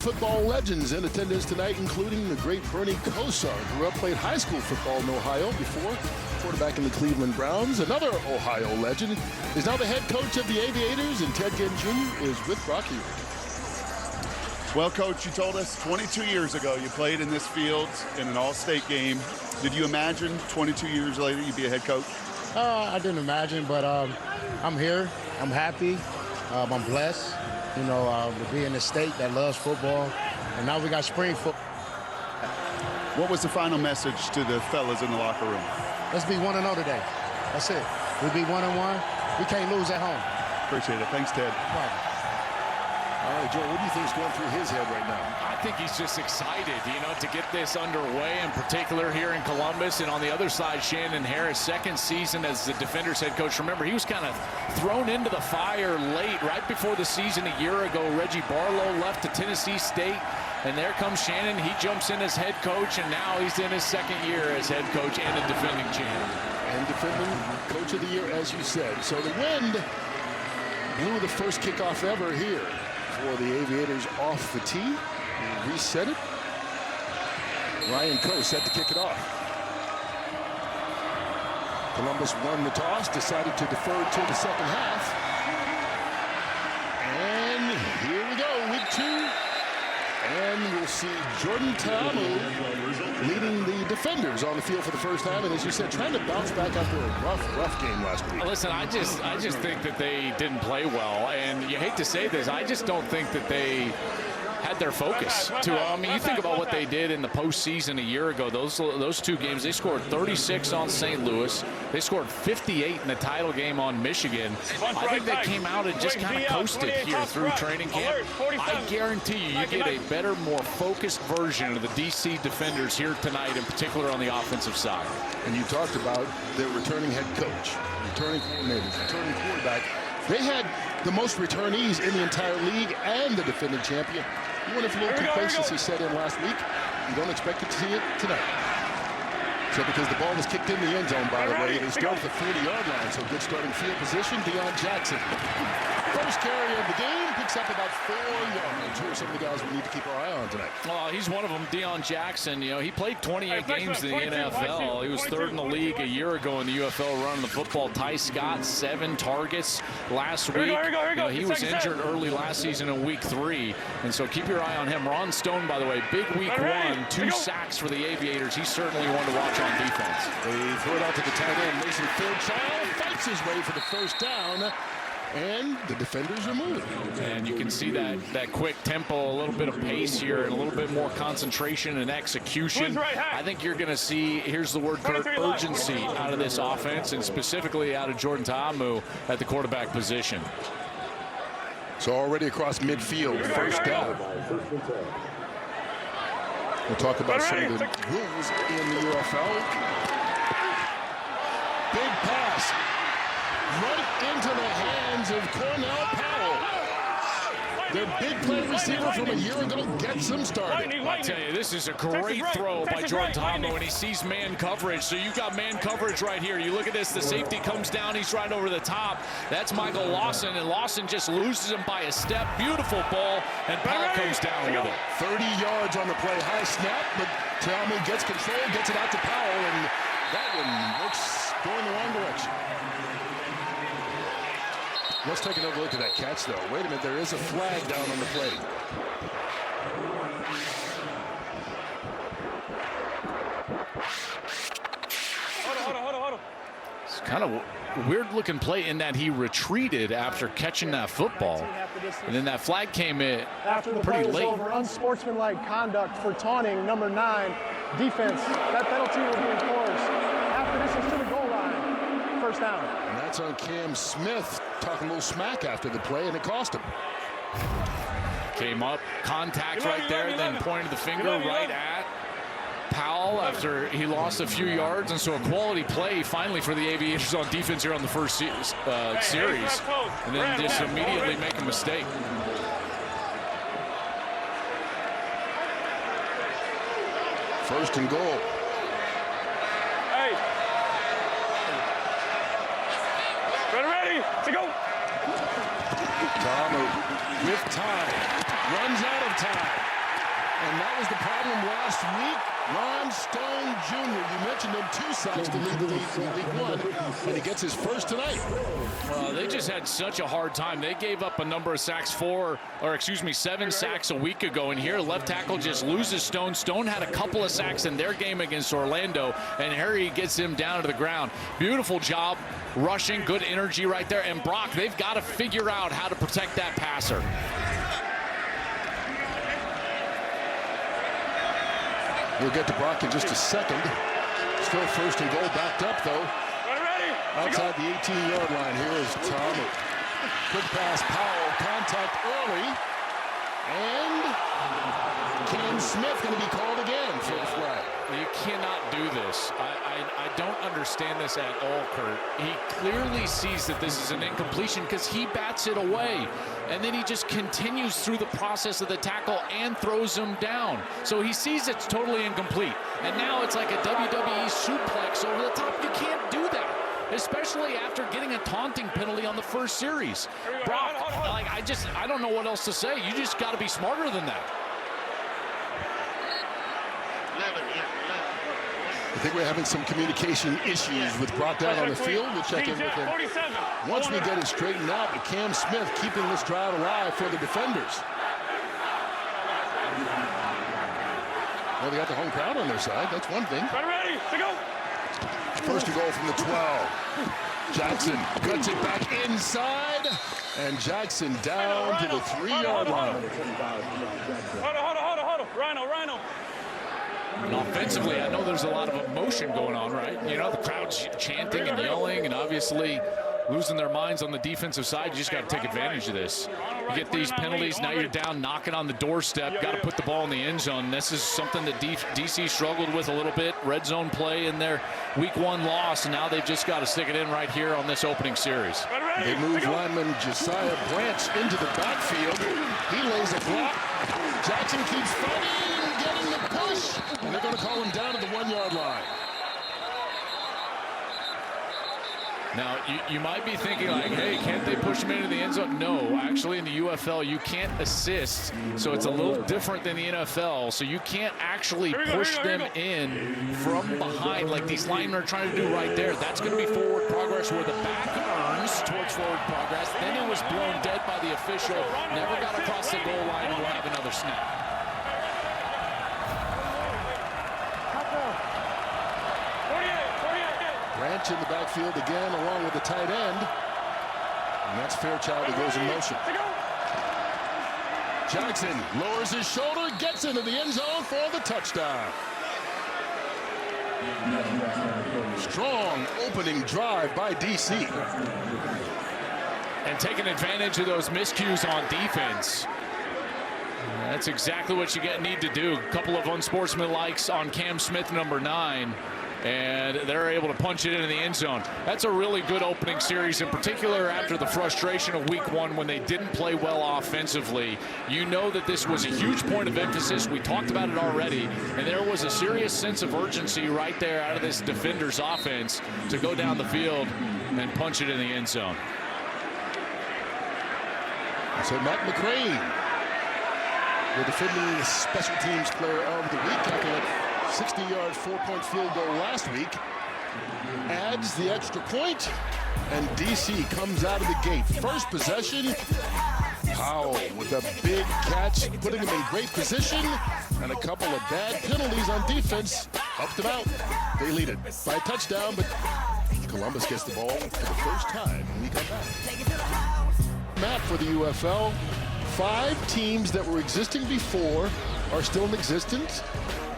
Football legends in attendance tonight, including the great Bernie Kosar. Grew up, played high school football in Ohio before, quarterback in the Cleveland Browns. Another Ohio legend is now the head coach of the Aviators, and Ted Ginn Jr. is with Rocky. Well, Coach, you told us 22 years ago you played in this field in an all-state game. Did you imagine 22 years later you'd be a head coach? I didn't imagine, but I'm here. I'm happy. I'm blessed. You know, to be in a state that loves football, and now we got spring football. What was the final message to the fellas in the locker room? Let's be 1-0 today. That's it. We'll be 1-1. We can't lose at home. Appreciate it. Thanks, Ted. All right, Joe, what do you think is going through his head right now? I think he's just excited, you know, to get this underway, in particular here in Columbus. And on the other side, Shannon Harris, second season as the Defenders head coach. Remember, he was kind of thrown into the fire late, right before the season a year ago. Reggie Barlow left to Tennessee State, and there comes Shannon. He jumps in as head coach, and now he's in his second year as head coach and a defending champ. And defending coach of the year, as you said. So the Wind blew the first kickoff ever here for the Aviators off the tee. Reset it. Ryan Coe set to kick it off. Columbus won the toss, decided to defer to the second half. And here we go, week 2. And we'll see Jordan Ta'amu leading the Defenders on the field for the first time. And as you said, trying to bounce back after a rough game last week. Listen, I just think that they didn't play well. And you hate to say this, I just don't think that they had their focus. I mean, you think about what they did in the postseason a year ago. Those two games, they scored 36 on St. Louis. They scored 58 in the title game on Michigan. I think they came out and just kind of coasted here through training camp. I guarantee you get a better, more focused version of the DC Defenders here tonight, in particular on the offensive side. And you talked about their returning head coach, returning coordinators, returning quarterback. They had the most returnees in the entire league and the defending champion. You wonder if a little complacency set in last week. You don't expect to see it tonight. So because the ball was kicked in the end zone, by the way, they started at the 40-yard line, so good starting field position. Deion Jackson, first carry of the game, picks up about 4 yards. Who are some of the guys we need to keep our eye on tonight? Well, he's one of them, Deion Jackson. You know, he played 28 games in the NFL. He was third in the league a year ago in the UFL running the football. Ty Scott, 7 targets last week. You know, he was injured early last season in week 3, and so keep your eye on him. Ron Stone, by the way, big week 1, 2 sacks for the Aviators. He's certainly one to watch on defense. They throw it out to the tight end. Mason Fairchild fights his way for the first down. And the Defenders are moving. And you can see that quick tempo, a little bit of pace here, and a little bit more concentration and execution. I think you're going to see, here's the word, Kurt, urgency out of this offense, and specifically out of Jordan Ta'amu at the quarterback position. So already across midfield, first down. We'll talk about some of the rules in the UFL. Big pass. Right into the hands of Cornell Powell. Their big play receiver from a year ago gets them started. I tell you, this is a great throw by Jordan Ta'amu, and he sees man coverage. So you've got man coverage right here. You look at this, the safety comes down, he's right over the top. That's Michael Lawson, and Lawson just loses him by a step. Beautiful ball, and Powell comes down with it. 30 yards on the play, high snap, but Ta'amu gets control, gets it out to Powell, and that one looks going the wrong direction. Let's take another look at that catch, though. Wait a minute, there is a flag down on the play. Hold on. It's kind of a weird-looking play in that he retreated after catching that football, and then that flag came in after the pretty play late. was over. Unsportsmanlike conduct for taunting number 9 defense. That penalty will be enforced. After this is to the goal line. First down. And that's on Cam Smith, talking a little smack after the play, and it cost him. Came up, contact right there, then pointed the finger right at Powell after he lost a few yards, and so a quality play finally for the Aviators on defense here on the first series, and then just immediately make a mistake. First and goal. Ready to go. Ta'amu with time. runs out of time. And that was the problem last week. Ron Stone Jr., you mentioned him, 2 sacks to lead the league in League One, and he gets his first tonight. Well, they just had such a hard time. They gave up a number of sacks, 7 sacks a week ago, and here left tackle just loses Stone. Stone had a couple of sacks in their game against Orlando, and Harry gets him down to the ground. Beautiful job rushing, good energy right there. And Brock, they've got to figure out how to protect that passer. We'll get to Brock in just a second. Still first and goal, backed up though. Outside the 18-yard line, here is Tom. Quick pass, Powell, contact early. And Cam Smith going to be called again for the flag. You cannot do this. I don't understand this at all, Kurt. He clearly sees that this is an incompletion because he bats it away. And then he just continues through the process of the tackle and throws him down. So he sees it's totally incomplete. And now it's like a WWE suplex over the top. You can't do that, especially after getting a taunting penalty on the first series. Brock, I don't know what else to say. You just got to be smarter than that. I think we're having some communication issues with Brock down on the field. We'll check in with him once we get it straightened out. But Cam Smith keeping this drive alive for the defenders. Well, they got the home crowd on their side. That's one thing. Ready to go. First and goal from the 12. Jackson cuts it back inside. And Jackson down to the 3-yard line. Hold on. Rhino. And offensively, I know there's a lot of emotion going on, right? You know, the crowd's chanting and yelling and obviously losing their minds on the defensive side. You just got to take advantage of this. You get these penalties, now you're down knocking on the doorstep. Got to put the ball in the end zone. This is something that DC struggled with a little bit. Red zone play in their Week 1 loss, and now they've just got to stick it in right here on this opening series. They move lineman Josiah Branch into the backfield. He lays a block. Jackson keeps fighting, getting the push, and they're going to call him down to the 1-yard line. Now, you might be thinking like, hey, can't they push him into the end zone? No, actually in the UFL, you can't assist, so it's a little different than the NFL, so you can't actually push them in from behind like these linemen are trying to do right there. That's going to be forward progress where the back earns towards forward progress. Then it was blown dead by the official, never got across the goal line, and we'll have another snap. Branch in the backfield again along with the tight end. And that's Fairchild who goes in motion. Jackson lowers his shoulder, gets into the end zone for the touchdown. Strong opening drive by DC. And taking advantage of those miscues on defense. That's exactly what you need to do. A couple of unsportsmanlikes on Cam Smith, number 9. And they're able to punch it into the end zone. That's a really good opening series, in particular after the frustration of Week 1 when they didn't play well offensively. You know that this was a huge point of emphasis. We talked about it already, and there was a serious sense of urgency right there out of this defender's offense to go down the field and punch it in the end zone. So Matt McCrane, the defending special teams player of the week, after that 60-yard, 4-point field goal last week, adds the extra point, and DC comes out of the gate. First possession, Powell with a big catch, putting him in great position, and a couple of bad penalties on defense helped them out. They lead it by a touchdown, but Columbus gets the ball for the first time when we come back. Map for the UFL, 5 teams that were existing before are still in existence.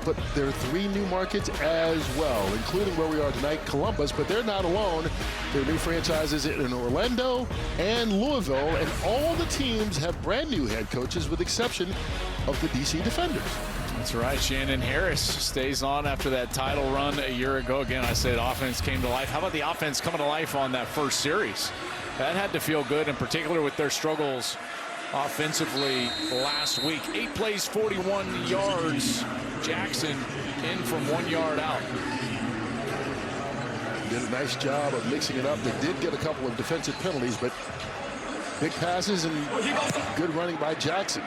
But there are 3 new markets as well, including where we are tonight, Columbus, but they're not alone. There are new franchises in Orlando and Louisville, and all the teams have brand new head coaches with exception of the DC Defenders. That's right. Shannon Harris stays on after that title run a year ago. Again, I said offense came to life. How about the offense coming to life on that first series? That had to feel good, in particular with their struggles offensively last week. 8 plays, 41 yards. Jackson in from 1 yard out. Did a nice job of mixing it up. They did get a couple of defensive penalties, but big passes and good running by Jackson.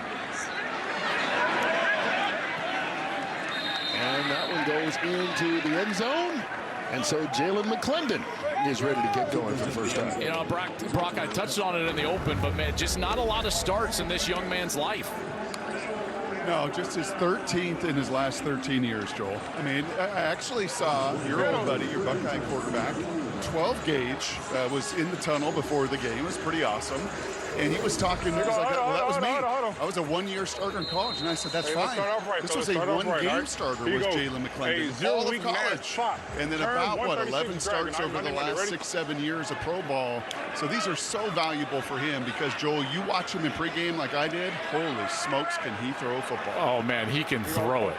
that one goes into the end zone. And so Jalen McClendon is ready to get going for the first time. You know, Brock, I touched on it in the open, but man, just not a lot of starts in this young man's life. No, just his 13th in his last 13 years, Joel. I mean, I actually saw your old buddy, your Buckeye quarterback, 12 gauge, was in the tunnel before the game. It was pretty awesome. And he was talking, he was like, well, that was me. I was a one-year starter in college. And I said, that's fine. This was a one-game starter was Jalen McClendon. All of college. And then about, 11 starts over the last 6-7 years of pro ball. So these are so valuable for him because, Joel, you watch him in pregame like I did. Holy smokes, can he throw a football. Oh, man, he can throw it.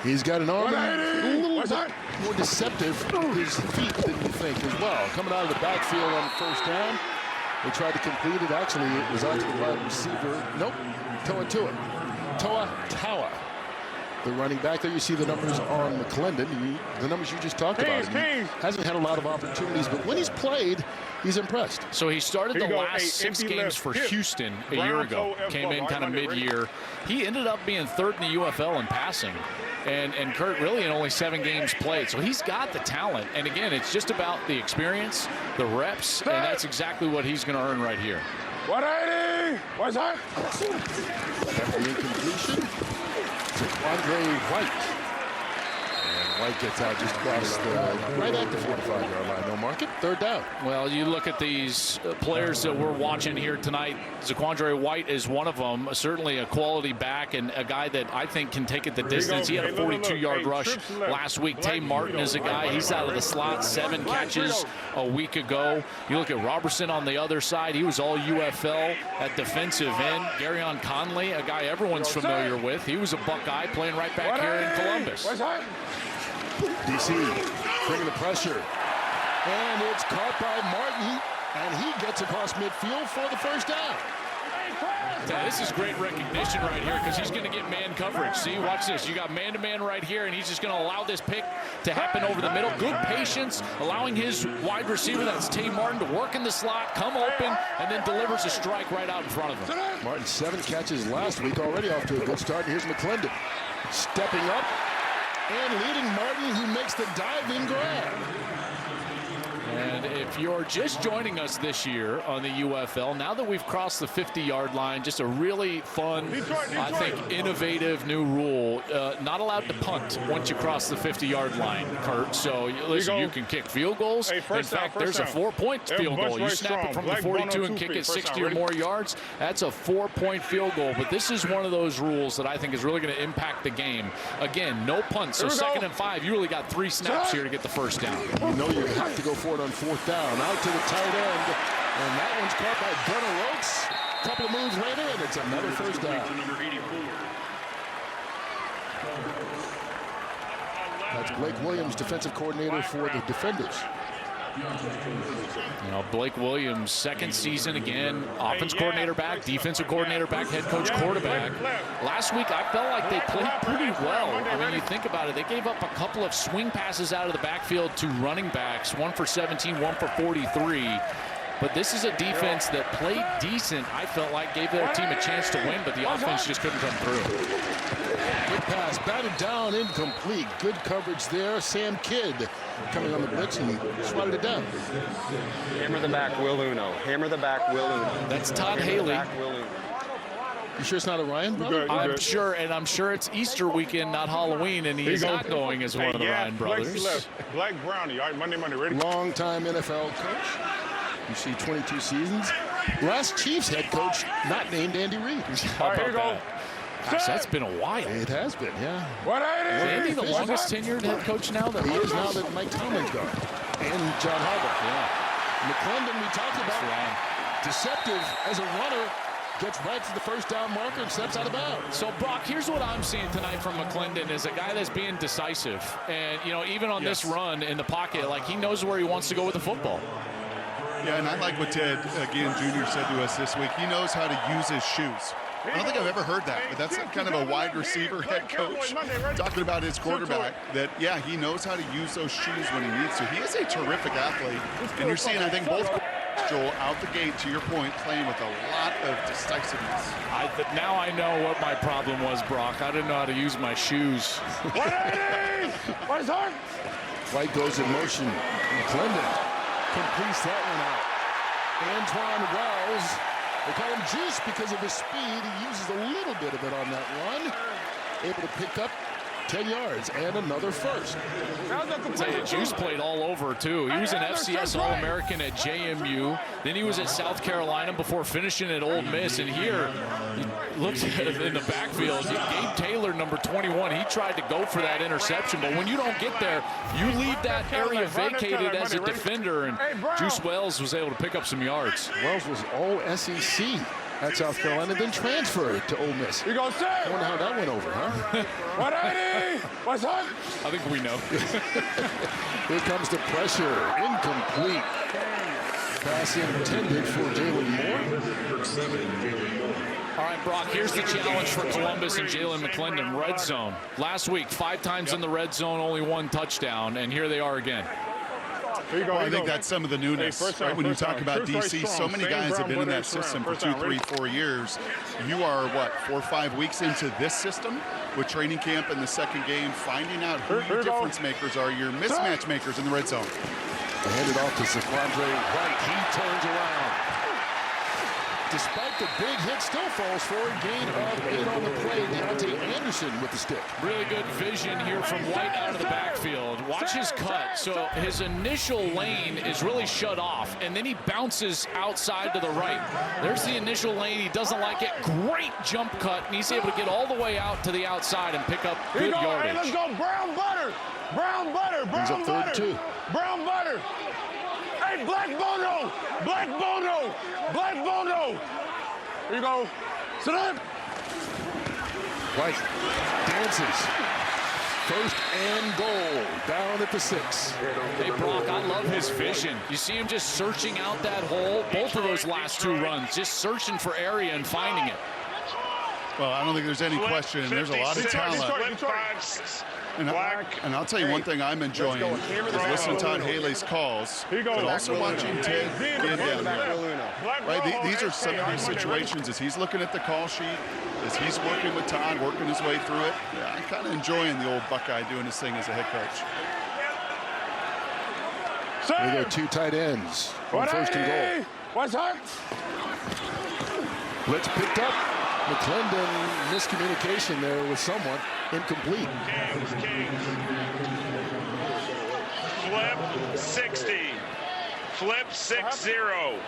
He's got an arm a little bit more deceptive with his feet than you think as well. Coming out of the backfield on first down. They tried to complete it. Actually, it was out to the wide receiver. Nope. Toa Taua. The running back there. You see the numbers on McClendon. The numbers you just talked about. He hasn't had a lot of opportunities, but when he's played, he's impressed. So he started the last 6 games for Houston a year ago. Came in kind of mid-year. He ended up being third in the UFL in passing. And Kurt really in only 7 games played. So he's got the talent. And again, it's just about the experience, the reps, and that's exactly what he's going to earn right here. 180! What's that? After the incompletion, Zaquandre White. And White gets out just across right at the 45-yard line. No market. Third down. Well, you look at these players that we're watching here tonight. Zaquandre White is one of them. Certainly a quality back and a guy that I think can take it the distance. He had a 42-yard rush last week. Tay Martin is a guy. He's out of the slot. 7 catches a week ago. You look at Robertson on the other side. He was all UFL at defensive end. Garyon Conley, a guy everyone's familiar with. He was a Buckeye playing right back here in Columbus. DC bringing the pressure. And it's caught by Martin. And he gets across midfield for the first down. Now, this is great recognition right here because he's going to get man coverage. See, watch this. You got man-to-man right here, and he's just going to allow this pick to happen over the middle. Good patience, allowing his wide receiver, that's Tay Martin, to work in the slot, come open, and then delivers a strike right out in front of him. Martin, 7 catches last week, already off to a good start. Here's McClendon stepping up and leading Martin, who makes the diving grab. And if you're just joining us this year on the UFL, now that we've crossed the 50-yard line, just a really fun, I think, innovative new rule. Not allowed to punt once you cross the 50-yard line, Kurt. So, listen, you can kick field goals. In fact, there's a 4-point field goal. You snap it from the 42 and kick it 60 or more yards, that's a 4-point field goal. But this is one of those rules that I think is really going to impact the game. Again, no punts. So 2nd and 5, you really got 3 snaps here to get the first down. You know you have to go for it on 4th down. Out to the tight end. And that one's caught by Gunnar Oates. A couple of moves later, and it's another first down. That's Blake Williams, defensive coordinator for the Defenders. You know, Blake Williams, 2nd season again, offense coordinator back, defensive coordinator back, head coach quarterback. Last week, I felt like they played pretty well. I mean, you think about it, they gave up a couple of swing passes out of the backfield to running backs, 1 for 17, 1 for 43. But this is a defense that played decent. I felt like gave their team a chance to win, but the offense just couldn't come through. Good pass, batted down, incomplete. Good coverage there. Sam Kidd coming on the blitz and swatted it down. Hammer the back, Will Uno. Hammer the back, Will Uno. That's Todd Haley. You sure it's not a Ryan brother? I'm sure, and I'm sure it's Easter weekend, not Halloween, and he's not going as one of the Ryan brothers. Black Brownie, all right, Monday, ready? Long-time NFL coach. You see 22 seasons. Last Chiefs head coach not named Andy Reid. How about that? Gosh, that's been a while. It has been, yeah. Is Andy the longest tenured head coach now? He is now that Mike Tomlin's gone. And John Harbaugh. Yeah. McClendon, we talked about. Deceptive as a runner. Gets right to the first down marker and steps out of bounds. So, Brock, here's what I'm seeing tonight from McClendon is a guy that's being decisive. And, you know, even on this run in the pocket, like, he knows where he wants to go with the football. Yeah, and I like what Ted, again, Jr. said to us this week. He knows how to use his shoes. I don't think I've ever heard that, but that's kind of a wide receiver head coach talking about his quarterback that, yeah, he knows how to use those shoes when he needs to. He is a terrific athlete, and you're seeing, I think, both Joel, out the gate, to your point, playing with a lot of decisiveness. Now I know what my problem was, Brock. I didn't know how to use my shoes. 180! What is hard? White goes in motion. McClendon completes that one out. Antoine Wells, they call him Juice because of his speed. He uses a little bit of it on that run. Able to pick up 10 yards and another first. Juice played all over, too. He was an FCS All-American at JMU. Then he was at South Carolina before finishing at Ole Miss. And here, he looks at it in the backfield. Gabe Taylor, number 21, he tried to go for that interception. But when you don't get there, you leave that area vacated as a defender. And Juice Wells was able to pick up some yards. Wells was all SEC at South Carolina, then transferred to Ole Miss. You gonna say? I wonder how that went over, huh? 180! What's up? I think we know. Here comes the pressure. Incomplete. Pass intended for Jalen Moore. All right, Brock, here's the challenge for Columbus and Jalen McClendon. Red zone. Last week, 5 times in the red zone, only 1 touchdown, and here they are again. Well, I think that's some of the newness, right? When you talk about DC, so many guys have been in that system for 2, 3, 4 years. You are, what, 4 or 5 weeks into this system with training camp and the second game, finding out who your difference makers are, your mismatch makers in the red zone. They hand it off to Zaquandre White. He turns around. Despite the big hit, still falls forward. Gain of 8 on the play. Deontay Anderson with the stick. Really good vision here from White out of the backfield. Watch his cut. So his initial lane is really shut off, and then he bounces outside to the right. There's the initial lane. He doesn't like it. Great jump cut, and he's able to get all the way out to the outside and pick up good yardage. Hey, let's go brown butter. Brown butter. Brings Brown up butter. 3rd 2. Brown butter. Hey, Black Bono. Black Bono. Black Bono. Here you go. Sit up. White dances. 1st and goal. Down at the 6. Hey, Brock, I love his vision. You see him just searching out that hole. Both of those last 2 runs, just searching for area and finding it. Well, I don't think there's any question. There's a lot of talent. And I'll tell you one thing I'm enjoying is listening to Todd Haley's calls, but also watching Ted get down there. Right? These are some of these situations as he's looking at the call sheet, as he's working with Todd, working his way through it. Yeah, I'm kind of enjoying the old Buckeye doing his thing as a head coach. There go 2 tight ends on 1st and goal. What's up? Blitz picked up. McClendon, miscommunication there with someone. Incomplete. Flip 60. Flip 6-0.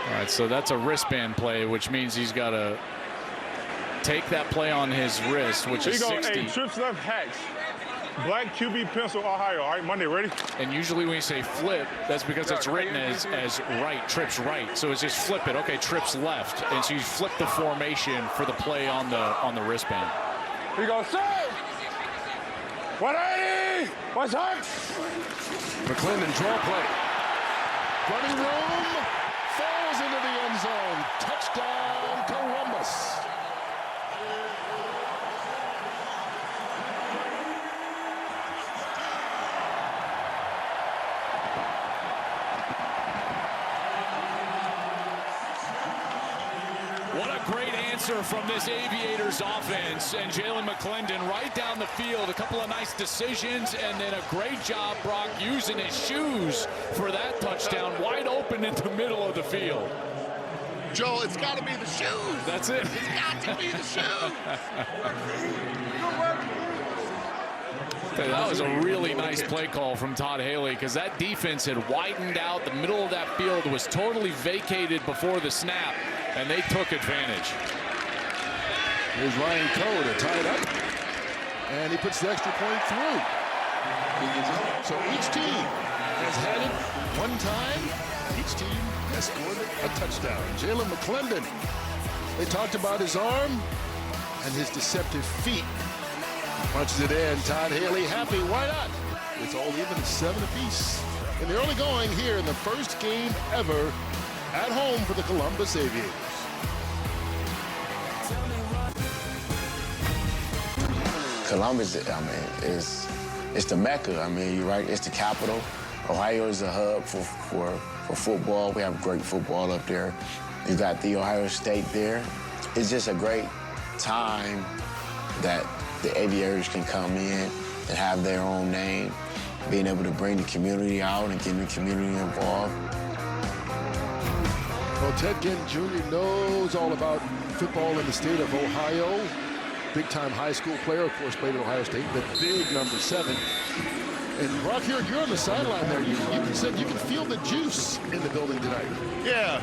All right, so that's a wristband play, which means he's got to take that play on his wrist, which is 60. Hey, trips left hacks. Black QB pencil, Ohio. All right, Monday, ready? And usually when you say flip, that's because it's written as right, trips right. So it's just flip it. Okay, trips left. And so you flip the formation for the play on the wristband. Here you go, sir. 180. What's up? McClendon draw play. Running room. Falls into the end zone. Touchdown, Columbus. What a great answer from this Aviators offense, and Jalen McClendon right down the field. A couple of nice decisions, and then a great job, Brock, using his shoes for that touchdown, wide open in the middle of the field. Joel, it's got to be the shoes. That's it. It's got to be the shoes. That was a really nice play call from Todd Haley, because that defense had widened out. The middle of that field was totally vacated before the snap, and they took advantage. Here's Ryan Coe to tie it up, and he puts the extra point through. So each team has had it one time. Each team has scored a touchdown. Jalen McClendon, they talked about his arm and his deceptive feet. Punches it in. Todd Haley happy. Why not? It's all even, 7 apiece. And they're only going here in the first game ever at home for the Columbus Aviators. Columbus, I mean, it's the Mecca. I mean, you're right, it's the capital. Ohio is a hub for football. We have great football up there. You got the Ohio State there. It's just a great time that the Aviators can come in and have their own name, being able to bring the community out and getting the community involved. Well, Ted Ginn Jr. knows all about football in the state of Ohio. Big-time high school player, of course, played at Ohio State, the big number 7. And Brock, you're on the sideline there. You said you can feel the juice in the building tonight. Yeah,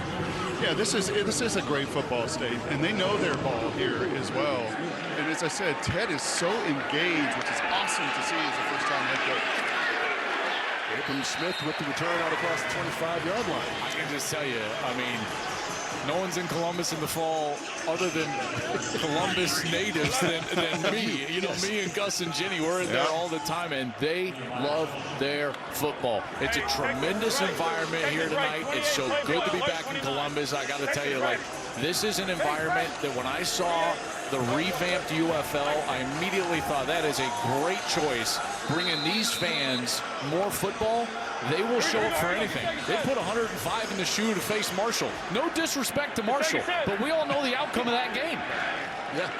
this is a great football state, and they know their ball here as well. And as I said, Ted is so engaged, which is awesome to see as a first-time head coach. Abram Smith with the return out across the 25-yard line. I can just tell you, I mean, no one's in Columbus in the fall other than Columbus natives than me. You know, me and Gus and Jenny, we're in there all the time, and they love their football. It's a tremendous environment here tonight. It's so good to be back in Columbus. I got to tell you, like, this is an environment that when I saw the revamped UFL, I immediately thought that is a great choice. Bringing these fans more football, they will show up for anything. They put 105 in the shoe to face Marshall. No disrespect to Marshall, but we all know the outcome of that game. Yeah.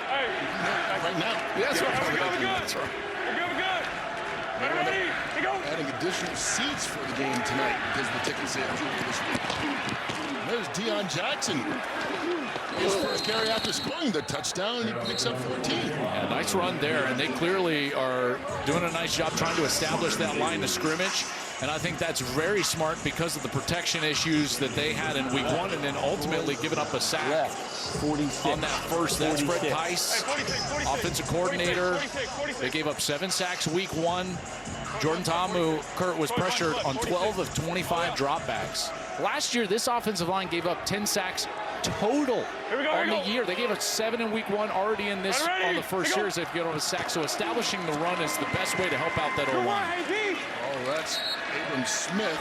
Right now. That's right. We're good. That's right. We're good. Ready? Go. Adding additional seats for the game tonight because the ticket sales over this week. There's Deion Jackson. His first carry after scoring the touchdown, and he picks up 14. Yeah, nice run there, and they clearly are doing a nice job trying to establish that line of scrimmage. And I think that's very smart because of the protection issues that they had in week 1, and then ultimately giving up a sack on that first. That's Fred Tice, offensive coordinator. They gave up 7 sacks week 1. Jordan Ta'amu, Kurt, was pressured on 12 of 25 dropbacks. Last year, this offensive line gave up 10 sacks total on the year. They gave us 7 in week 1, already in this on the first series they've given up a sack. So establishing the run is the best way to help out that O-line. Oh, that's Abram Smith,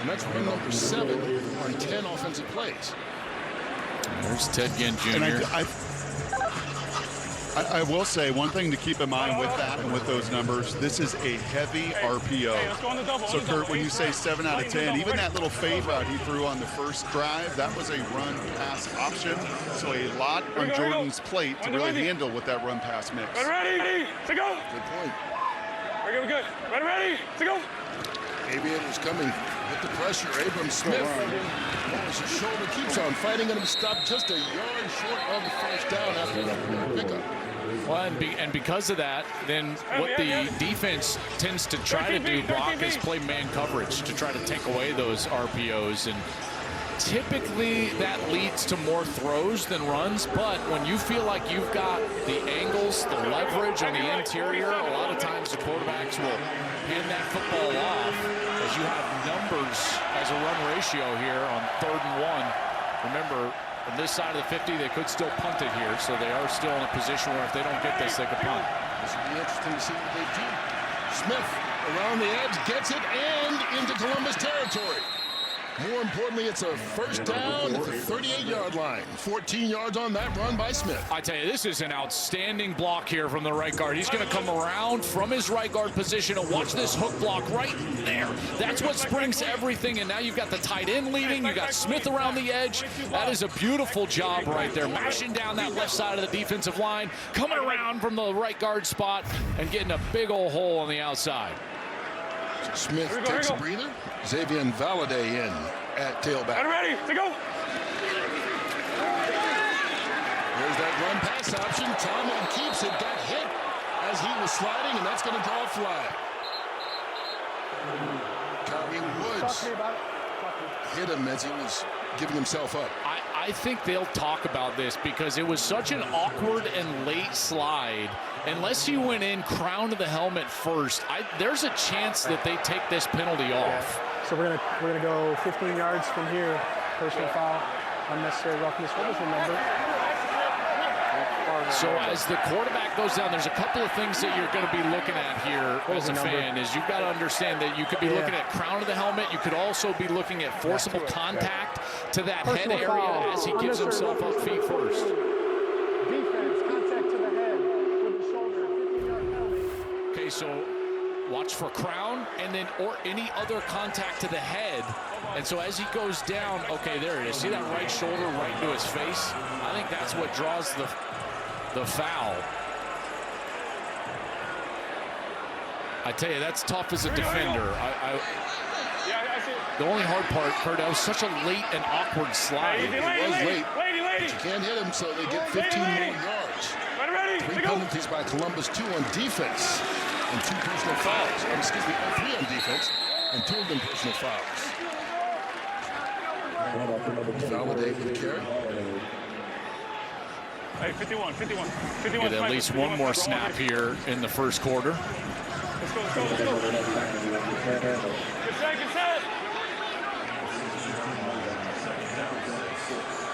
and that's run number 7 on 10 offensive plays. There's Ted Ginn Jr. And I will say one thing to keep in mind with that and with those numbers, this is a heavy RPO. So, Kurt, when you say 7 out of 10, even that little fade route he threw on the first drive, that was a run-pass option. So a lot on Jordan's plate to really handle with that run-pass mix. Ready to go. Good point. We're good. Ready to go. Aviators coming with the pressure. Abram Smith. As his shoulder keeps on fighting, going to be stopped just a yard short of the first down after that pickup. Well, and because of that, then what the defense tends to try to do, Brock, is play man coverage to try to take away those RPOs. And typically that leads to more throws than runs, but when you feel like you've got the angles, the leverage on the interior, a lot of times the quarterbacks will hand that football off as you have numbers as a run ratio here on 3rd and 1. Remember, on this side of the 50, they could still punt it here, so they are still in a position where if they don't get this, they could punt. This will be interesting to see what they do. Smith around the edge, gets it, and into Columbus territory. More importantly, it's a first down at the 38-yard line. 14 yards on that run by Smith. I tell you, this is an outstanding block here from the right guard. He's going to come around from his right guard position and watch this hook block right there. That's what springs everything, and now you've got the tight end leading. You got Smith around the edge. That is a beautiful job right there, mashing down that left side of the defensive line, coming around from the right guard spot and getting a big old hole on the outside. Smith takes a breather. Xavier Valladay in at tailback. Ready to go. There's that run pass option. Tomlin keeps it. Got hit as he was sliding, and that's going to draw a flag. Kyrie Woods hit him as he was giving himself up. I think they'll talk about this because it was such an awkward and late slide. Unless he went in crown to the helmet first, there's a chance that they take this penalty off. So we're gonna go 15 yards from here. Personal foul, unnecessary roughness. What was the number? So as the quarterback goes down, there's a couple of things that you're going to be looking at here as a fan. Is you've got to understand that you could be looking at crown of the helmet. You could also be looking at forcible contact to that head area as he gives himself up feet first. Defense, contact to the head with the shoulder, 15-yard penalty. Okay, so watch for crown, and then or any other contact to the head. And so as he goes down, okay, there it is. See that right shoulder right into his face? I think that's what draws the foul. I tell you, that's tough as a defender. The only hard part, Kurt, that was such a late and awkward slide. It was late, but you can't hit him, so they get 15 more yards. 3 penalties by Columbus, 2 on defense, and 2 personal fouls. Excuse me, 3 on defense, and 2 of them personal fouls. Validate with the carry. Hey, 51. Get at least one more snap here in the first quarter. Let's go. Get set.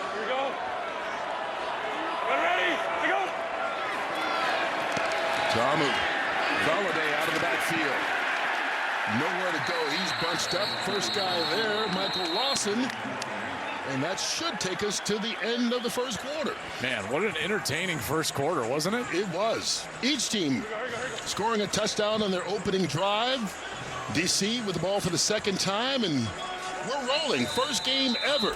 Here we go. Get ready. Let's go. Tamu. Validate out of the backfield. Nowhere to go. He's bunched up. First guy there, Michael Lawson. And that should take us to the end of the first quarter. Man, what an entertaining first quarter, wasn't it? It was. Each team scoring a touchdown on their opening drive. DC with the ball for the second time, and we're rolling. First game ever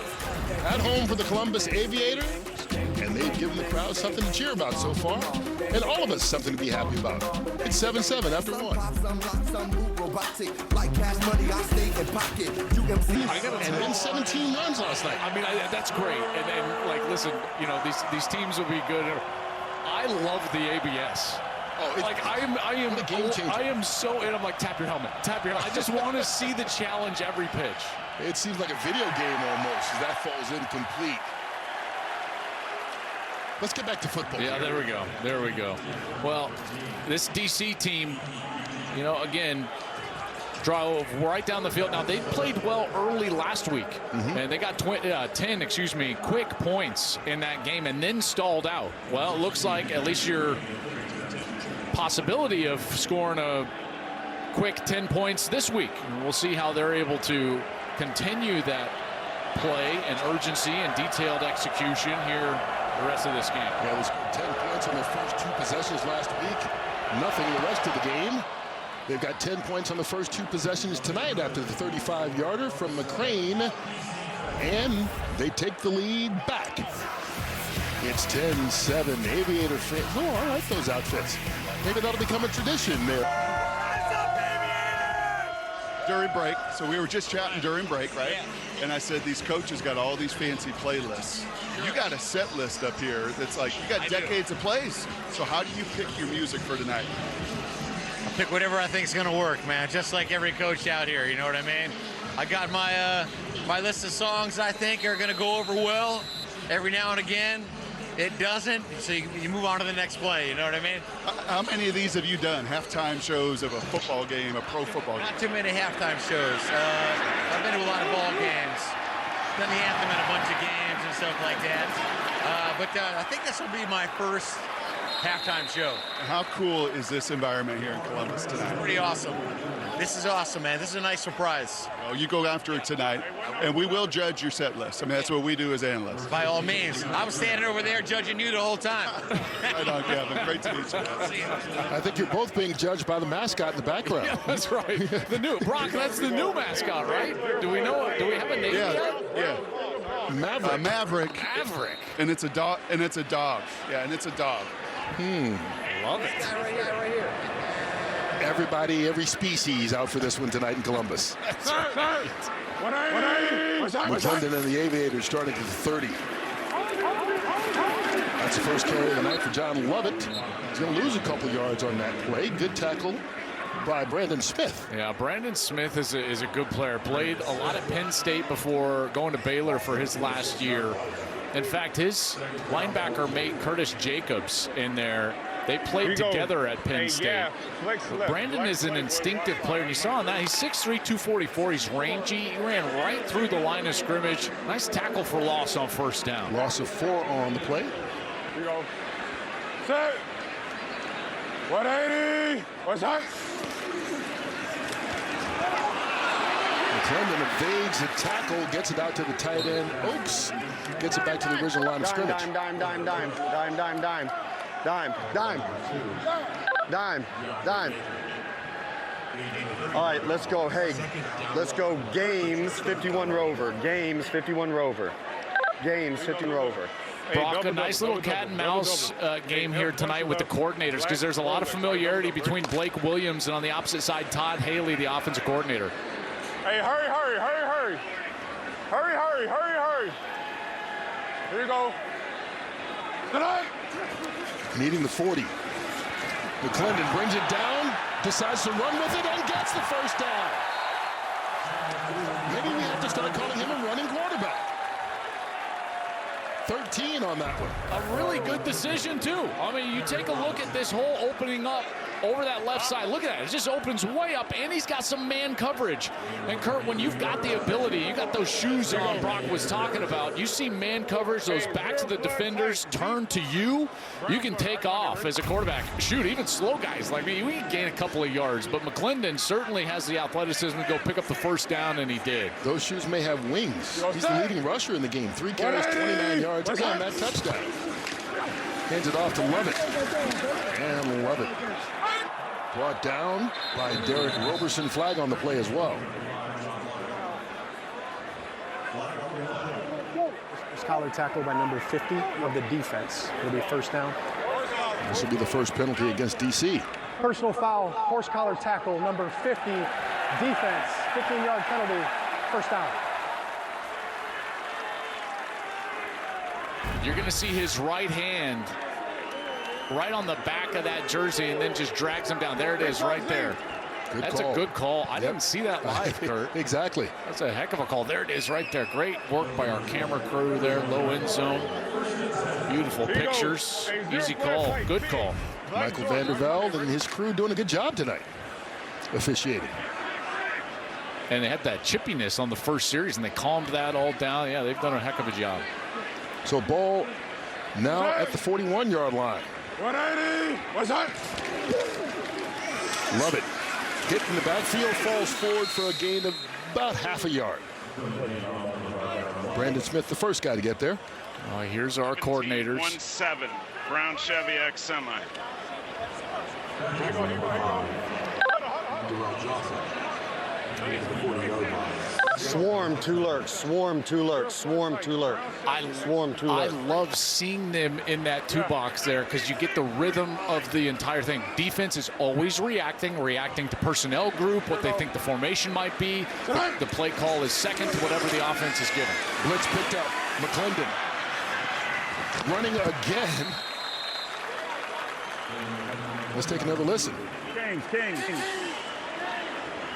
at home for the Columbus Aviators. And they've given the crowd something to cheer about so far, and all of us something to be happy about. It's 7-7 after 1. And then 17 runs last night. I mean, that's great. And like, listen, you know, these teams will be good. I love the ABS. Oh, like I am the game changer. I am so in. I'm like, tap your helmet. I just want to see the challenge every pitch. It seems like a video game almost as that falls incomplete. Let's get back to football. Yeah, here. there we go. Well, this DC team, you know, again, drove right down the field. Now, they played well early last week, and they got 10 quick points in that game and then stalled out. Well, it looks like at least your possibility of scoring a quick 10 points this week. And we'll see how they're able to continue that play and urgency and detailed execution here the rest of this game. Yeah, they scored 10 points on their first 2 possessions last week. Nothing the rest of the game. They've got 10 points on the first 2 possessions tonight after the 35-yarder from McCrane. And they take the lead back. It's 10-7. Aviator fans. Oh, I like those outfits. Maybe that'll become a tradition there. During break, so we were just chatting during break, right? And I said, these coaches got all these fancy playlists. You got a set list up here that's like, you got decades of plays. So how do you pick your music for tonight? I pick whatever I think is going to work, man. Just like every coach out here, you know what I mean? I got my my list of songs I think are going to go over well. Every now and again, it doesn't, so you move on to the next play, you know what I mean? How many of these have you done? Halftime shows of a football game, a pro football game? Not too many halftime shows. I've been to a lot of ball games. Done the anthem at a bunch of games and stuff like that. But I think this will be my first halftime show. How cool is this environment here in Columbus tonight? Pretty awesome. This is awesome, man. This is a nice surprise. Well, you go after it tonight, and we will judge your set list. I mean, that's what we do as analysts. By all means. I was standing over there judging you the whole time. Right on, Kevin. Great to meet you. I think you're both being judged by the mascot in the background. Yeah, that's right. The new Brock. That's the new mascot, right? Do we know? Do we have a name yet? Yeah. Maverick. Maverick. Maverick. And it's a dog. And it's a dog. Yeah, and it's a dog. Love it. Right here. Everybody, every species out for this one tonight in Columbus. That's right. McClendon and the Aviators starting at the 30. That's the first carry of the night for John Lovett. He's going to lose a couple yards on that play. Good tackle by Brandon Smith. Yeah, Brandon Smith is a good player. Played a lot at Penn State before going to Baylor for his last year. In fact, his linebacker mate Curtis Jacobs in there, they played together at Penn State. Brandon is an instinctive player, and you saw on that. He's 6'3", 244. He's rangy. He ran right through the line of scrimmage. Nice tackle for loss on first down. Loss of 4 on the play. Here you go. Set. 180. What's that? McClendon evades the tackle, gets it out to the tight end. Oaks gets it back to the original line of scrimmage. Dime. All right, let's go. Hey, let's go. Games 51 Rover. Games 51 Rover. Games 51 Rover. Brock, a nice little cat and mouse game here tonight with the coordinators, because there's a lot of familiarity between Blake Williams and on the opposite side, Todd Haley, the offensive coordinator. Hey, hurry, hurry, hurry, hurry. Hurry, hurry, hurry, hurry. Here you go. Tonight. Needing the 40. McClendon brings it down, decides to run with it, and gets the first down. Maybe we have to start calling him a running quarterback. 13 on that one. A really good decision, too. I mean, you take a look at this whole opening up over that left side. Look at that. It just opens way up, and he's got some man coverage. And, Kurt, when you've got the ability, you got those shoes on Brock was talking about, you see man coverage, those backs of the defenders turn to you, you can take off as a quarterback. Shoot, even slow guys like me, we can gain a couple of yards. But McClendon certainly has the athleticism to go pick up the first down, and he did. Those shoes may have wings. He's the leading rusher in the game. 3 carries, 29 yards. Again, that touchdown. Hands it off to Lovett. And Lovett brought down by Derek Roberson. Flag on the play as well. This collar tackle by number 50 of the defense. It'll be first down. This will be the first penalty against DC. Personal foul, horse collar tackle, number 50, defense, 15-yard penalty, first down. You're going to see his right hand right on the back of that jersey and then just drags him down. There it is right there. That's a good call. I didn't see that live, Kurt. Exactly. That's a heck of a call. There it is right there. Great work by our camera crew there. Low end zone. Beautiful pictures. Easy call. Good call. Michael Vandervelde and his crew doing a good job tonight officiating. And they had that chippiness on the first series, and they calmed that all down. Yeah, they've done a heck of a job. So ball now at the 41-yard line. 180. What's that? Love it. Hit in the backfield, falls forward for a gain of about half a yard. Brandon Smith, the first guy to get there. Here's our coordinators. 1-7, Brown Chevy X Semi. Swarm, 2 lurks, swarm, 2 lurks, swarm, 2 lurks. Swarm, 2 lurks. I love seeing them in that 2 box there, because you get the rhythm of the entire thing. Defense is always reacting to personnel group, what they think the formation might be. The play call is second to whatever the offense is given. Blitz picked up. McClendon running again. Let's take another listen.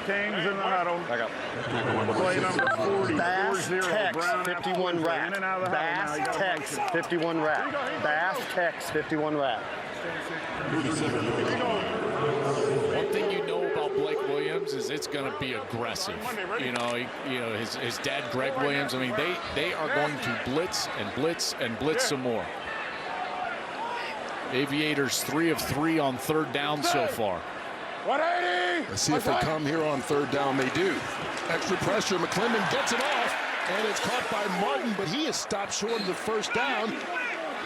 Kings in the huddle. Back up. Play number 40. Bass Tex 51 wrap. Bass Tex 51 wrap. Bass Tex 51 wrap. One thing you know about Blake Williams is it's going to be aggressive. You know, his dad Greg Williams. I mean, they are going to blitz and blitz and blitz some more. Aviators 3 of 3 on third down so far. 180. Let's see if they come here on third down. They do. Extra pressure. McClendon gets it off, and it's caught by Martin, but he is stopped short of the first down.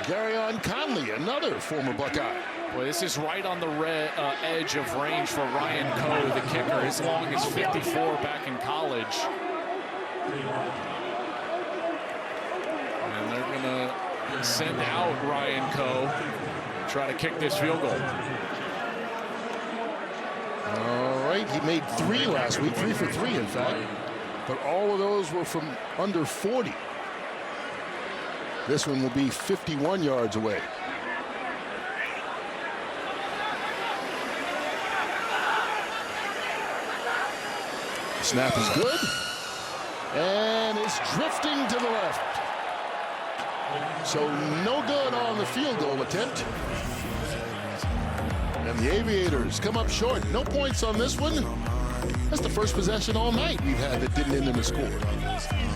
Garyon Conley, another former Buckeye. Boy, this is right on the edge of range for Ryan Coe, the kicker, as long as 54 back in college. And they're going to send out Ryan Coe, try to kick this field goal. All right, he made 3 last week, 3 for 3, in fact. But all of those were from under 40. This one will be 51 yards away. Snap is good. And it's drifting to the left. So no good on the field goal attempt. And the Aviators come up short. No points on this one. That's the first possession all night we've had that didn't end in a score.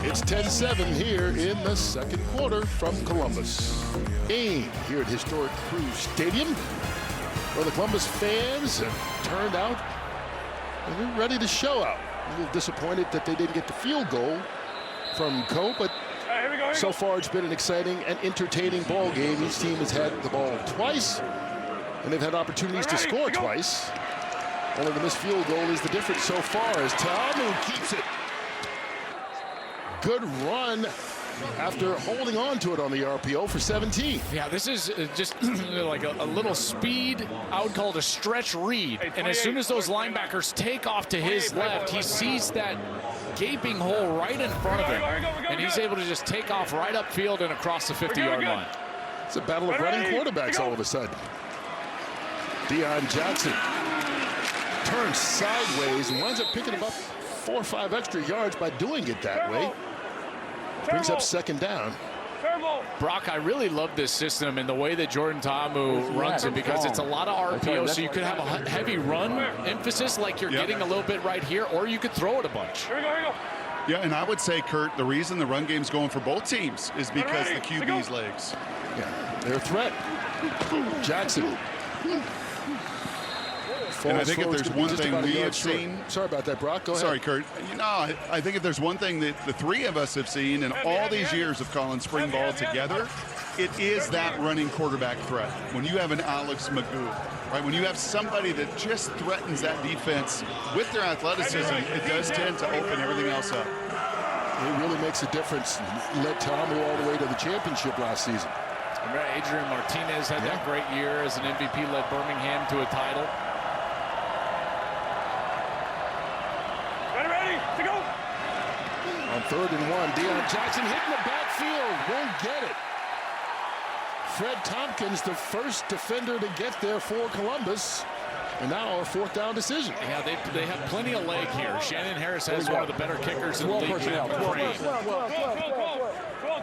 It's 10-7 here in the second quarter from Columbus. Game here at historic Crew Stadium, where the Columbus fans have turned out and they're ready to show out. A little disappointed that they didn't get the field goal from Coe, but so far it's been an exciting and entertaining ball game. Each team has had the ball twice, and they've had opportunities to score twice. Only the missed field goal is the difference so far as Ta'amu keeps it. Good run after holding on to it on the RPO for 17. Yeah, this is just like a little speed. I would call it a stretch read. And as soon as those linebackers take off to his left, he sees that gaping hole right in front of him. And he's able to just take off right upfield and across the 50-yard line. It's a battle of running quarterbacks all of a sudden. Deion Jackson turns sideways and winds up picking up 4 or 5 extra yards by doing it that way. Brings up second down. Brock, I really love this system and the way that Jordan Ta'amu runs it, because it's a lot of RPO, so you could have a heavy run emphasis like you're getting a little bit right here, or you could throw it a bunch. Here we go. Yeah, and I would say, Kurt, the reason the run game's going for both teams is because the QB's legs. Yeah, they're a threat. Jackson. And I think if there's one thing we have seen... Sorry about that, Brock. Go ahead. Sorry, Kurt. You know, I think if there's one thing that the three of us have seen in all these years of calling spring ball together, it is that running quarterback threat. When you have an Alex Magoo, right? When you have somebody that just threatens that defense with their athleticism, it does tend to open everything else up. It really makes a difference. Led Ta'amu all the way to the championship last season. Adrian Martinez had that great year as an MVP, led Birmingham to a title. Ready to go. On 3rd and 1, Deion Jackson hitting the backfield, won't get it. Fred Tompkins, the first defender to get there for Columbus. And now a 4th down decision. Yeah, they have plenty of leg here. Shannon Harris has one of the better kickers in the league.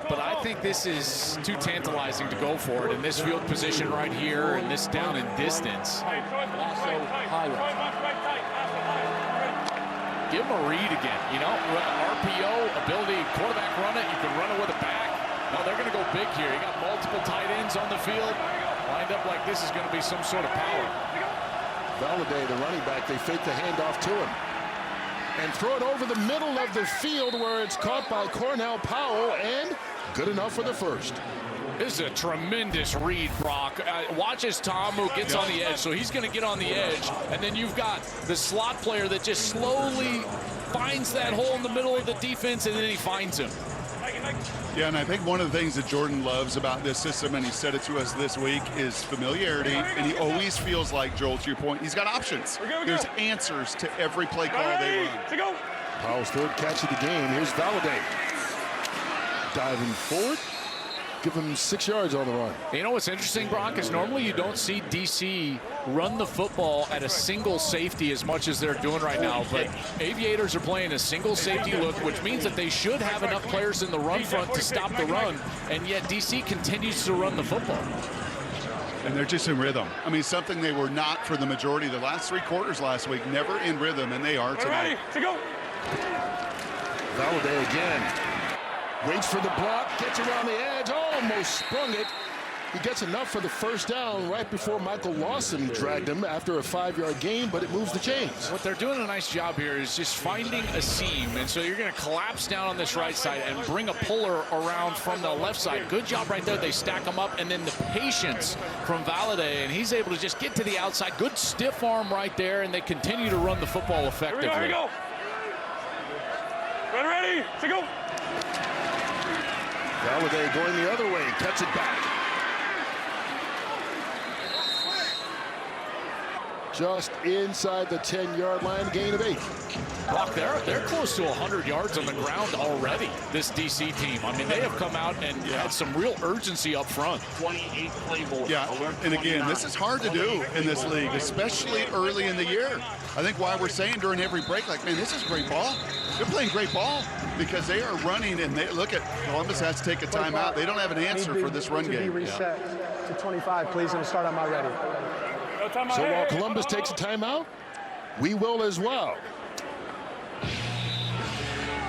But I think this is too tantalizing to go for it in this field position right here and this down and distance. Give him a read again. You know, RPO, ability, quarterback run it. You can run it with a back. No, they're going to go big here. You got multiple tight ends on the field. Lined up like this is going to be some sort of power. Valladay, the running back, they fake the handoff to him. And throw it over the middle of the field where it's caught by Cornell Powell, and good enough for the first. This is a tremendous read, Brock. Watch as Ta'amu gets on the edge. So he's going to get on the edge, and then you've got the slot player that just slowly finds that hole in the middle of the defense, and then he finds him. Yeah, and I think one of the things that Jordan loves about this system, and he said it to us this week, is familiarity. And he always feels like, Joel, to your point, he's got options. There's answers to every play call they run. Powell's 3rd catch of the game. Here's Valladay. Diving forward. Give him 6 yards on the run. You know what's interesting, Brock, is normally you don't see DC run the football at a single safety as much as they're doing right now. But Aviators are playing a single safety look, which means that they should have enough players in the run front to stop the run. And yet DC continues to run the football. And they're just in rhythm. I mean, something they were not for the majority of the last 3 quarters last week. Never in rhythm, and they are tonight. Ready to go. Valladay again. Waits for the block, gets around the edge, almost sprung it. He gets enough for the first down right before Michael Lawson dragged him after a 5-yard gain, but it moves the chains. What they're doing a nice job here is just finding a seam, and so you're going to collapse down on this right side and bring a puller around from the left side. Good job right there. They stack them up, and then the patience from Valladay, and he's able to just get to the outside. Good stiff arm right there, and they continue to run the football effectively. Here we go. Ready to go. Valladay going the other way, cuts it back. Just inside the 10-yard line, gain of 8. Brock, they're close to 100 yards on the ground already, this DC team. I mean, they have come out and had some real urgency up front. 28 play ball. Yeah, and again, this is hard to do in this league, especially early in the year. I think why we're saying during every break, like, man, this is great ball. They're playing great ball because they are running, and they look at Columbus has to take a timeout. They don't have an answer for this run game. Be reset to 25, please, and start on my ready. So while Columbus takes a timeout, we will as well.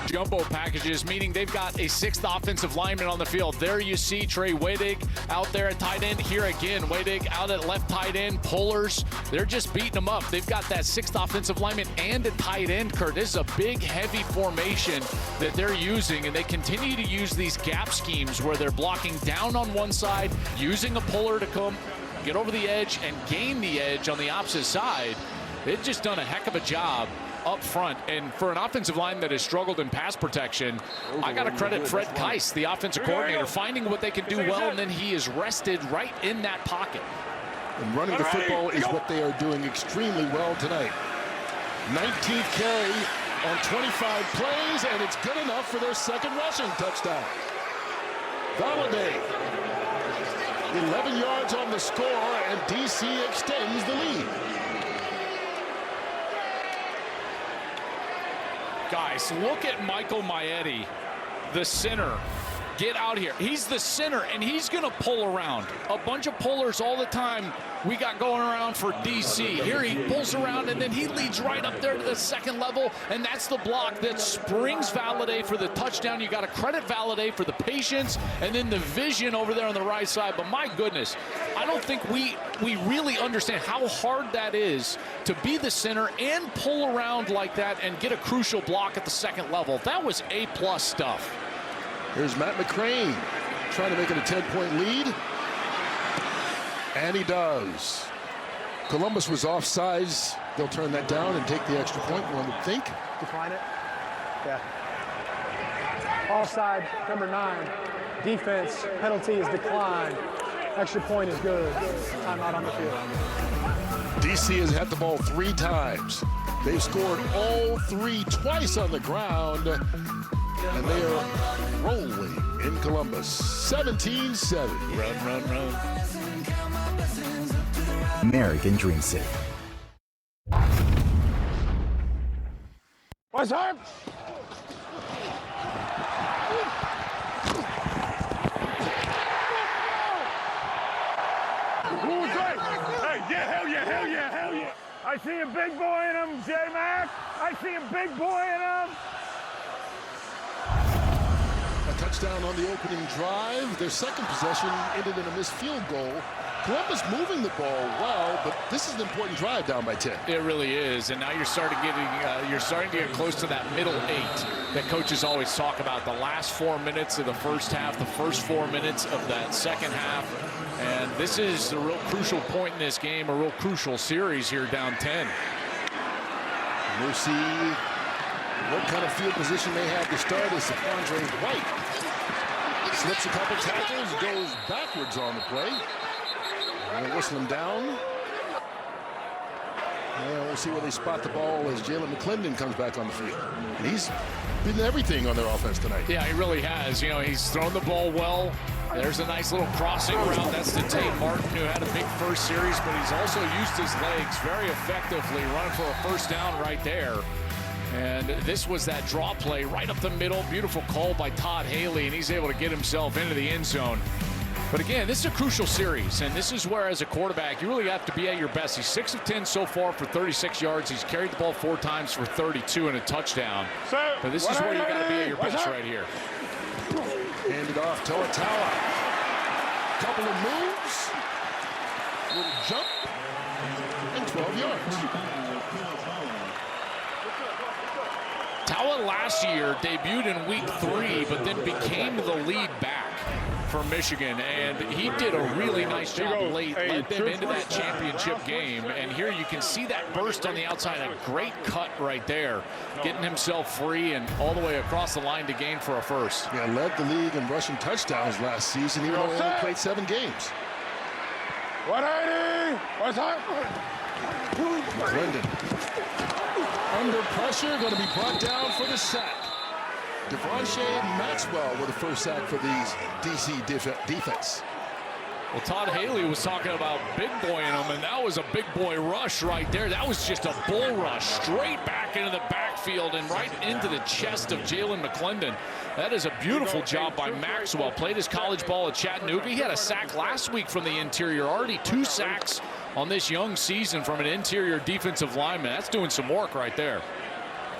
Jumbo packages, meaning they've got a 6th offensive lineman on the field. There you see Trey Wedig out there at tight end. Here again, Wedig out at left tight end. Pullers, they're just beating them up. They've got that 6th offensive lineman and a tight end, Kurt. This is a big, heavy formation that they're using, and they continue to use these gap schemes where they're blocking down on one side, using a puller to come get over the edge and gain the edge on the opposite side. They've just done a heck of a job up front. And for an offensive line that has struggled in pass protection, I got to credit Fred Keiss, the offensive coordinator, finding what they can do well, and then he is rested right in that pocket. And running the football is what they are doing extremely well tonight. 19th carry on 25 plays, and it's good enough for their second rushing touchdown. Valladay, 11 yards on the score, and DC extends the lead. Guys, look at Michael Maietti, the center. Get out here. He's the center, and he's going to pull around. A bunch of pullers all the time we got going around for DC. Here he pulls around, and then he leads right up there to the second level, and that's the block that springs Valladay for the touchdown. You got to credit Valladay for the patience and then the vision over there on the right side. But my goodness, I don't think we really understand how hard that is to be the center and pull around like that and get a crucial block at the second level. That was A+ stuff. Here's Matt McCrane trying to make it a 10-point lead. And he does. Columbus was offsides. They'll turn that down and take the extra point, one would think. Decline it? Yeah. Offside, number 9. Defense, penalty is declined. Extra point is good. Timeout on the field. DC has had the ball 3 times. They've scored all 3 twice on the ground. And they are rolling in Columbus. 17-7. Run. American Dream City. What's up? Who's right? Hey, yeah, hell yeah. I see a big boy in him, J-Mac. I see a big boy in him. A touchdown on the opening drive. Their second possession ended in a missed field goal. Columbus moving the ball well, but this is an important drive down by 10. It really is, and now you're starting to get close to that middle 8 that coaches always talk about. The last 4 minutes of the first half, the first 4 minutes of that second half, and this is a real crucial point in this game, a real crucial series here down 10. We'll see what kind of field position they have to start as Andre White slips a couple tackles, goes backwards on the play. And they'll whistle him down. And we'll see where they spot the ball as Jalen McClendon comes back on the field. And he's been everything on their offense tonight. Yeah, he really has. You know, he's thrown the ball well. There's a nice little crossing route. That's to Tate Martin, who had a big first series, but he's also used his legs very effectively, running for a first down right there. And this was that draw play right up the middle. Beautiful call by Todd Haley, and he's able to get himself into the end zone. But again, this is a crucial series, and this is where, as a quarterback, you really have to be at your best. He's 6 of 10 so far for 36 yards. He's carried the ball 4 times for 32 and a touchdown. But this is where you got to be at your best right here. Handed off to Atawa. Couple of moves. Little jump. And 12 yards. Tawa last year debuted in week 3, but then became the lead back for Michigan, and he did a really nice job late, led them into that championship game. And here you can see that burst on the outside, a great cut right there, getting himself free and all the way across the line to gain for a first. Yeah, led the league in rushing touchdowns last season, even though he only played 7 games. 180! What's up? McClendon under pressure, going to be brought down for the sack. Devontae Maxwell with the first sack for these DC defense. Well, Todd Haley was talking about big boying him, and that was a big boy rush right there. That was just a bull rush straight back into the backfield and right into the chest of Jalen McClendon. That is a beautiful job by Maxwell. Played his college ball at Chattanooga. He had a sack last week from the interior. Already 2 sacks on this young season from an interior defensive lineman. That's doing some work right there.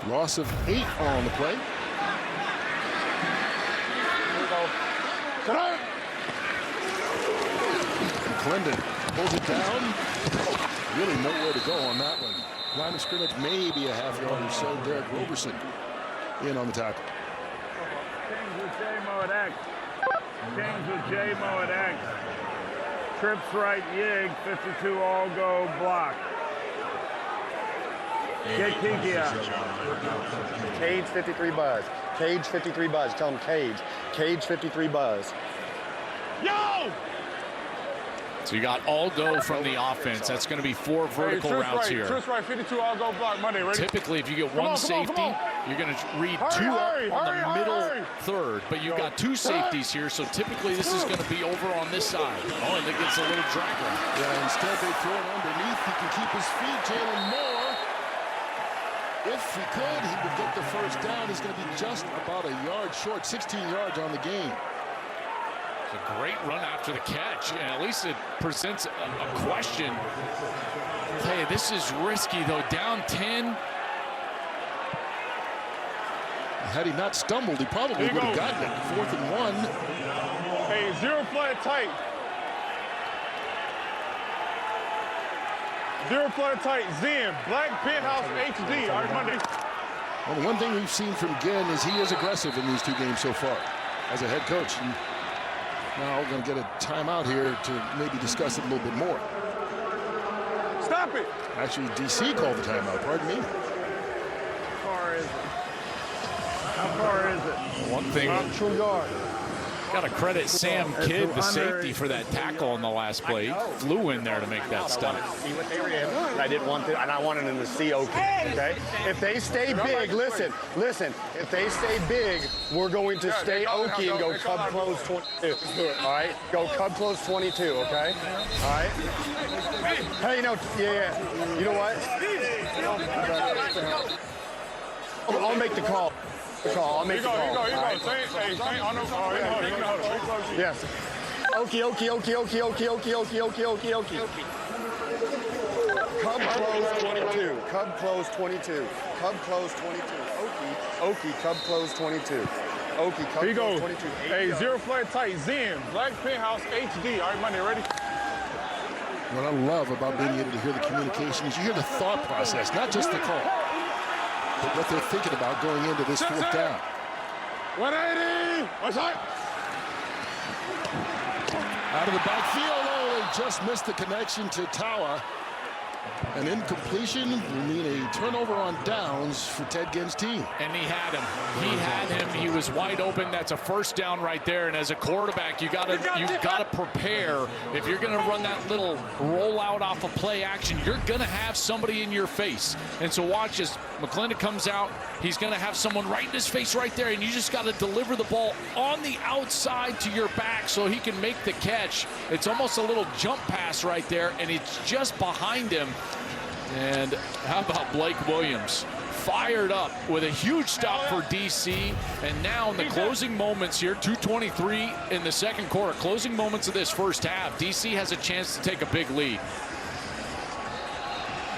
Loss of 8 on the play. McClendon pulls it down. Really nowhere to go on that one. Line of scrimmage, maybe a half yard or so. Derek Roberson in on the tackle. Kings with J-Mo at X. Kings with J-Mo at X. Trips right, Yig, 52 all go block. Get Kinky out. Cage 53 Buzz. Cage 53 Buzz. Tell him Cage. Cage 53 Buzz. Yo! So you got all go from the offense. That's going to be 4 vertical routes here. Truce right, 52, I'll go block. Monday, ready? Typically, if you get one safety, you're going to read 2 on the middle third, but you've got 2 safeties here, so typically this is going to be over on this side. Oh, and it gets a little drag route. Yeah, instead they throw it underneath. He can keep his feet. Jalen Moore, if he could, he would get the first down. He's going to be just about a yard short, 16 yards on the game. A great run after the catch, and at least it presents a question. Hey, this is risky though, down 10. Had he not stumbled, he probably would have gotten it. 4th and 1. Hey, 0 flat tight. 0 flat tight. Zen, Black Penthouse HD. All right, Monday. Well, the one thing we've seen from Ginn is he is aggressive in these 2 games so far as a head coach. And now we're going to get a timeout here to maybe discuss it a little bit more. Stop it! Actually, DC called the timeout, pardon me. How far is it? How far is it? One thing, True guard. got to credit Sam Kidd, the safety, for that tackle on the last play. He flew in there to make that stop. See what they were in. I didn't want to, and I wanted them to see Okie. Okay? If they stay big, listen. If they stay big, we're going to stay Okie and go Cub close 22. All right? Go Cub close 22. Okay? All right? Hey, yeah. You know what? I'll make the call. I'll make the call. You go. Yes. Okie. Cub close 22. Cub close 22. Cub close 22. Okie. Cub close 22. Okie. Cub Here you close go. 22. Hey, 0 flat tight. Zen, Black Penthouse HD. All right, Monday, ready? What I love about being able to hear the communication is you hear the thought process, not just the call, but what they're thinking about going into this 4th down. 180. What's that? Out of the backfield, they just missed the connection to Tawa. An incompletion will mean a turnover on downs for Ted Ginn's team. And he had him. He was wide open. That's a first down right there. And as a quarterback, you gotta prepare. If you're gonna run that little rollout off of play action, you're gonna have somebody in your face. And so watch as McClendon comes out. He's gonna have someone right in his face right there, and you just gotta deliver the ball on the outside to your back so he can make the catch. It's almost a little jump pass right there, and it's just behind him. And how about Blake Williams? Fired up with a huge stop for DC. And now in the closing moments here, 2:23 in the second quarter, closing moments of this first half, DC has a chance to take a big lead.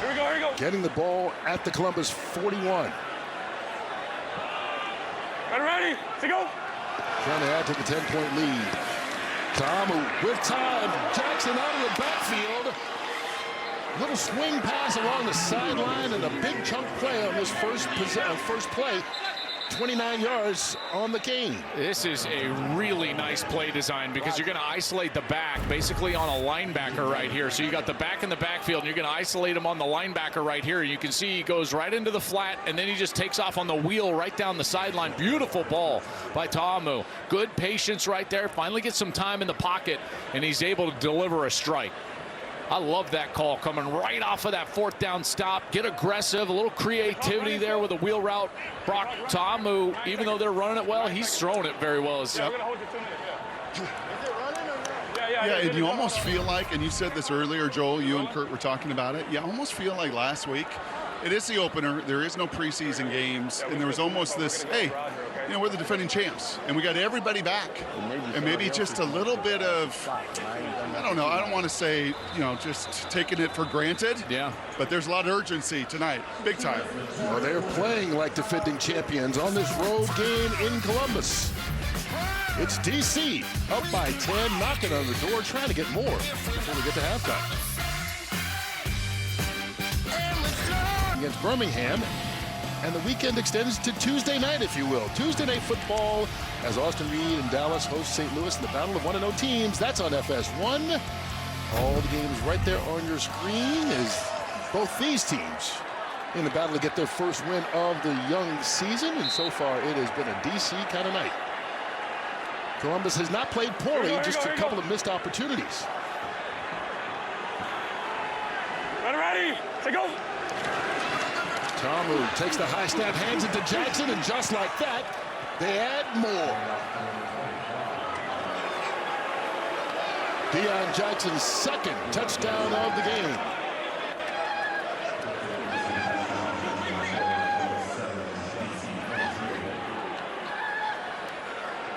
Here we go. Getting the ball at the Columbus 41. Ready? To go. Trying to add to the 10-point lead. Tamu with time. Jackson out of the backfield. Little swing pass along the sideline and a big chunk play on this first play. 29 yards on the gain. This is a really nice play design because you're going to isolate the back basically on a linebacker right here. So you got the back in the backfield and you're going to isolate him on the linebacker right here. You can see he goes right into the flat and then he just takes off on the wheel right down the sideline. Beautiful ball by Ta'amu. Good patience right there. Finally gets some time in the pocket and he's able to deliver a strike. I love that call coming right off of that 4th down stop. Get aggressive, a little creativity there with a wheel route. Brock Ta'amu, even though they're running it well, he's throwing it very well. Yeah, and you almost feel like, and you said this earlier, Joel, you and Kurt were talking about it. You almost feel like last week, it is the opener. There is no preseason games, and there was almost this, hey, you know, we're the defending champs, and we got everybody back. And maybe just a little bit of, I don't know, I don't want to say, you know, just taking it for granted. Yeah. But there's a lot of urgency tonight, big time. Well, they're playing like defending champions on this road game in Columbus. It's DC up by 10, knocking on the door, trying to get more before we get to halftime. Against Birmingham, and the weekend extends to Tuesday night, if you will. Tuesday night football as Austin Reed and Dallas host St. Louis in the battle of 1-0 teams. That's on FS1. All the games right there on your screen as both these teams in the battle to get their first win of the young season, and so far it has been a DC kind of night. Columbus has not played poorly, just a couple of missed opportunities. Ready? Say go. Tamu takes the high snap, hands it to Jackson, and just like that, they add more. Deion Jackson's second touchdown of the game.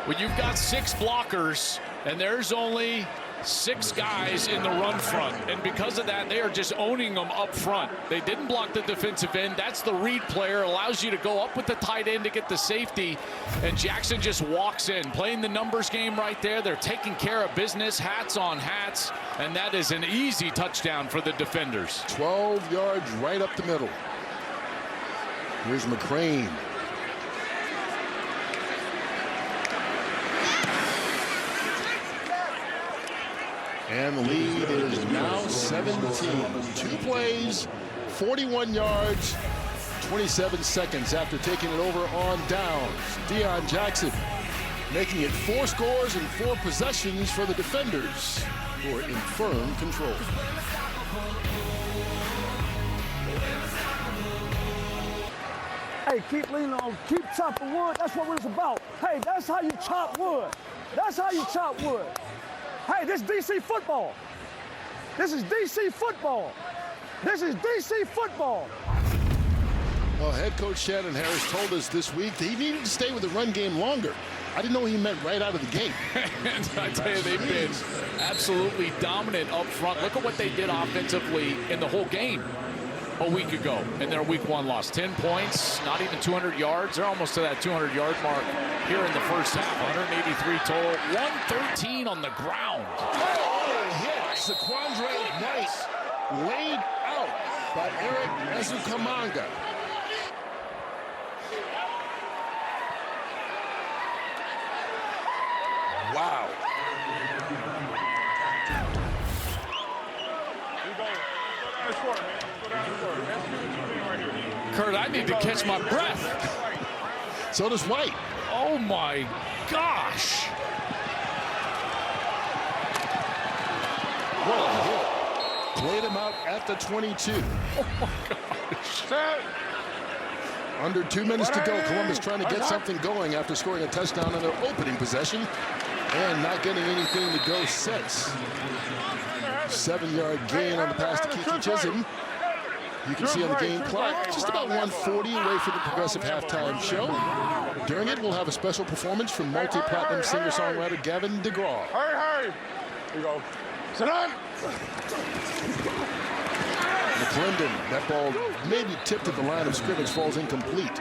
When you've got 6 blockers and there's only 6 guys in the run front, and because of that, they are just owning them up front. They didn't block the defensive end. That's the read player, allows you to go up with the tight end to get the safety, and Jackson just walks in, playing the numbers game right there. They're taking care of business, hats on hats, and that is an easy touchdown for the defenders. 12 yards right up the middle. Here's McCrane. And the lead is now 17. 2 plays, 41 yards, 27 seconds after taking it over on downs. Deion Jackson making it 4 scores and 4 possessions for the defenders, who are in firm control. Hey, keep leaning on, keep chopping wood. That's what it's about. Hey, that's how you chop wood. That's how you chop wood. Hey, this is DC football. This is DC football. This is DC football. Well, head coach Shannon Harris told us this week that he needed to stay with the run game longer. I didn't know he meant right out of the gate. And I tell you, they've been absolutely dominant up front. Look at what they did offensively in the whole game a week ago in their week 1 loss. 10 points, not even 200 yards. They're almost to that 200-yard mark here in the first half. 183 total, 113 on the ground. Oh, hit. Saquandre Nice laid out by Eric Ezukamanga. Wow. Kurt, I need to catch my breath. So does White. Oh my gosh. What a hit. Played him out at the 22. Oh my gosh. Under 2 minutes to go. Columbus trying to get something going after scoring a touchdown on their opening possession and not getting anything to go since. 7-yard gain on the pass to Kiki Chisholm. You can see on the game clock, just about 140 away from the Progressive Halftime Show. During it, we'll have a special performance from multi-platinum singer-songwriter Gavin DeGraw. Hurry. Here you go. Sit down. McClendon, that ball maybe tipped at the line of scrimmage, falls incomplete.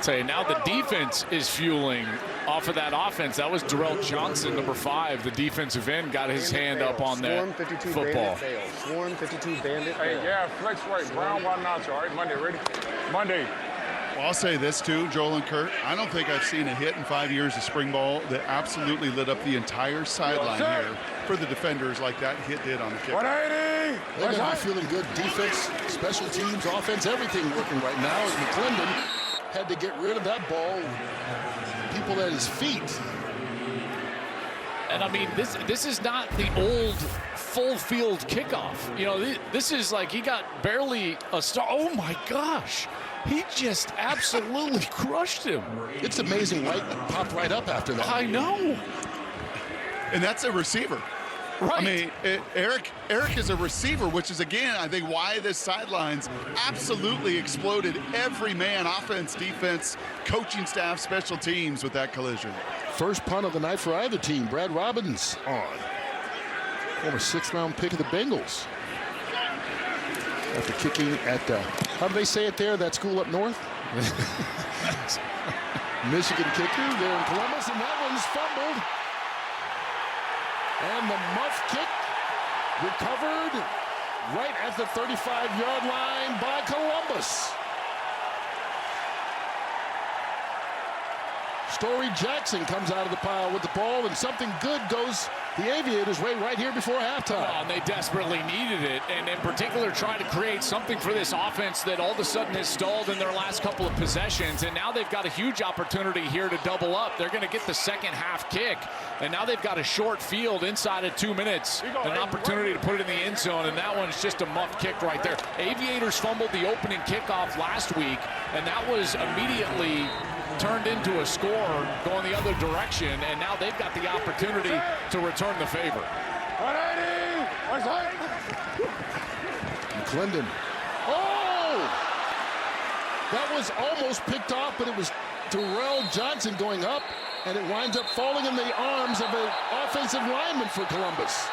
Say now the defense is fueling off of that offense. That was Darrell Johnson, number 5, the defensive end, got his hand up on that football. Swarm 52 bandit. Hey, yeah, flex right. Brown, why not? All right, Monday, ready? Monday. Well, I'll say this too, Joel and Kurt. I don't think I've seen a hit in 5 years of spring ball that absolutely lit up the entire sideline here for the defenders like that hit did on the kick. 180. They're going to be feeling good. Defense, special teams, offense, everything working right now as McClendon had to get rid of that ball. People at his feet. And I mean, this is not the old full field kickoff. You know, this is like he got barely a start. Oh my gosh. He just absolutely crushed him. It's amazing. White popped right up after that. I know. And that's a receiver. Right. I mean, Eric is a receiver, which is, again, I think why this sidelines absolutely exploded. Every man, offense, defense, coaching staff, special teams with that collision. First punt of the night for either team. Brad Robbins on. Former 6th-round pick of the Bengals. After kicking at, how do they say it there, that school up north? Michigan kicker there in Columbus, and that one's fumbled. And the muff kick recovered right at the 35-yard line by Columbus. Story Jackson comes out of the pile with the ball, and something good goes the Aviators' way right here before halftime. Oh, and they desperately needed it, and in particular trying to create something for this offense that all of a sudden has stalled in their last couple of possessions, and now they've got a huge opportunity here to double up. They're going to get the second half kick, and now they've got a short field inside of 2 minutes, an opportunity to put it in the end zone, and that one's just a muff kick right there. Aviators fumbled the opening kickoff last week, and that was immediately turned into a score going the other direction, and now they've got the opportunity to return the favor. McClendon. Oh! That was almost picked off, but it was Terrell Johnson going up, and it winds up falling in the arms of an offensive lineman for Columbus.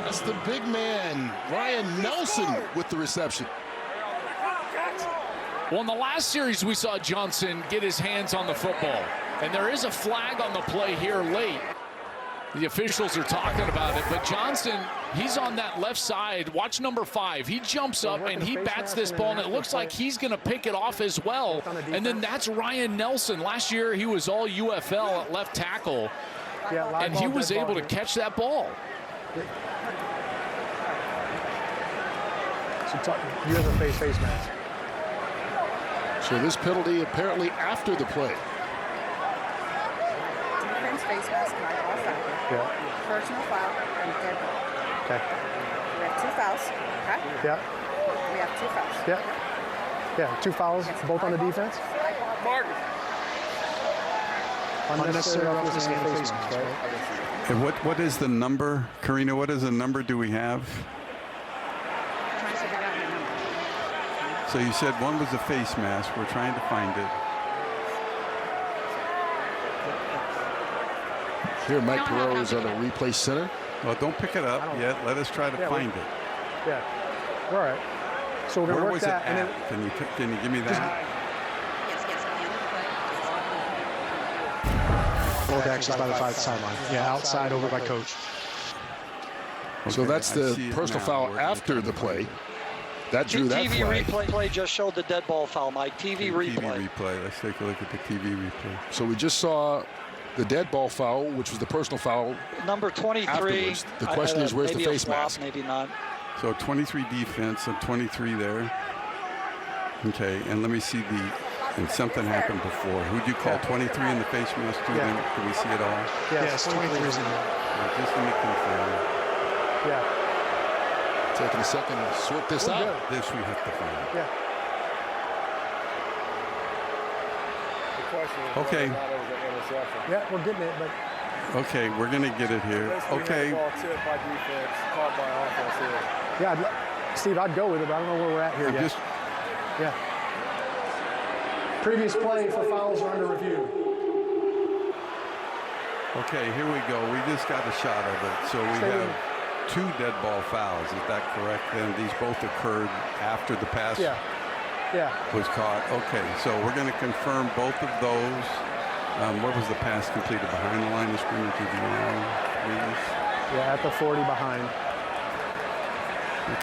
That's the big man, Ryan Nelson, with the reception. Well, in the last series, we saw Johnson get his hands on the football, and there is a flag on the play here late. The officials are talking about it, but Johnson, he's on that left side. Watch number 5. He jumps up and he bats this ball, and it looks like he's going to pick it off as well. And then that's Ryan Nelson. Last year, he was all UFL at left tackle, and he was able to catch that ball. You have a face mask. So this penalty apparently after the play. Defense face mask, right off tackle. Yeah. Personal foul and dead ball. Okay. We have 2 fouls. Okay. Yeah. We have 2 fouls. Yeah. Yeah. 2 fouls, both on the defense. Unnecessary roughness and face mask, right? And what is the number, Karina? What is the number do we have? Trying to figure out my number. So you said one was a face mask. We're trying to find it. Here, Mike Perot is on the replay center. Well, don't pick it up yet. Let us try to find it. Yeah. All right. So we're going to Where work was it that. And at? then, Can you give me that? both actions by the 5 sideline. Yeah, outside over by coach. So that's the personal foul after the play. That drew that flag. TV replay just showed the dead ball foul, Mike. TV replay. Let's take a look at the TV replay. So we just saw the dead ball foul, which was the personal foul. Number 23. Afterwards. The question is, where's the face swap, mask? Maybe not. So 23 defense and 23 there. Okay, and let me see and something happened before. Who'd you call 23 in the face mask too? Yeah. Then can we see it all? Yes, 23 is in there. Just let me confirm. Yeah. Taking a second to sort this out. Good. This we have to find. Yeah. Okay. Yeah, we're getting it, but Okay, we're gonna get it here. Okay. yeah, Steve, I'd go with it, but I don't know where we're at here yet. Yeah. Previous play for fouls are under review. Okay, here we go. We just got a shot of it. So we have 2 dead ball fouls. Is that correct? And these both occurred after the pass was caught. Okay, so we're going to confirm both of those. What was the pass completed behind the line of scrimmage? Yeah, at the 40 behind.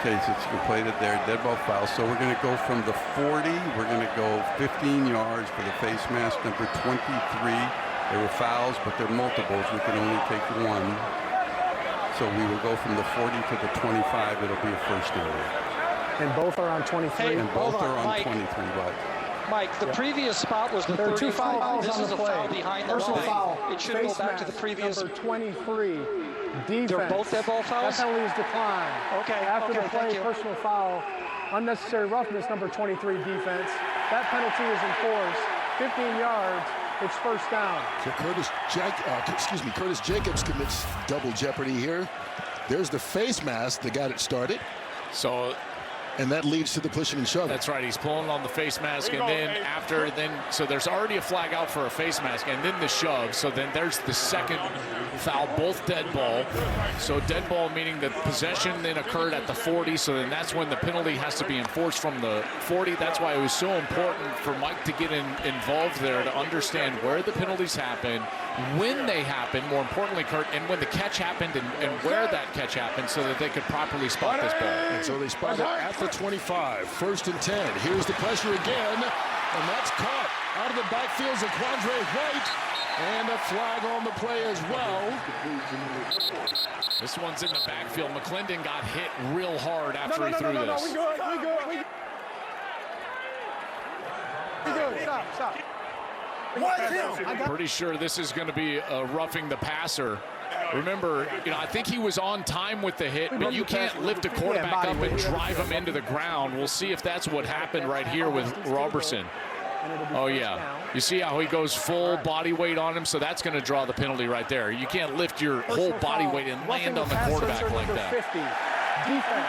Okay, so it's completed there. Dead ball foul. So we're going to go from the 40. We're going to go 15 yards for the face mask, number 23. There were fouls, but they're multiples. We can only take 1. So we will go from the 40 to the 25. It'll be a first down. And both are on 23. Hey, And both are on Mike. 23, but Mike, the previous spot was the There are 2 35. fouls This on is the a play. foul behind the Personal line. foul. It should Face go back to the mask, previous. number 23. Defense. They're both dead ball fouls? That penalty is declined. Okay, After okay, the play, thank you. personal foul, unnecessary roughness, number 23 defense. That penalty is enforced. 15 yards. It's first down. So Curtis Jacobs commits double jeopardy here. There's the face mask that got it started. So And that leads to the pushing and shoving. that's right. He's pulling on the face mask, and then so there's already a flag out for a face mask, and then the shove. So then there's the second foul, both dead ball. So dead ball meaning that possession then occurred at the 40. So then that's when the penalty has to be enforced from the 40. That's why it was so important for Mike to get involved there to understand where the penalties happen, when they happen, more importantly, Kurt, and when the catch happened and where that catch happened, so that they could properly spot this ball. And so they spot it at the 25. 1st and 10. Here's the pressure again, and that's caught. Out of the backfield, Zaquandre White. And a flag on the play as well. This one's in the backfield. McClendon got hit real hard after he threw this. No, we good. We good. Stop. Pretty sure this is going to be roughing the passer. Remember, I think he was on time with the hit, but you can't lift a quarterback up and drive him into the ground. We'll see if that's what happened right here with Robertson. Oh, yeah. You see how he goes full body weight on him? So that's going to draw the penalty right there. You can't lift your whole body weight and land on the quarterback like that. 50. Defense.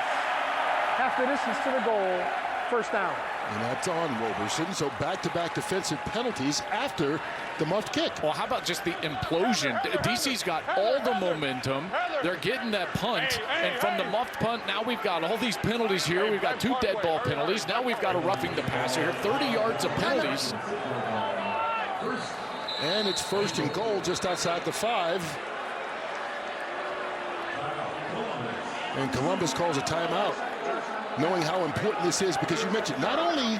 Half the distance to the goal. First down. And that's on Roberson. So back-to-back defensive penalties after the muffed kick. Well, how about just the implosion? DC's got all the momentum. They're getting that punt. And from the muffed punt, now we've got all these penalties here. We've got 2 dead ball penalties. Now we've got a roughing the passer here. 30 yards of penalties. And it's first and goal just outside the 5. And Columbus calls a timeout, knowing how important this is, because you mentioned not only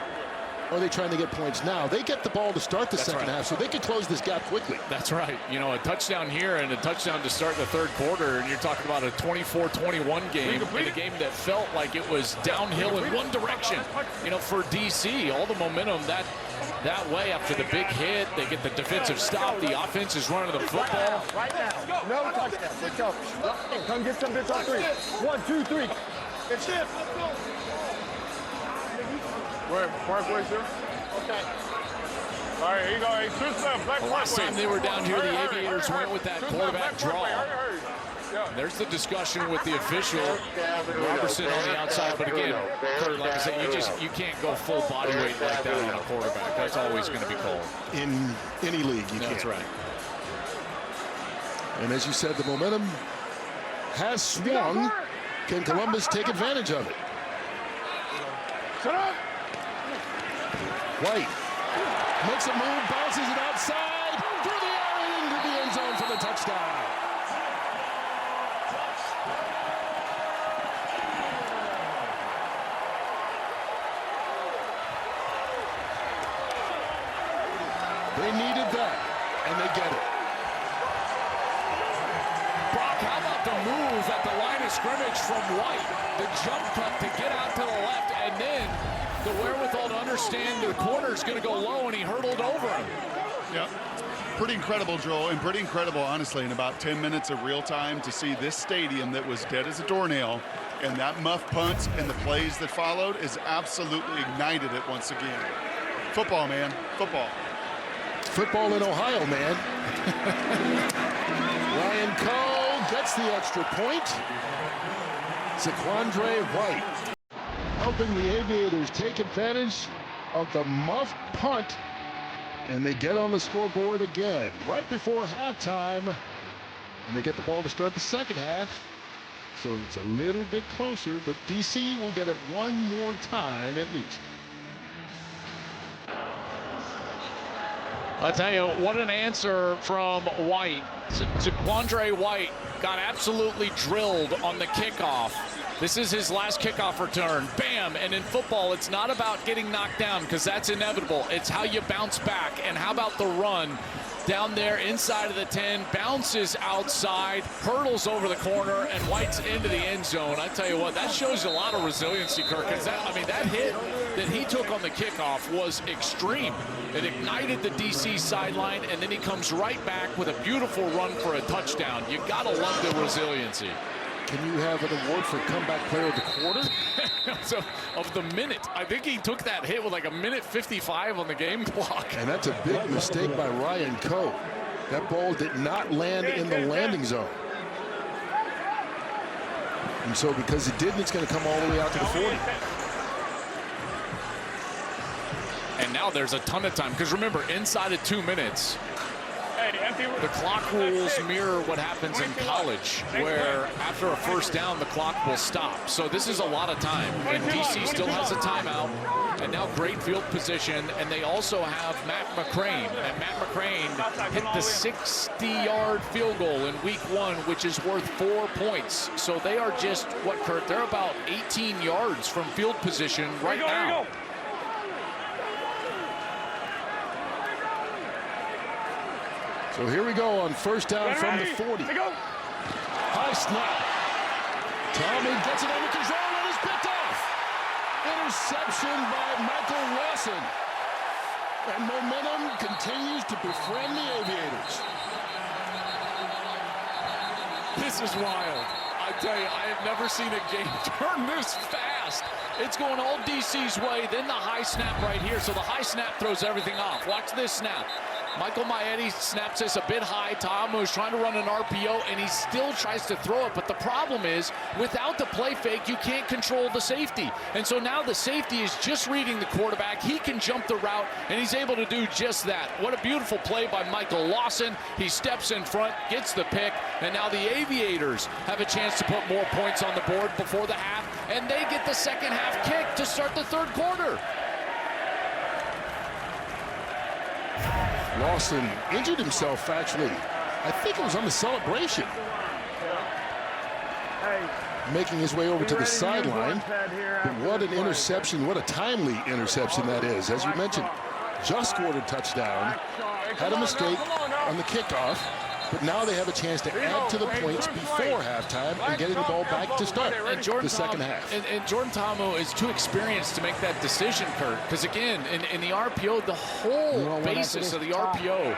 are they trying to get points now, they get the ball to start the second half, so they can close this gap quickly. That's right. A touchdown here and a touchdown to start the third quarter, and you're talking about a 24-21 game, in a game that felt like it was downhill in one direction. For DC, all the momentum that way after the big hit, they get the defensive stop, the offense is running the football. Right now. No touchdown. Let's go. Come get some bits on 3. 1, 2, 3. It's it. Where? Parkway, sir? Okay. All right, here you go. Hey, last time they were down here, the Aviators went with that quarterback draw. Yeah. There's the discussion with the official, Robertson on the outside. But again, Kurt, like I said, you can't go full body weight like that on a quarterback. That's always going to be called. In any league, you can't. That's right. And as you said, the momentum has swung. Can Columbus take advantage of it? Shut up! White makes a move, bounces it outside, through the air and into the end zone for the touchdown. They needed that, and they get it. Brock, how about the move at the line of scrimmage from White? The jump cut to get out to the left, and then the wherewithal to understand the corner's going to go low, and he hurdled over him. Yeah, pretty incredible, Joel, and pretty incredible, honestly, in about 10 minutes of real time to see this stadium that was dead as a doornail, and that muff punt and the plays that followed is absolutely ignited it once again. Football, man, football. Football in Ohio, man. Ryan Coe gets the extra point. Zaquandre White helping the Aviators take advantage of the muffed punt, and they get on the scoreboard again right before halftime, and they get the ball to start the second half. So it's a little bit closer, but DC will get it one more time at least. I'll tell you, what an answer from White. Zaquandre White got absolutely drilled on the kickoff. This is his last kickoff return. Bam! And in football, it's not about getting knocked down, because that's inevitable. It's how you bounce back. And how about the run down there inside of the 10, bounces outside, hurdles over the corner, and White's into the end zone. I tell you what, that shows a lot of resiliency, Kirk. That hit that he took on the kickoff was extreme. It ignited the DC sideline, and then he comes right back with a beautiful run for a touchdown. You gotta love the resiliency. Can you have an award for comeback player of the quarter? So, of the minute. I think he took that hit with like a minute 55 on the game clock. And that's a big mistake by Ryan Coe. That ball did not land in the landing zone. And so because it didn't, it's going to come all the way out to the 40. And now there's a ton of time, because remember, inside of 2 minutes, the clock rules mirror what happens in college, where after a first down, the clock will stop. So this is a lot of time, and DC still has a timeout, and now great field position, and they also have Matt McCrane, and Matt McCrane hit the 60-yard field goal in week 1, which is worth 4 points. So they are just, what, Kurt, they're about 18 yards from field position right now. So here we go on first down from the 40. High snap. Tommy gets it under control and is picked off. Interception by Michael Lawson. And momentum continues to befriend the Aviators. This is wild. I tell you, I have never seen a game turn this fast. It's going all DC's way, then the high snap right here. So the high snap throws everything off. Watch this snap. Michael Maietti snaps this a bit high. Ta'amu's trying to run an RPO, and he still tries to throw it. But the problem is, without the play fake, you can't control the safety. And so now the safety is just reading the quarterback. He can jump the route, and he's able to do just that. What a beautiful play by Michael Lawson. He steps in front, gets the pick, and now the Aviators have a chance to put more points on the board before the half, and they get the second half kick to start the third quarter. Lawson injured himself, actually. I think it was on the celebration. Making his way over to the sideline. But what an interception, what a timely interception that is. As you mentioned, just scored a touchdown, had a mistake on the kickoff, but now they have a chance to add to the points before halftime and getting the ball back to start the second half. And Jordan Ta'amu is too experienced to make that decision, Kurt, because again, in the RPO, the whole basis of the RPO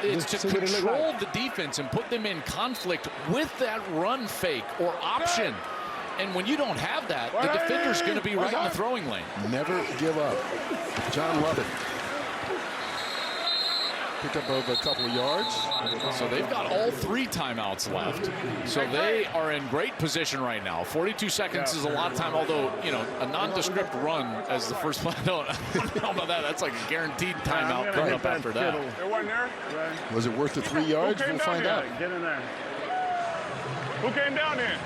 is to control the defense and put them in conflict with that run fake or option. And when you don't have that, the defender's going to be right in the throwing lane. Never give up. John Lovett. Picked up over a couple of yards. So they've got all 3 timeouts left. So they are in great position right now. 42 seconds is a lot of time, although, you know, a nondescript run as the first play. I don't know about that. That's like a guaranteed timeout coming up after that. Was it worth the 3 yards? We'll find out. Get in there. Who came down there?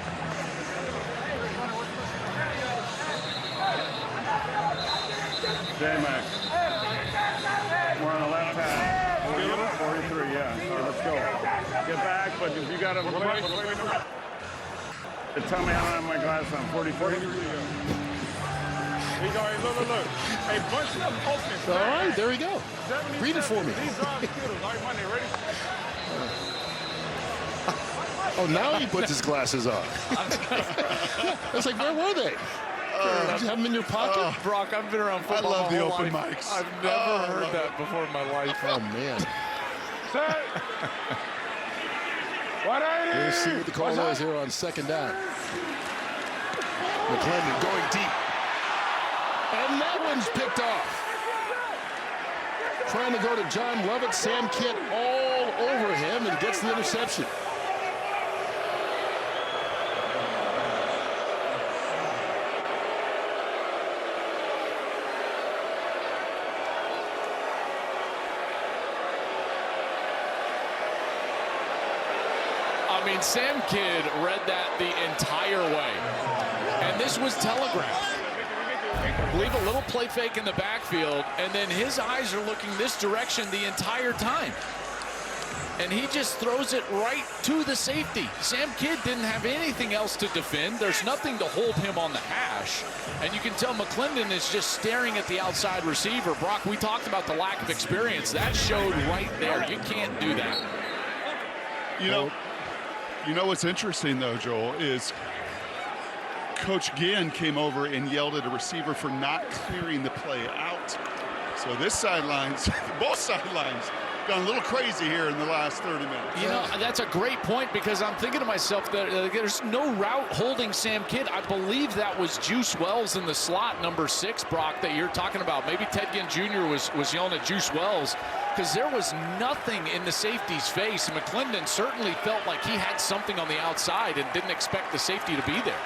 J-Mac. We're on the left half. 43, yeah. So let's go. Get back, but if you got to play. Tell me I don't have my glass on. 43. Here you go. Hey, look. Hey, bunch them open. All right, there we go. Read it for me. Oh, now he puts his glasses on. I was like, where were they? Did you have them in your pocket? Brock, I've been around football I love the my whole open life. mics. I've never heard that before in my life. Oh, man. Set. We'll see what the call is here on second down. McClendon going deep. And that one's picked off. Trying to go to John Lovett. Sam Kidd all over him and gets the interception. I mean, Sam Kidd read that the entire way. And this was telegraphed. I believe a little play fake in the backfield, and then his eyes are looking this direction the entire time. And he just throws it right to the safety. Sam Kidd didn't have anything else to defend. There's nothing to hold him on the hash. And you can tell McClendon is just staring at the outside receiver. Brock, we talked about the lack of experience. That showed right there. You can't do that. You know what's interesting, though, Joel, is Coach Ginn came over and yelled at a receiver for not clearing the play out. So this sidelines, both sidelines, gone a little crazy here in the last 30 minutes. You know, that's a great point, because I'm thinking to myself that there's no route holding Sam Kidd. I believe that was Juice Wells in the slot, number 6, Brock, that you're talking about. Maybe Ted Ginn Jr. was yelling at Juice Wells, because there was nothing in the safety's face. And McClendon certainly felt like he had something on the outside and didn't expect the safety to be there.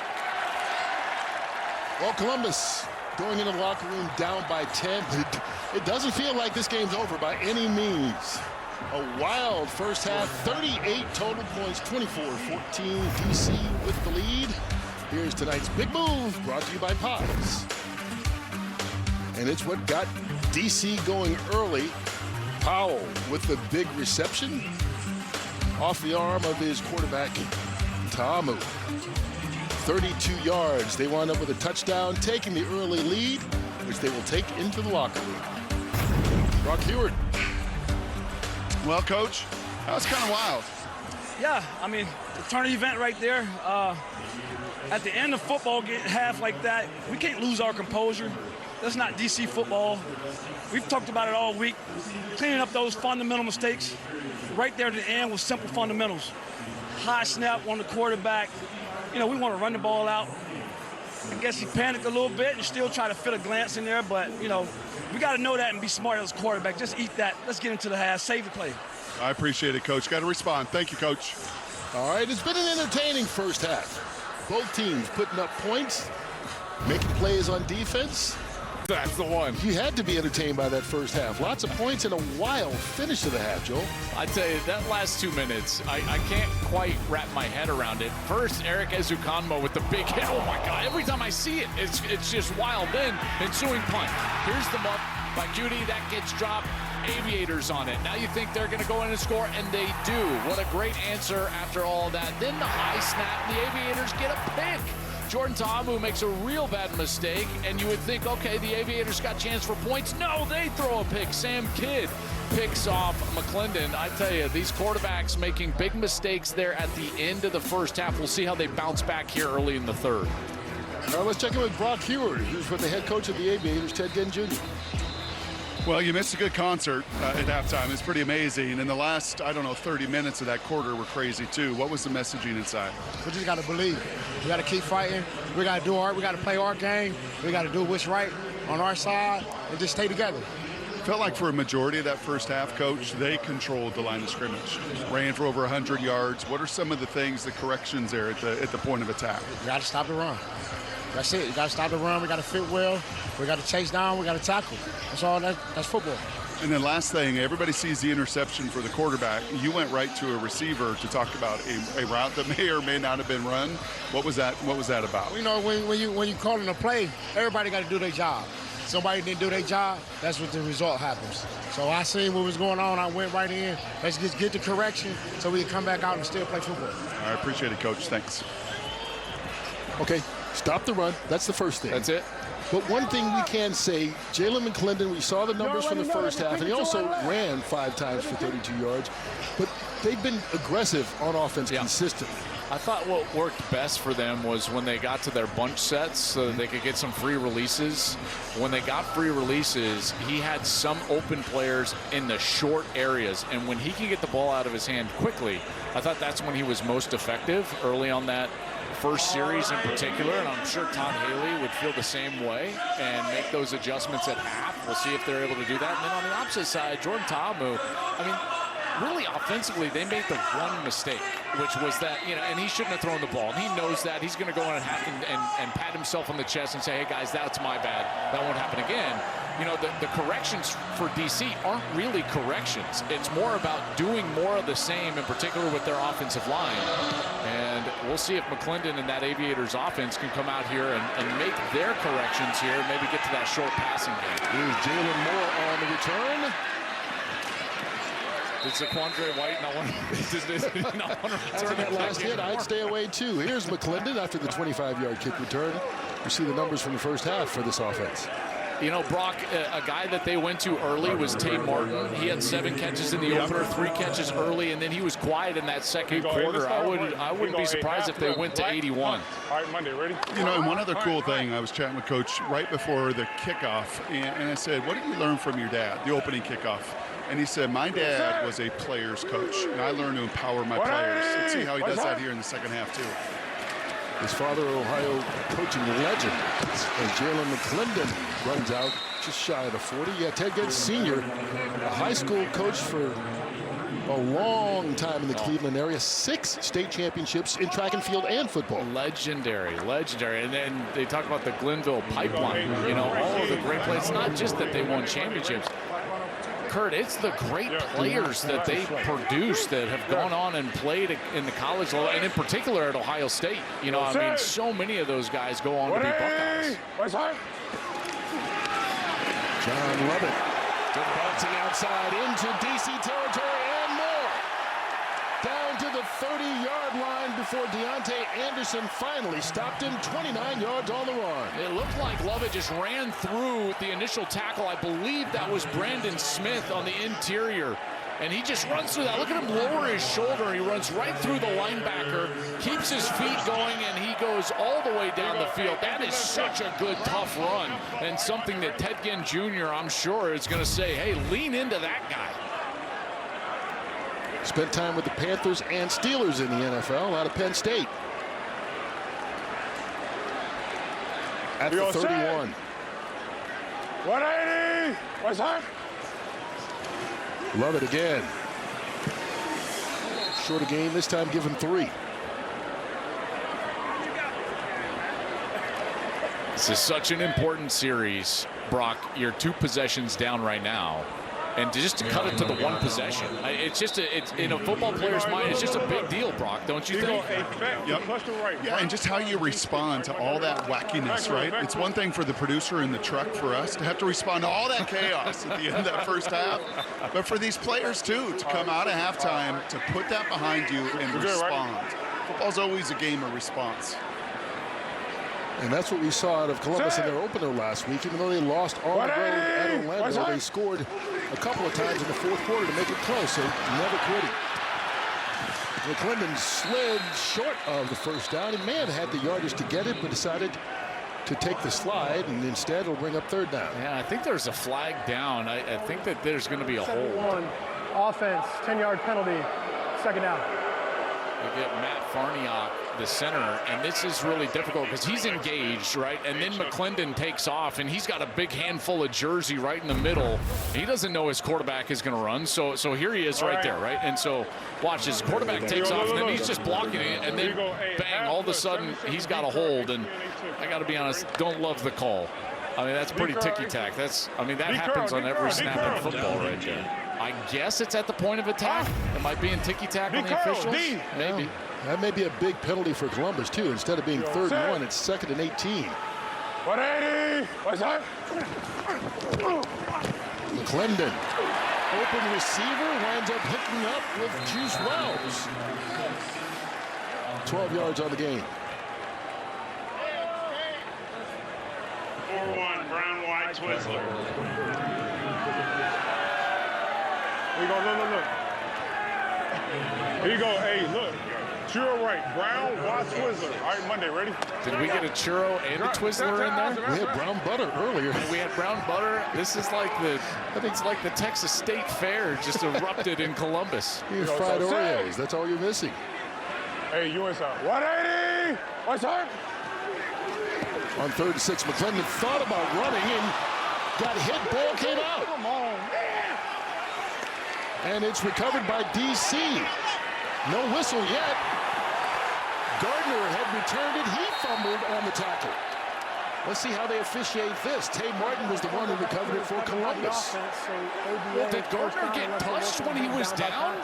Well, Columbus going into the locker room down by 10. It doesn't feel like this game's over by any means. A wild first half, 38 total points, 24-14. DC with the lead. Here's tonight's big move, brought to you by Pies. And it's what got DC going early. Powell with the big reception off the arm of his quarterback, Ta'amu. 32 yards. They wind up with a touchdown, taking the early lead, which they will take into the locker room. Brock Heward. Well, Coach, That's kind of wild. Yeah, I mean, the tournament event right there. At the end of football half like that, we can't lose our composure. That's not DC football. We've talked about it all week. Cleaning up those fundamental mistakes. Right there at the end with simple fundamentals. High snap on the quarterback. You know, we want to run the ball out. I guess he panicked a little bit and still try to fit a glance in there, but, you know, we got to know that and be smart as a quarterback. Just eat that. Let's get into the half. Save the play. I appreciate it, Coach. Got to respond. Thank you, Coach. All right, it's been an entertaining first half. Both teams putting up points, making plays on defense. That's the one. You had to be entertained by that first half. Lots of points and a wild finish to the half, Joel. I tell you, that last 2 minutes, I can't quite wrap my head around it. First, Eric Ezukanma with the big hit. Oh, my God. Every time I see it, it's just wild. Then, ensuing punt. Here's the muff by Judy. That gets dropped. Aviators on it. Now you think they're going to go in and score, and they do. What a great answer after all that. Then the high snap. The Aviators get a pick. Jordan Ta'amu makes a real bad mistake, and you would think, okay, the Aviators got a chance for points. No, they throw a pick. Sam Kidd picks off McClendon. I tell you, these quarterbacks making big mistakes there at the end of the first half. We'll see how they bounce back here early in the third. All right, let's check in with Brock Heward, who's from the head coach of the Aviators, Ted Ginn Jr. Well, you missed a good concert at halftime. It's pretty amazing. And the last, 30 minutes of that quarter were crazy, too. What was the messaging inside? We just got to believe. We got to keep fighting. We got to play our game. We got to do what's right on our side and just stay together. Felt like for a majority of that first half, Coach, they controlled the line of scrimmage. Ran for over 100 yards. What are some of the things, the corrections there at the point of attack? We got to stop the run. That's it. You got to stop the run. We got to fit well. We got to chase down. We got to tackle. That's all. That's football. And then last thing, everybody sees the interception for the quarterback. You went right to a receiver to talk about a route that may or may not have been run. What was that about? You know, when you call in a play, everybody got to do their job. Somebody didn't do their job, that's what the result happens. So I seen what was going on. I went right in. Let's just get the correction so we can come back out and still play football. I appreciate it, Coach. Thanks. Okay, stop the run. That's the first thing. That's it. But one thing we can say, Jalen McClendon, we saw the numbers from the first half, and he also ran 5 times for 32 yards. But they've been aggressive on offense consistently. I thought what worked best for them was when they got to their bunch sets so that they could get some free releases. When they got free releases, he had some open players in the short areas. And when he can get the ball out of his hand quickly, I thought that's when he was most effective early on that first series in particular. And I'm sure Todd Haley would feel the same way and make those adjustments at half. We'll see if they're able to do that. And then on the opposite side, Jordan Ta'amu, really offensively, they made the one mistake, which was that, and he shouldn't have thrown the ball. And he knows that. He's going to go in and pat himself on the chest and say, hey, guys, that's my bad. That won't happen again. The corrections for DC aren't really corrections. It's more about doing more of the same, in particular with their offensive line. And we'll see if McClendon and that Aviators offense can come out here and make their corrections here, maybe get to that short passing game. Here's Jalen Moore on the return. Did Zaquandre White not want to After that last hit, I'd stay away too. Here's McClendon after the 25-yard kick return. You see the numbers from the first half for this offense. Brock, a guy that they went to early was Tay Martin. He had 7 catches in the opener, 3 catches early, and then he was quiet in that second quarter. I wouldn't be surprised if they went to 81. All right, Monday, ready? And one other cool thing, I was chatting with Coach right before the kickoff, and I said, what did you learn from your dad, the opening kickoff? And he said, my dad was a player's coach, and I learned to empower my players. Let's see how he does that here in the second half, too. His father, Ohio coaching legend, as Jalen McClendon runs out just shy of the 40. Yeah, Ted Ginn Sr., a high school coach for a long time in the Cleveland area. 6 state championships in track and field and football. Legendary. And then they talk about the Glenville pipeline. All of the great players. It's not just that they won championships. Kurt, it's the great players that they produce that have gone on and played in the college level, and in particular at Ohio State. So many of those guys go on to be Buckeyes. John Lovett bouncing outside into DC territory and more. Down to the 30-yard line before Deontay Anderson finally stopped him 29 yards on the run. It looked like Lovett just ran through the initial tackle. I believe that was Brandon Smith on the interior. and he just runs through that. Look at him lower his shoulder. He runs right through the linebacker, keeps his feet going, and he goes all the way down the field. That is such a good, tough run, and something that Ted Ginn Jr., I'm sure, is going to say, hey, lean into that guy. Spent time with the Panthers and Steelers in the NFL out of Penn State. At the 31. 180. What's that? Love it again. Short a game this time, give him 3. This is such an important series, Brock. You're 2 possessions down right now. And to cut it to the 1 possession, it's just it's in a football player's mind, it's just a big deal, Brock, don't you think? Yep. Yeah, and just how you respond to all that wackiness, right? It's one thing for the producer in the truck, for us to have to respond to all that chaos at the end of that first half, but for these players too, to come out of halftime, to put that behind you and respond. Football's always a game of response. And that's what we saw out of Columbus in their opener last week. Even though they lost on the road at Orlando, they scored a couple of times in the 4th quarter to make it close, so never quitting. McClendon slid short of the first down. He may have had the yardage to get it, but decided to take the slide, and instead will bring up 3rd down. Yeah, I think there's a flag down. I think that there's going to be a hold. Offense, 10-yard penalty, 2nd down. You get Matt Farniok, the center, and this is really difficult because he's engaged, right? And then McClendon takes off, and he's got a big handful of jersey right in the middle. He doesn't know his quarterback is going to run, so here he is right there, right? And so watch, his quarterback takes off, and then he's just blocking it, and then bang, all of a sudden he's got a hold. And I got to be honest, don't love the call. I mean, that's pretty ticky-tack. That happens on every snap in football right there. I guess it's at the point of attack. It might be in ticky-tack on the officials. Maybe. Yeah, that may be a big penalty for Columbus, too. Instead of being 3rd and 1, it's 2nd and 18. 180. What's that? McClendon, open receiver, winds up hooking up with Juice Wells. 12 yards on the game. 4-1, Brown, White, Twizzler. Here you go, look. Here you go, hey, look. Churro right, Brown, White, Twizzler. All right, Monday, ready? Did we get a churro and a Twizzler in there? We had brown butter earlier. We had brown butter. This is like I think it's like the Texas State Fair just erupted in Columbus. Here's fried Oreos. That's all you're missing. Hey, you inside. 180. What's that? On 3rd and 6, McClendon thought about running and got hit. Ball came out. Come on, And it's recovered by DC. No whistle yet. Gardner had returned it. He fumbled on the tackle. Let's see how they officiate this. Tay Martin was the one who recovered it for Columbus. Did Gardner get touched when he was down?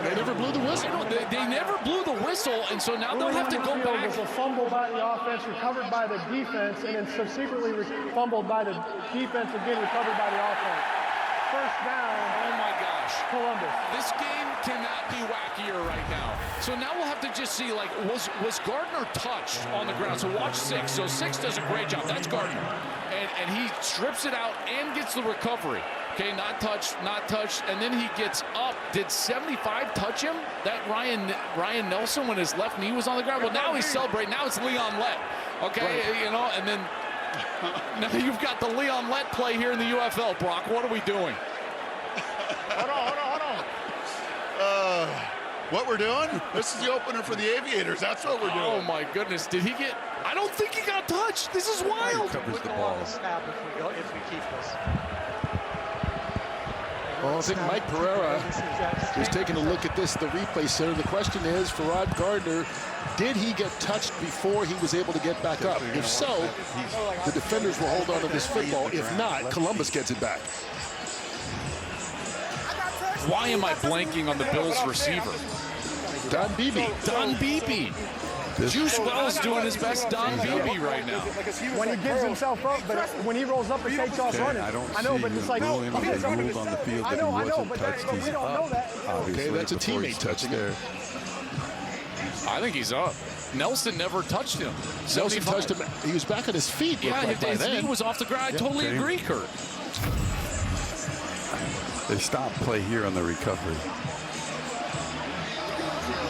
They never blew the whistle. They never blew the whistle, and so now they'll have to go back. It was a fumble by the offense, recovered by the defense, and then subsequently fumbled by the defense, again recovered by the offense. 1st down. Oh my gosh. Columbus. This game cannot be wackier right now. So now we'll have to just see, like, was Gardner touched on the ground? So watch 6. So 6 does a great job. That's Gardner. And he strips it out and gets the recovery. Okay, not touched. And then he gets up. Did 75 touch him? That Ryan Nelson when his left knee was on the ground? Well, now he's celebrating. Now it's Leon Lett. Okay, right. And then now you've got the Leon Lett play here in the UFL, Brock. What are we doing? Hold on. What we're doing? This is the opener for the Aviators. That's what we're doing. Oh my goodness! Did he get? I don't think he got touched. This is wild. He covers the ball. Snap if we keep this. Well, I think Mike Pereira is taking a look at this, the replay center. The question is, for Rod Gardner, did he get touched before he was able to get back up? If so, the defenders will hold on to this football. If not, Columbus gets it back. Why am I blanking on the Bills receiver? Don Beebe. Don Beebe. Juice Wells doing his best Don Beebe right now. When he gives himself up, but when he rolls up and takes off running. I know, but it's like ruled on the field that he wasn't touched. But we don't know that. Okay, that's a teammate touching there. I think he's up. Nelson never touched him. Nelson touched him. He was back on his feet. Yeah, his knee was off the ground. I totally agree, Kurt. They stopped play here on the recovery.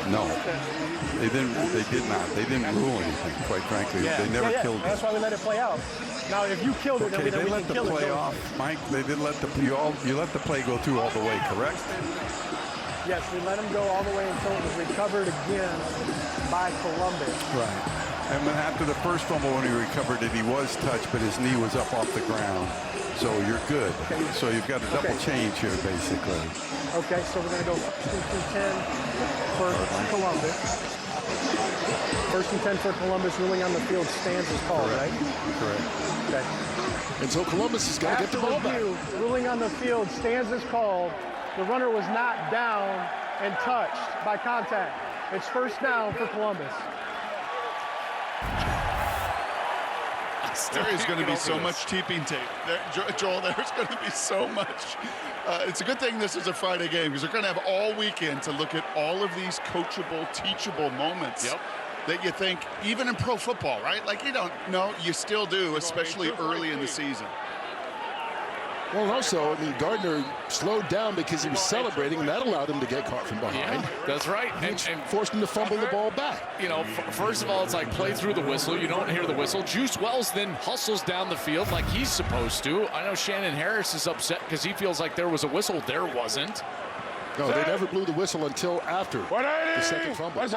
No, they didn't. They did not. They didn't rule anything. Quite frankly, they never killed it. That's why we let it play out. Now, if you killed it, Okay, then they we let can the kill play it. off, Mike. They didn't let the you let the play go through all the way, correct? Yes, we let him go all the way until it was recovered again by Columbus. Right. And then after the first fumble, when he recovered it, he was touched, but his knee was up off the ground. So you're good. Okay. So you've got a double change here, basically. Okay, so we're going to go 1st and 10 for Columbus. 1st and 10 for Columbus. Ruling on the field stands as called, right? Correct. Okay. And so Columbus has got to get the ball back. Ruling on the field stands as called. The runner was not down and touched by contact. It's 1st down for Columbus. There is going to be so much teeping tape. Joel, there's going to be so much. It's a good thing this is a Friday game because they're going to have all weekend to look at all of these coachable, teachable moments that you think, even in pro football, right? Like, you don't know, you still do, especially early in the season. Well, also, I mean, Gardner slowed down because he was celebrating, and that allowed him to get caught from behind. Yeah, that's right. And forced him to fumble the ball back. You know, first of all, it's like play through the whistle. You don't hear the whistle. Juice Wells then hustles down the field like he's supposed to. I know Shannon Harris is upset because he feels like there was a whistle. There wasn't. No, they never blew the whistle until after the second fumble.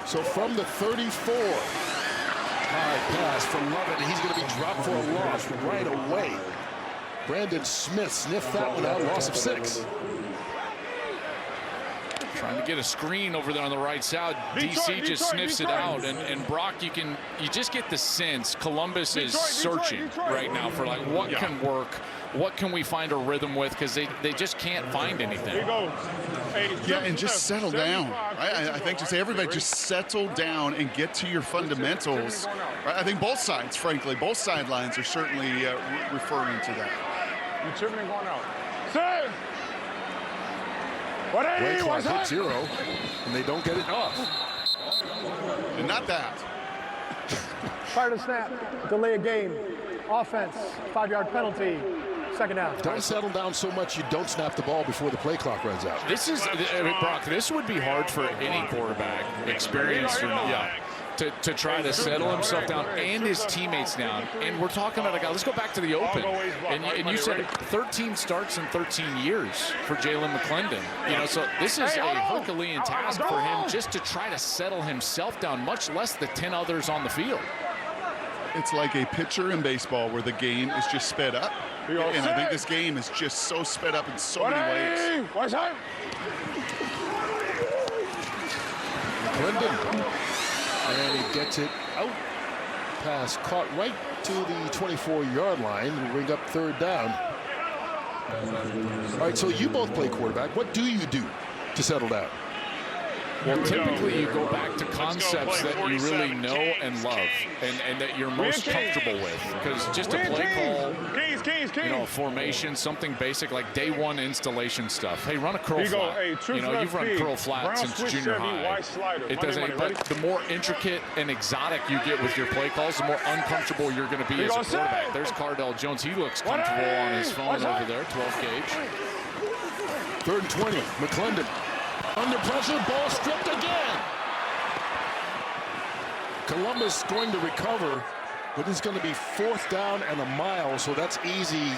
So from the 34, high pass from Lovett. He's going to be dropped for a loss right away. Brandon Smith sniffed that one out, loss of 6. Trying to get a screen over there on the right side. DC just sniffs it out, and Brock, you just get the sense Columbus is searching right now for like what can work, what can we find a rhythm with, because they just can't find anything. Yeah, and just settle down. Right? I think just everybody just settle down and get to your fundamentals. Right? I think both sides, frankly, both sidelines are certainly referring to that. You tripping and going out. Play clock hit 0, and they don't get it off. And not that. Prior to snap, delay a game, offense, 5-yard penalty, 2nd down. Don't settle down so much you don't snap the ball before the play clock runs out. This is, Brock, this would be hard for any quarterback, experienced or not, to try to settle himself down and his teammates down. And we're talking about a guy, let's go back to the Open. And you said 13 starts in 13 years for Jalen McClendon. You know, so this is a Herculean task for him just to try to settle himself down, much less the 10 others on the field. It's like a pitcher in baseball where the game is just sped up. And I think this game is just so sped up in so many ways. McClendon. And he gets it out. Pass caught right to the 24-yard line. We'll bring up 3rd down. All right, so you both play quarterback. What do you do to settle down? Well, typically you go back to concepts that you really know and love and that you're most comfortable with. Because just a play call, you know, a formation, something basic like day one installation stuff. Hey, run a curl flat. You know, you've run curl flat since junior high. It doesn't, but the more intricate and exotic you get with your play calls, the more uncomfortable you're going to be as a quarterback. There's Cardell Jones. He looks comfortable on his phone over there, 12 gauge. 3rd and 20, McClendon. Under pressure, ball stripped again. Columbus going to recover, but it's going to be 4th down and a mile, so that's easy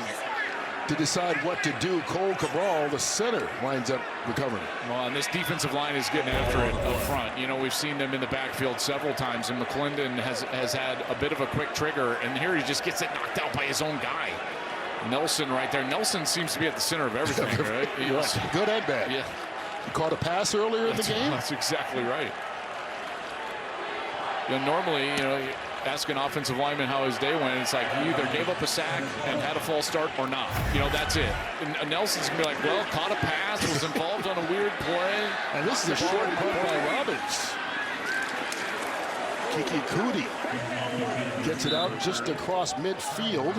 to decide what to do. Cole Cabral, the center, winds up recovering. Well, and this defensive line is getting after it up front. You know, we've seen them in the backfield several times, and McClendon has had a bit of a quick trigger, and here he just gets it knocked out by his own guy. Nelson right there. Nelson seems to be at the center of everything, right? Yes. Good and bad. Yeah. He caught a pass earlier in the game. That's exactly right. You know, normally, you know, you ask an offensive lineman how his day went, it's like he either gave up a sack and had a false start or not. You know, that's it. And Nelson's going to be like, well, caught a pass, was involved on a weird play. And this is a short punt by Robbins. Kiki Cootie gets it out just across midfield.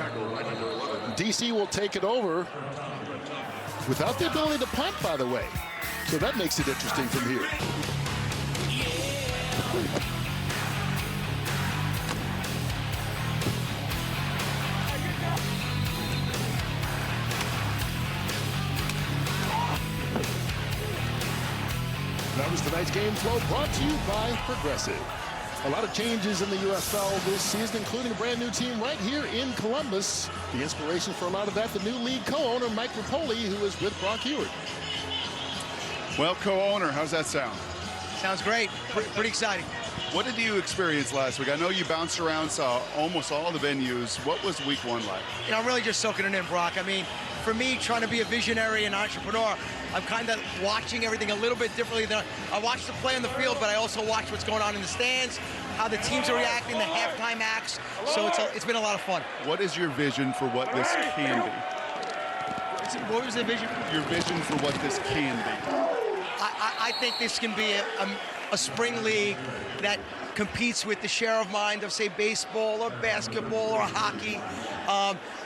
DC will take it over without the ability to punt, by the way. So that makes it interesting from here. Tonight's game flow brought to you by Progressive. A lot of changes in the UFL this season, including a brand new team right here in Columbus. The inspiration for a lot of that, the new league co-owner, Mike Rapoli, who is with Brock Ewart. Well, co-owner, how's that sound? Sounds great. Pretty exciting. What did you experience last week? I know you bounced around, saw almost all the venues. What was week one like? You know, I'm really just soaking it in, Brock. I mean, for me, trying to be a visionary and entrepreneur, I'm kind of watching everything a little bit differently. Than I watch the play on the field, but I also watch what's going on in the stands, how the teams are reacting, the halftime acts. So it's been a lot of fun. What is your vision for what this can be? What was the vision? Your vision for what this can be. I think this can be a spring league that competes with the share of mind of, say, baseball or basketball or hockey.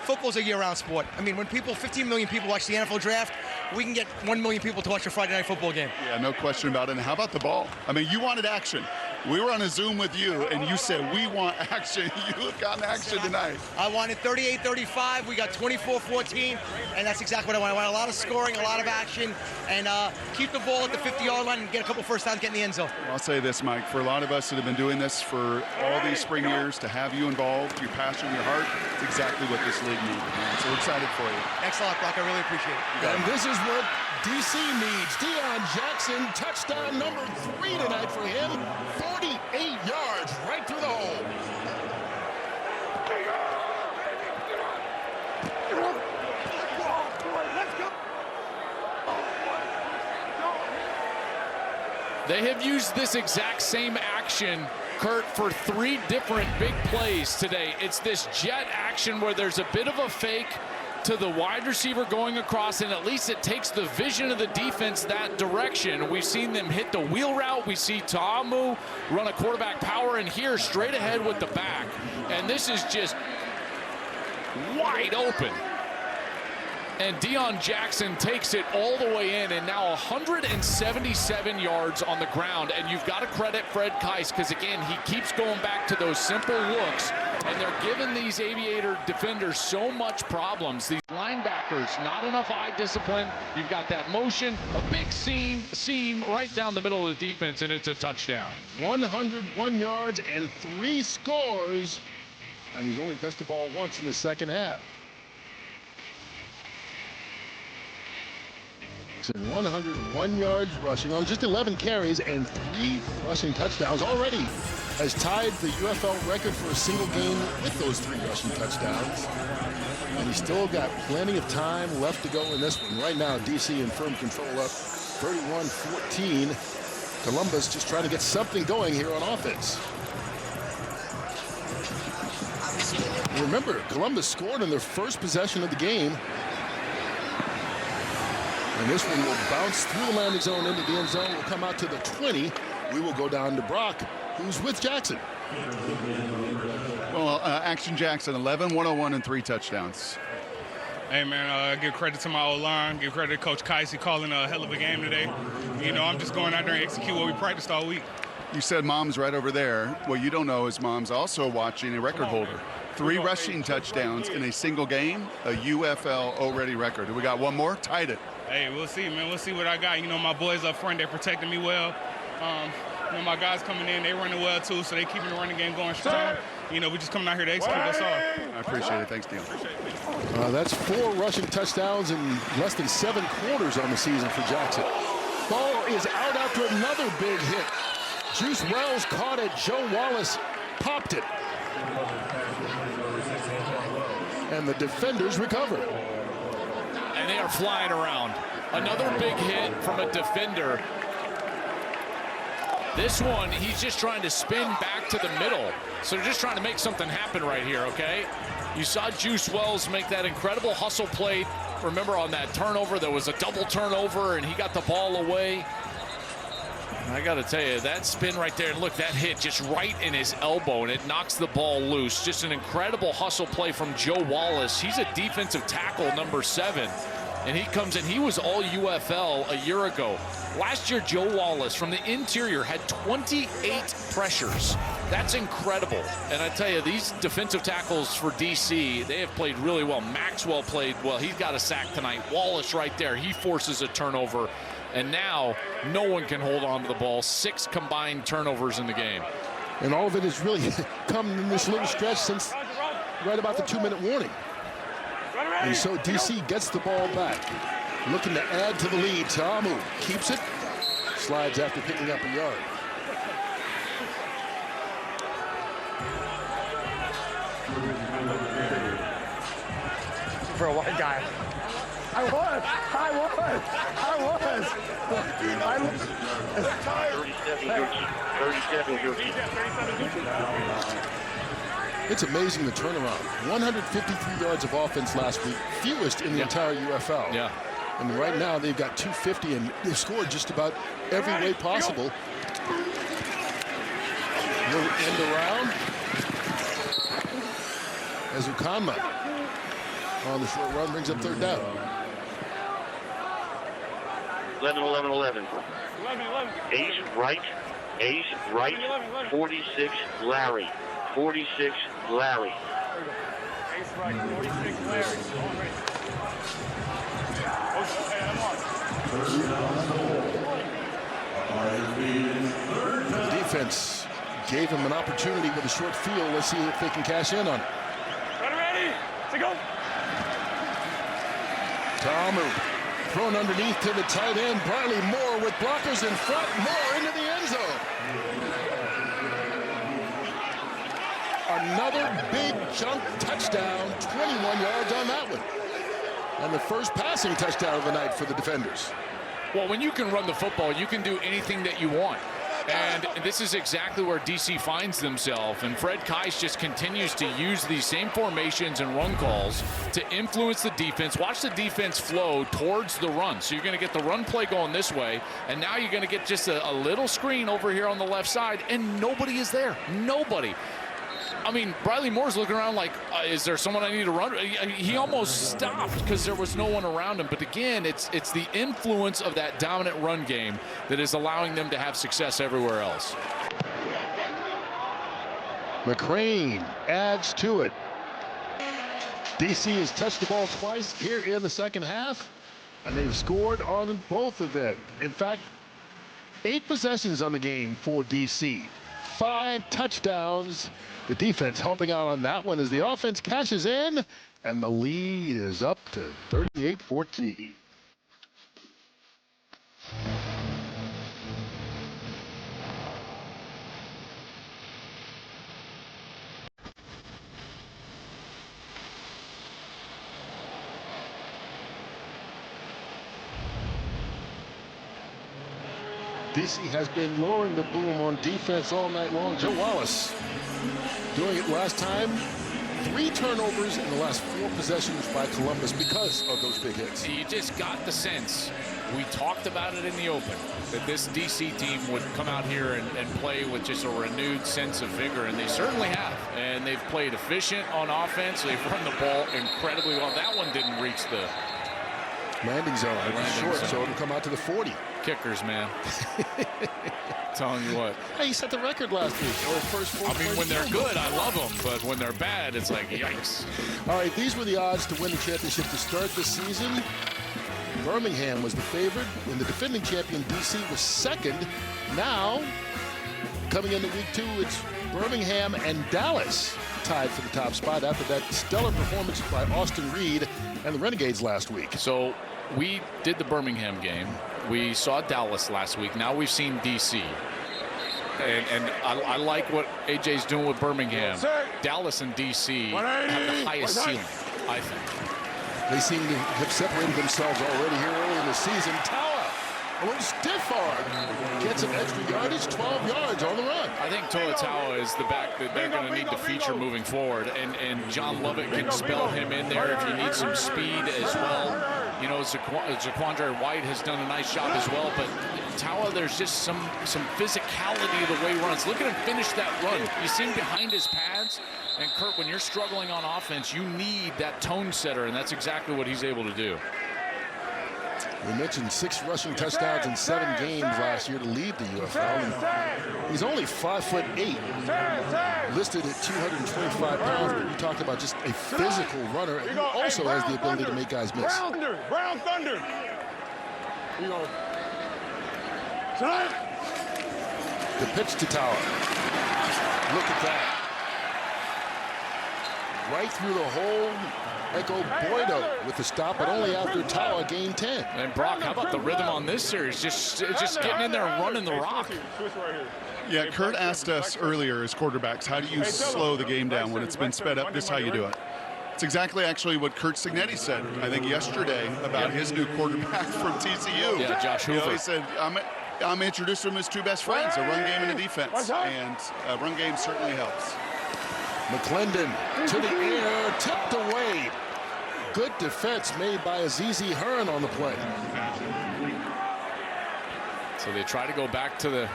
Football's a year-round sport. I mean, when 15 million people watch the NFL draft, we can get 1 million people to watch a Friday night football game. Yeah, no question about it. And how about the ball? I mean, you wanted action. We were on a Zoom with you, and you said, we want action. You have gotten action tonight. I wanted 38-35. We got 24-14, and that's exactly what I want. I want a lot of scoring, a lot of action, and keep the ball at the 50-yard line and get a couple first downs, get in the end zone. I'll say this, Mike. For a lot of us that have been doing this for all these spring years, to have you involved, your passion, your heart, it's exactly what this league needs, man. So we're excited for you. Thanks a lot, Brock. I really appreciate it. And this is what DC needs. Deion Jackson, touchdown number 3 tonight for him. 48 yards right through the hole. They have used this exact same action, Kurt, for 3 different big plays today. It's this jet action where there's a bit of a fake to the wide receiver going across, and at least it takes the vision of the defense that direction. We've seen them hit the wheel route. We see Ta'amu run a quarterback power, and here straight ahead with the back. And this is just wide open. And Deion Jackson takes it all the way in, and now 177 yards on the ground. And you've got to credit Fred Keiss, because again, he keeps going back to those simple looks, and they're giving these Aviator defenders so much problems. These linebackers, not enough eye discipline. You've got that motion, a big seam right down the middle of the defense, and it's a touchdown. 101 yards and 3 scores, and he's only touched the ball once in the second half. 101 yards rushing on just 11 carries and 3 rushing touchdowns. Already has tied the UFL record for a single game with those 3 rushing touchdowns. And he's still got plenty of time left to go in this one. Right now, DC in firm control up 31-14. Columbus just trying to get something going here on offense. Remember, Columbus scored in their first possession of the game. And this one will bounce through the landing zone into the end zone. Will come out to the 20. We will go down to Brock, who's with Jackson. Well, Action Jackson, 11, 101, and 3 touchdowns. Hey, man, give credit to my O-line. Give credit to Coach Keiss. He calling a hell of a game today. You know, I'm just going out there and execute what we practiced all week. You said Mom's right over there. What you don't know is Mom's also watching a record holder. 3 rushing touchdowns in a single game, a UFL already record. We got one more? Tied it. Hey, we'll see, man. We'll see what I got. You know, my boys up front, they're protecting me well. You know, my guys coming in, they running well, too, so they keeping the running game going strong. You know, we just coming out here to execute, that's all. I appreciate it. Thanks, Neil. That's 4 rushing touchdowns in less than 7 quarters on the season for Jackson. Ball is out after another big hit. Juice Wells caught it. Joe Wallace popped it. And the defenders recover. And they are flying around. Another big hit from a defender. This one, he's just trying to spin back to the middle. So they're just trying to make something happen right here, okay? You saw Juice Wells make that incredible hustle play. Remember on that turnover, there was a double turnover, and he got the ball away. I got to tell you, that spin right there, and look, that hit just right in his elbow, and it knocks the ball loose. Just an incredible hustle play from Joe Wallace. He's a defensive tackle, number 7, and he comes in. He was all UFL a year ago. Last year, Joe Wallace from the interior had 28 pressures. That's incredible. And I tell you, these defensive tackles for DC, they have played really well. Maxwell played well. He's got a sack tonight. Wallace right there, he forces a turnover. And now no one can hold on to the ball. 6 combined turnovers in the game. And all of it has really come in this little stretch since right about the 2-minute warning. And so DC gets the ball back. Looking to add to the lead. Ta'amu keeps it. Slides after picking up a yard. For a white guy. I was. 37 It's amazing the turnaround. 153 yards of offense last week, fewest in the entire UFL. Yeah. And right now they've got 250, and they've scored just about every way possible. Little end around. As Ukanma on the short run brings up 3rd down. 11. Ace right. 46 Larry. 46 Larry. Ace right, 46 Larry. The defense gave him an opportunity with a short field. Let's see if they can cash in on it. Ready? To go. Ta'amu thrown underneath to the tight end. Briley Moore with blockers in front. Moore into the end zone. Another big chunk touchdown. 21 yards on that one. And the first passing touchdown of the night for the defenders. Well, when you can run the football, you can do anything that you want. And this is exactly where DC finds themselves. And Fred Kais just continues to use these same formations and run calls to influence the defense. Watch the defense flow towards the run. So you're going to get the run play going this way. And now you're going to get just a little screen over here on the left side. And nobody is there. Nobody. I mean, Briley Moore's looking around like, is there someone I need to run? He almost stopped because there was no one around him. But again, it's the influence of that dominant run game that is allowing them to have success everywhere else. McCrane adds to it. DC has touched the ball twice here in the second half, and they've scored on both of them. In fact, 8 possessions on the game for DC. 5 touchdowns. The defense helping out on that one as the offense cashes in, and the lead is up to 38-14. DC has been lowering the boom on defense all night long. Joe Wallace doing it last time. 3 turnovers in the last 4 possessions by Columbus because of those big hits. You just got the sense, we talked about it in the open, that this DC team would come out here and play with just a renewed sense of vigor, and they certainly have. And they've played efficient on offense. They've run the ball incredibly well. That one didn't reach the landing zone. Short, so it'll come out to the 40. Kickers, man. Telling you what. Hey, he set the record last week. Or first 4 I mean, when they're good, I love them. But when they're bad, it's like, yikes. All right, these were the odds to win the championship to start the season. Birmingham was the favorite, and the defending champion, DC, was second. Now, coming into week 2, it's Birmingham and Dallas tied for the top spot after that stellar performance by Austin Reed and the Renegades last week. So we did the Birmingham game. We saw Dallas last week. Now we've seen DC. And I like what AJ's doing with Birmingham. Dallas and DC have the highest ceiling, I think. They seem to have separated themselves already here early in the season. Tawa, a little stiff arm. Gets some extra yardage, 12 yards on the run. I think Toa Tawa is the back that they're going to need to feature moving forward. And John Lovett can spell him in there if you need some speed as well. You know, Zaquandre White has done a nice job as well. But Tawa, there's just some physicality the way he runs. Look at him finish that run. You see him behind his pads. And Kurt, when you're struggling on offense, you need that tone setter, and that's exactly what he's able to do. We mentioned 6 rushing touchdowns in 7 games last year to lead the UFL. He's only 5'8", listed at 225 pounds, but we talked about just a physical runner, and he also has the ability to make guys miss. Brown Thunder. Here you go. The pitch to Tower. Look at that. Right through the hole. Echo Boydo with the stop, but only after Tower gained 10. And Brock, how about the rhythm on this series? Just getting in there and running the rock. Yeah, Kurt asked us earlier as quarterbacks, how do you slow the game down when it's been sped up? This is how you do it. It's exactly actually what Kurt Signetti said, I think, yesterday about his new quarterback from TCU. Yeah, Josh Hoover. You know, he said, I'm introducing him as two best friends, a run game and a defense. And a run game certainly helps. McClendon to the air, tipped away. Good defense made by Azizi Hearn on the play. So they try to go back to the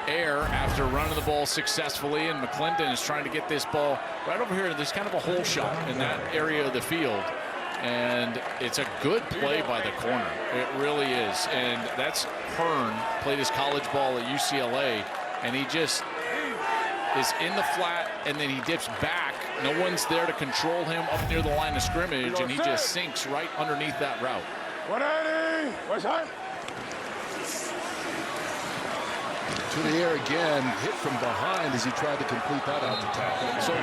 air after running the ball successfully, and McClendon is trying to get this ball right over here. There's kind of a hole shot in that area of the field, and it's a good play by the corner. It really is. And that's Hearn, played his college ball at UCLA, and he just is in the flat, and then he dips back. No one's there to control him up near the line of scrimmage, and he just sinks right underneath that route. 180. What's that? To the air again, hit from behind as he tried to complete that out to Tower. So,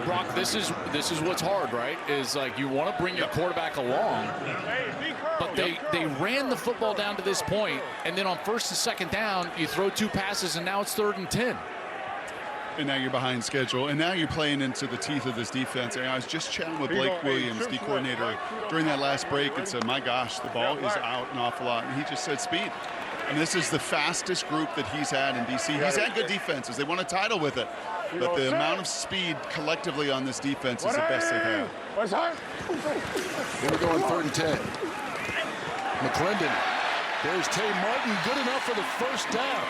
Brock, this is what's hard, right? Is like you want to bring your quarterback along, but they ran the football down to this point, and then on first and second down, you throw two passes, and now it's 3rd and 10. And now you're behind schedule, and now you're playing into the teeth of this defense. And I was just chatting with Blake Williams, D coordinator, during that last break, and said, my gosh, the ball is out an awful lot. And he just said speed. And this is the fastest group that he's had in DC. He's had good defenses. They won a title with it. But the amount of speed collectively on this defense is the best they've had. Here we go on 3rd and 10. McClendon. There's Tay Martin, good enough for the first down.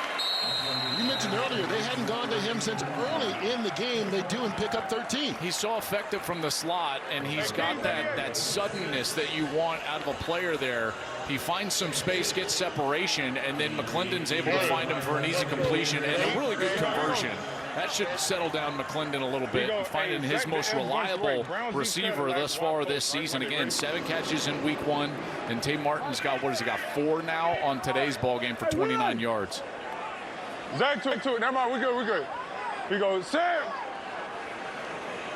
You mentioned earlier they hadn't gone to him since early in the game. They do and pick up 13. He's so effective from the slot, and he's got that suddenness that you want out of a player there. He finds some space, gets separation, and then McClendon's able to find him for an easy completion and a really good conversion. That should settle down McClendon a little bit, finding his most reliable receiver thus far this season. Again, 7 catches in week 1, and Tay Martin's got, what has he got, 4 now on today's ball game for 29 yards. Zach to it. Never mind. We're good. We go, Sam.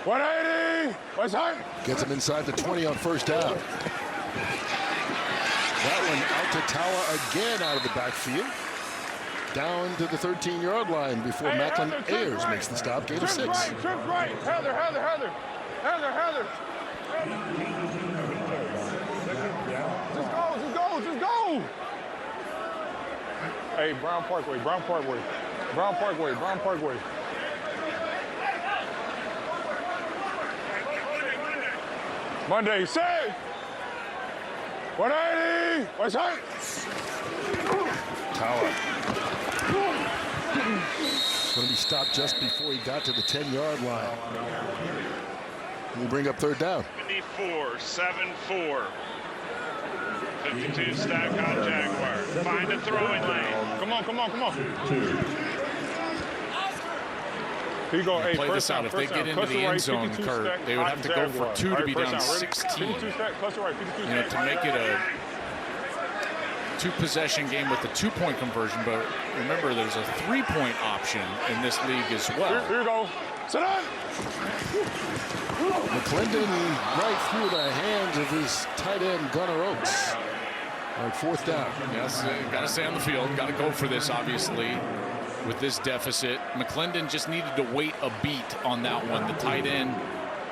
180. What's that? Gets him inside the 20 on first down. That one out to Tower again out of the backfield. Down to the 13-yard line before Macklin Ayers makes the stop. Gain of 6. Trip right. Heather. Just go. Hey, Brown Parkway. Monday, set. 180. What's that? Tower. Going to be stopped just before he got to the 10-yard line. We'll bring up 3rd down. 54, 7-4. 52 stack on Jaguar. Find a throwing lane. Come on. Here you go. Hey, play this out. If they get into the end zone, Kurt, they would have to go for 2 to be down 16. You know, to make it a 2-possession game with the 2-point conversion. But remember, there's a 3-point option in this league as well. Here you go. Sit down. McClendon right through the hands of his tight end, Gunnar Oaks. On 4th down. Yes, got to stay on the field. Got to go for this, obviously, with this deficit. McClendon just needed to wait a beat on that one. The tight end,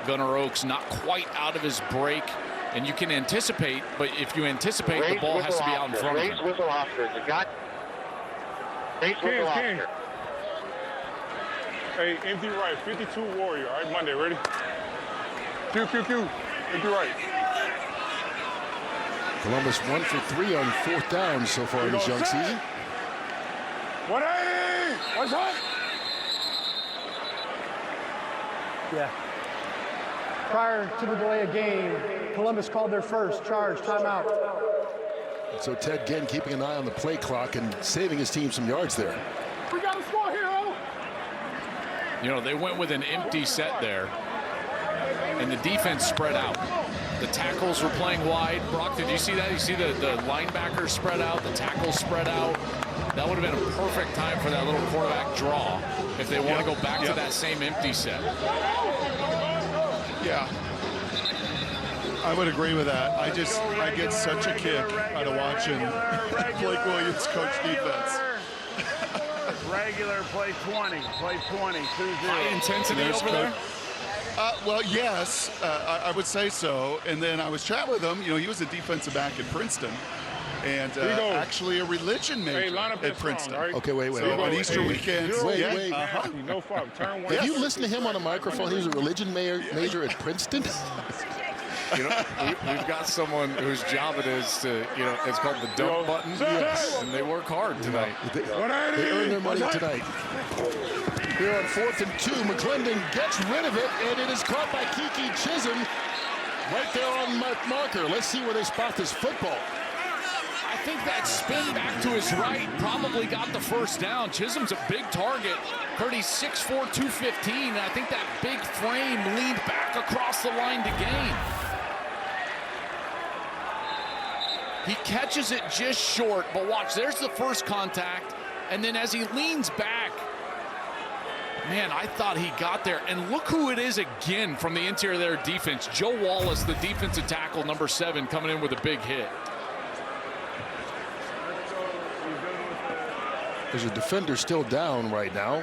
Gunnar Oaks, not quite out of his break. And you can anticipate, but if you anticipate, the ball has to be out in front of him. Raise whistle Oscar. You got raise whistle Oscar. Hey, empty right, 52 Warrior. All right, Monday, ready? Q. Empty right. Columbus 1 for 3 on 4th down so far in this young season. 180. What's that? Yeah. Prior to the delay of game, Columbus called their first charge timeout. So Ted Ginn keeping an eye on the play clock and saving his team some yards there. We got a score here, huh? You know, they went with an empty set there, and the defense spread out. The tackles were playing wide. Brock, did you see that? You see the linebackers spread out, the tackles spread out. That would have been a perfect time for that little quarterback draw if they want to go back to that same empty set. Yeah. I would agree with that. I get such a kick out of watching Blake Williams coach defense. Regular, play 20. Play 20. 2-0. High intensity over there? Well, yes, I would say so. And then I was chatting with him. You know, he was a defensive back at Princeton. And actually a religion major at Princeton. Right? Okay, wait. So on Easter weekend. Wait. No fuck. Turn one. Have you listened to him on a microphone? He was a religion major at Princeton? You know, we've got someone whose job it is to, you know, it's called the dump button. Yes. And they work hard tonight. They earn their money tonight. Here on 4th and 2, McClendon gets rid of it, and it is caught by Kiki Chisholm right there on marker. Let's see where they spot this football. I think that spin back to his right probably got the first down. Chisholm's a big target. Purdy's 6'4", 215, and I think that big frame leaned back across the line to gain. He catches it just short, but watch, there's the first contact, and then as he leans back, man, I thought he got there. And look who it is again from the interior of their defense. Joe Wallace, the defensive tackle, number 7, coming in with a big hit. There's a defender still down right now.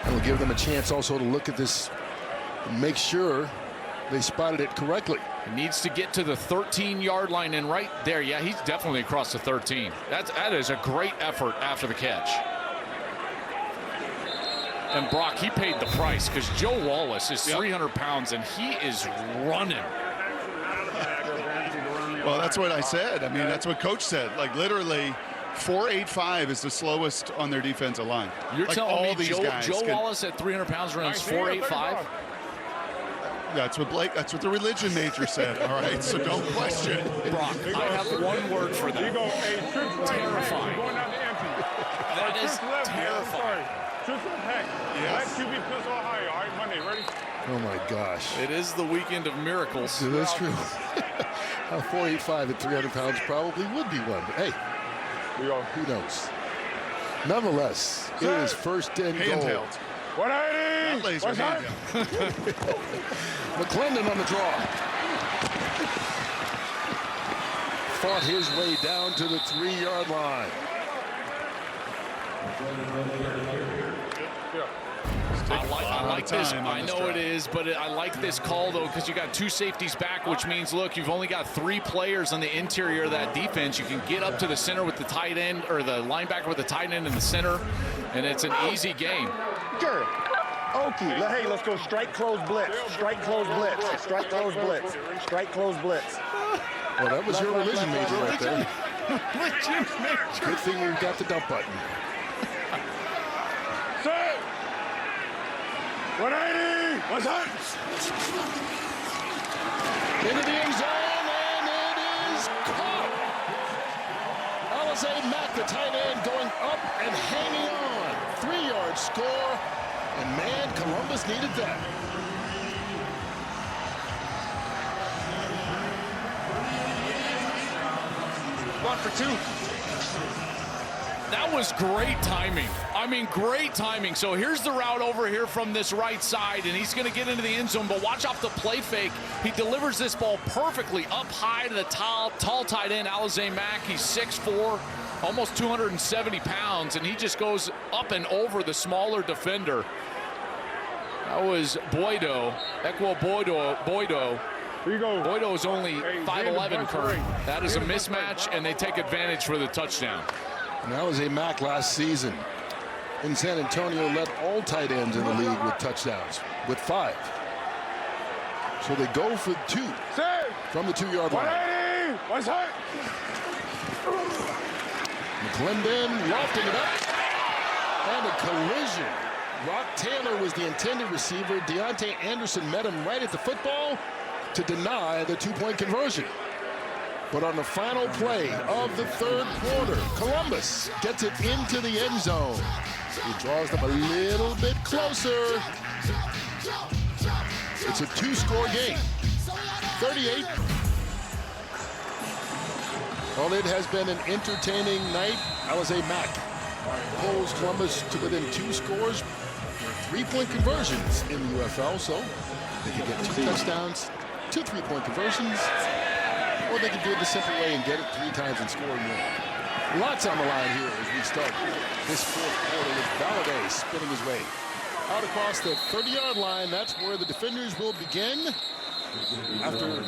And we'll give them a chance also to look at this and make sure they spotted it correctly. He needs to get to the 13-yard line, and right there, yeah, he's definitely across the 13. That is a great effort after the catch. And Brock, he paid the price because Joe Wallace is 300 pounds and he is running. Well, that's what I said. I mean, that's what Coach said. Like literally, 4.85 is the slowest on their defensive line. You're like telling all me these guys Joe Wallace at 300 pounds runs 4.85? That's what the religion major said. All right, so don't question. Brock, I have one word for that. Terrifying. That is terrifying. Yes. QB pistol Ohio. All right, Monday, ready? Oh my gosh. It is the weekend of miracles. That's true. 4.85 at 300 pounds probably would be one. But hey, who knows? Nonetheless, it is 1st and goal. 180. What's that? McClendon on the draw. Fought his way down to the 3-yard line. I like this. I know it is, but I like this call, though, because you got 2 safeties back, which means, look, you've only got 3 players on the interior of that defense. You can get up to the center with the tight end, or the linebacker with the tight end in the center, and it's an easy game. Sure. Okie, hey, let's go strike, close, blitz. Strike, close, blitz. Strike, close, blitz. Strike, close, blitz. Well, that was your religion major right there. Religion major. Good thing we've got the dump button. Set. 180. What's that? Into the end zone, and it is caught. Alizé Mack, the tight end, going up and hanging on. 3-yard score, and man, Columbus needed that. One for 2. That was great timing. I mean, great timing. So here's the route over here from this right side, and he's going to get into the end zone, but watch off the play fake. He delivers this ball perfectly up high to the tall tight end, Alizé Mack. He's 6'4", almost 270 pounds, and he just goes up and over the smaller defender. That was Boydo, Ekwo Boydo. Here you go. Boydo is only 5'11", Kurt. That is a mismatch, and they take advantage for the touchdown. And that was a Mack last season. In San Antonio, led all tight ends in the league with touchdowns, with 5. So they go for 2 from the 2-yard line. 180. What's that? McClendon lofting it up. And a collision. Rock Taylor was the intended receiver. Deontay Anderson met him right at the football to deny the 2-point conversion. But on the final play of the 3rd quarter, Columbus gets it into the end zone. He draws them a little bit closer. It's a 2-score game. 38. Well, it has been an entertaining night. Alizé Mack pulls Columbus to within 2 scores, 3-point conversions in the UFL, so they can get 2 touchdowns, 2 3-point conversions, or they can do it the simple way and get it 3 times and score more. Lots on the line here as we start this 4th quarter with Valadez spinning his way out across the 30-yard line. That's where the defenders will begin after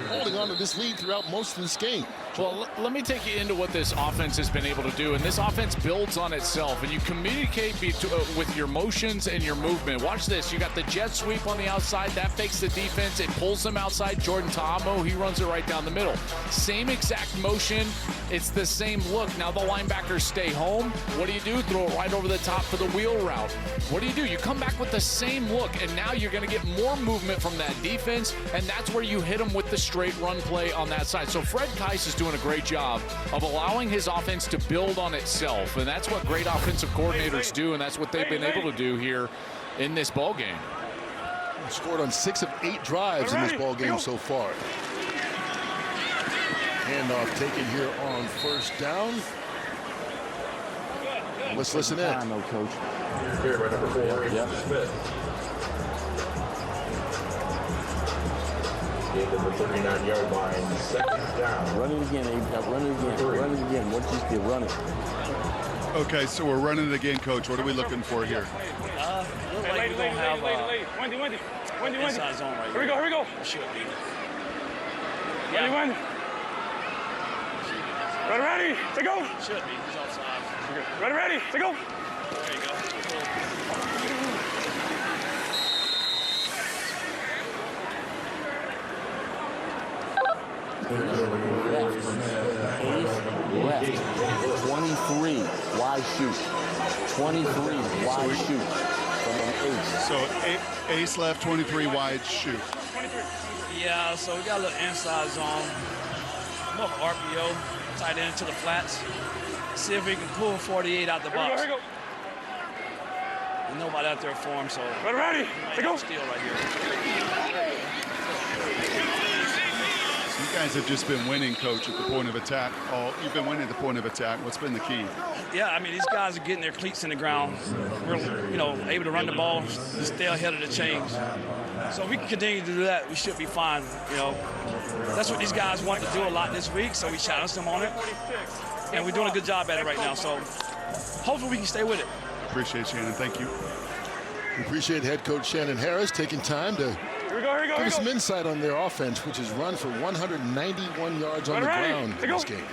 holding on to this lead throughout most of this game. Well, let me take you into what this offense has been able to do. And this offense builds on itself, and you communicate with your motions and your movement. Watch this. You got the jet sweep on the outside. That fakes the defense. It pulls them outside. Jordan Ta'amu, he runs it right down the middle. Same exact motion. It's the same look. Now the linebackers stay home. What do? Throw it right over the top for the wheel route. What do? You come back with the same look, and now you're going to get more movement from that defense, and that's where you hit them with the straight run play on that side. So Fred Keiss is doing a great job of allowing his offense to build on itself, and that's what great offensive coordinators do, and that's what they've been able to do here in this ball game. Scored on 6 of 8 drives in this ball game so far. Handoff taken here on 1st down. Let's listen in. I know, Coach. Here, right number 4, Smith. Get to the 39-yard line, 2nd down. Run it again, Abe. Run it again. Run it again. What you did, run it. Okay, so we're running it again, Coach. What are we looking for here? Look like we're going to have Wendy. Inside zone right here. Here we go. Should be. Yeah. Wendy. Ready, to go. Should be. He's offside. Ready, to go. There you go. Left. 23. Wide shoot. 23. Wide shoot. From an ace. So ace left, 23 wide shoot. Yeah, so we got a little inside zone. More RPO. Tight end to the flats. See if we can pull 48 out the box. Here we go. There's nobody out there for him, so. Ready, to go. Steal right here. You guys have just been winning, Coach, at the point of attack. You've been winning at the point of attack. What's been the key? Yeah, I mean, these guys are getting their cleats in the ground. We're, able to run the ball, stay ahead of the chains. So if we can continue to do that, we should be fine, That's what these guys want to do a lot this week, so we challenged them on it. And we're doing a good job at it right now, so hopefully we can stay with it. Appreciate it, Shannon. Thank you. We appreciate head coach Shannon Harris taking time to give us some insight on their offense, which has run for 191 yards on the ground in this game.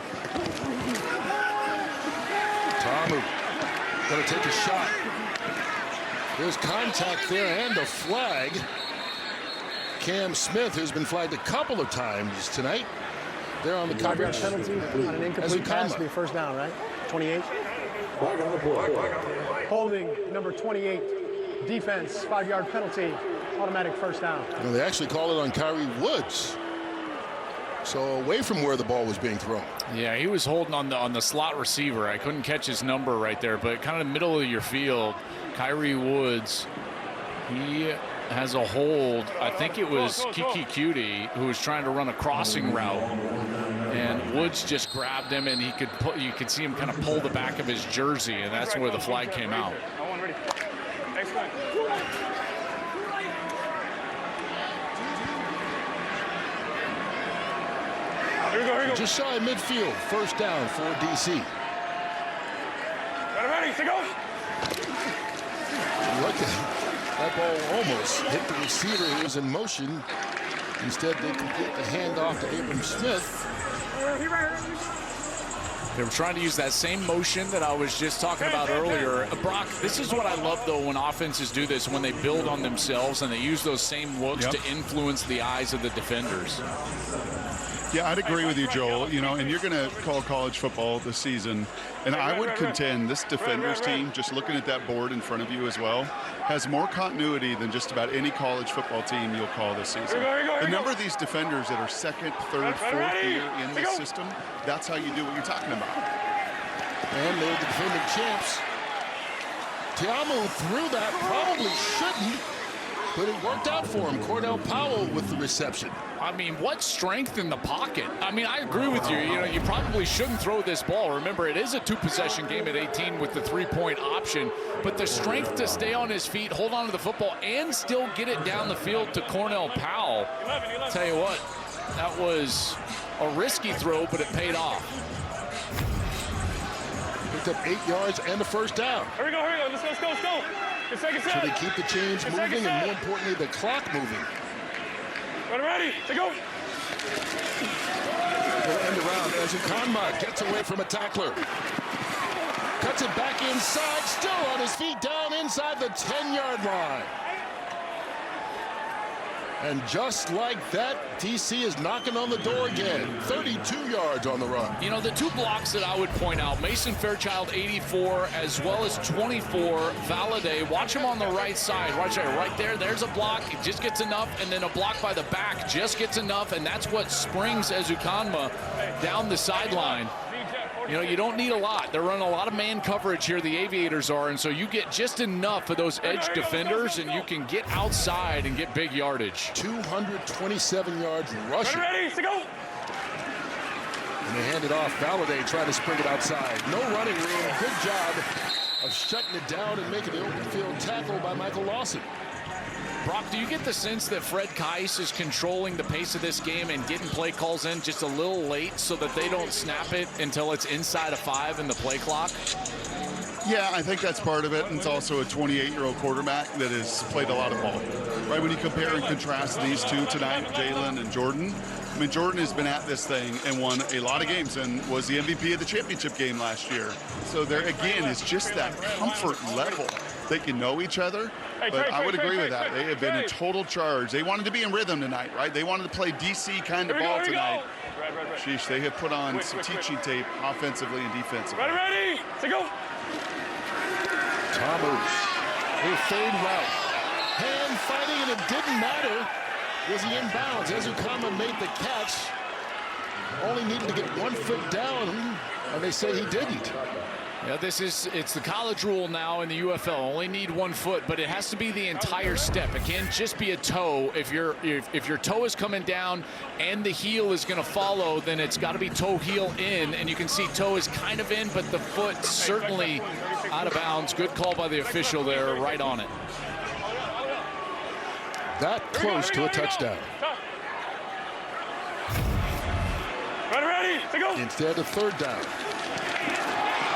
Ta'amu going to take a shot. There's contact there and a flag. Cam Smith, who's been flagged a couple of times tonight, there on the coverage. Penalty on an incomplete pass to be 1st down, right? 28. Holding number 28. Defense, 5-yard penalty, automatic 1st down. They actually call it on Kyrie Woods. So away from where the ball was being thrown. Yeah, he was holding on the slot receiver. I couldn't catch his number right there, but kind of middle of your field, Kyrie Woods, he has a hold. I think it was Kiki Cutie who was trying to run a crossing route, and Woods just grabbed him, and you could see him kind of pull the back of his jersey, and that's where the flag came out. Excellent. Here we go. Just shy of midfield, 1st down for DC. Ready, to go. Look at that ball almost hit the receiver who was in motion. Instead, they complete the handoff to Abram Smith. They were trying to use that same motion that I was just talking about earlier. Brock, this is what I love, though, when offenses do this, when they build on themselves and they use those same looks to influence the eyes of the defenders. Yeah, I'd agree with you, Joel. And you're going to call college football this season, and I would contend this defenders team, just looking at that board in front of you as well, has more continuity than just about any college football team you'll call this season. The number of these defenders that are 2nd, 3rd, 4th year in this system, that's how you do what you're talking about. And they're the defending champs. Ta'amu threw that, probably shouldn't. But it worked out for him. Cordell Powell with the reception. I mean, what strength in the pocket. I mean, I agree with you. You know, you probably shouldn't throw this ball. Remember, it is a 2-possession game at 18 with the 3-point option. But the strength to stay on his feet, hold on to the football, and still get it down the field to Cornell Powell. Tell you what, that was a risky throw, but it paid off. Picked up 8 yards and a first down. Here we go. Let's go. Good second set. So they keep the chains moving and, more importantly, the clock moving. Ready, to go. Will end around as Ukanma gets away from a tackler. Cuts it back inside, still on his feet, down inside the 10-yard line. And just like that, DC is knocking on the door again. 32 yards on the run. You know, the two blocks that I would point out, Mason Fairchild, 84, as well as 24, Valladay. Watch him on the right side. Watch there, right there. There's a block. It just gets enough. And then a block by the back just gets enough. And that's what springs Ezukanma down the sideline. You know, you don't need a lot. They're running a lot of man coverage here, the Aviators are, and so you get just enough of those edge defenders, and you can get outside and get big yardage. 227 yards rushing. Ready, to go. And they hand it off. Valladay trying to spring it outside. No running room. Good job of shutting it down and making the open field tackle by Michael Lawson. Brock, do you get the sense that Fred Kais is controlling the pace of this game and getting play calls in just a little late so that they don't snap it until it's inside of 5 in the play clock? Yeah, I think that's part of it. And it's also a 28-year-old quarterback that has played a lot of ball. Right, when you compare and contrast these two tonight, Jalen and Jordan, I mean, Jordan has been at this thing and won a lot of games and was the MVP of the championship game last year. So there, again, is just that comfort level. They can know each other, but I would agree with that. They have been in total charge. They wanted to be in rhythm tonight, right? They wanted to play DC kind of ball tonight. Sheesh, they have put on some teaching tape offensively and defensively. Ready, to go. Thomas, a fade route. Hand fighting, and it didn't matter. Was he in bounds? Ezukanma made the catch. Only needed to get 1 foot down, and they say he didn't. Yeah, it's the college rule now in the UFL. Only need 1 foot, but it has to be the entire step. It can't just be a toe. If your toe is coming down and the heel is going to follow, then it's got to be toe heel in, and you can see toe is kind of in, but the foot certainly out of bounds. Good call by the official there, right on it. That close to a touchdown. Ready, to go. Instead of third down.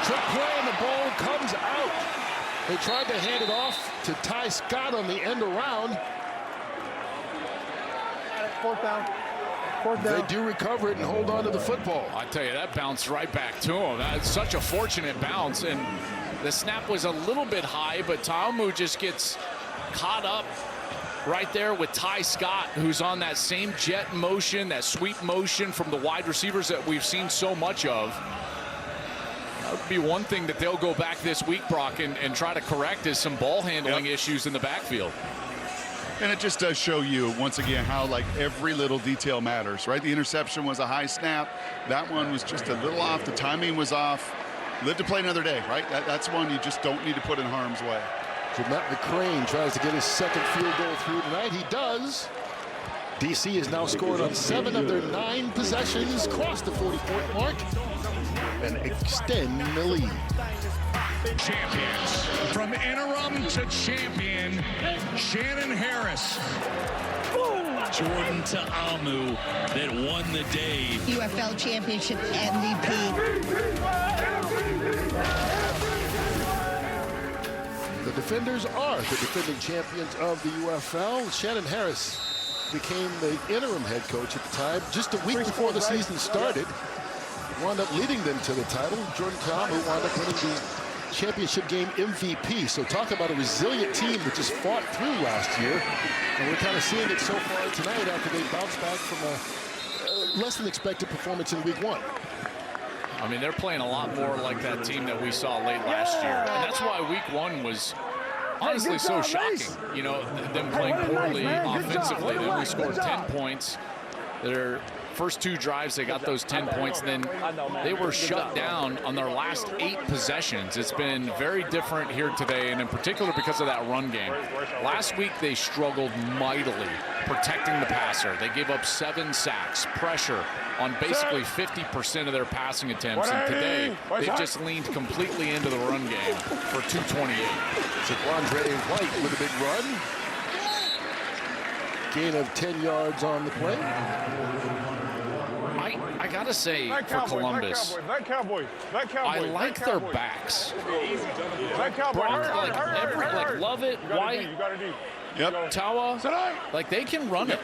Trick play and the ball comes out. They tried to hand it off to Ty Scott on the end around. Fourth down. They do recover it and hold on to the football. I tell you, that bounced right back to him. That's such a fortunate bounce, and the snap was a little bit high, but Ta'amu just gets caught up right there with Ty Scott, who's on that same jet motion, that sweep motion from the wide receivers that we've seen so much of. That would be one thing that they'll go back this week, Brock, and try to correct is some ball handling issues in the backfield. And it just does show you, once again, how like every little detail matters, right? The interception was a high snap. That one was just a little off. The timing was off. Live to play another day, right? That's one you just don't need to put in harm's way. So Matt McCrane tries to get his second field goal through tonight. He does. DC has now scored on 7 of their 9 possessions, crossed the 40-point mark, and extend the lead. Champions. From interim to champion, Shannon Harris. Jordan Ta'amu that won the day. UFL Championship MVP. The defenders are the defending champions of the UFL. Shannon Harris became the interim head coach at the time, just a week before the season started. Wound up leading them to the title. Jordan Ta'amu wound up winning the championship game MVP. So talk about a resilient team that just fought through last year. And we're kind of seeing it so far tonight after they bounced back from a less than expected performance in week 1. I mean, they're playing a lot more like that team that we saw late last year. And that's why week 1 was honestly so shocking. You know, them playing poorly offensively. Then we scored 10 points. They're first 2 drives, they got those 10 points, and then they were shut down on their last 8 possessions. It's been very different here today, and in particular because of that run game. Last week, they struggled mightily protecting the passer. They gave up 7 sacks, pressure on basically 50% of their passing attempts, and today they've just leaned completely into the run game for 228. Zaquandre White with a big run. Gain of 10 yards on the play. I gotta say, for Columbus, I like their backs. Brock, like Lovett, White, Tawa, like they can run it.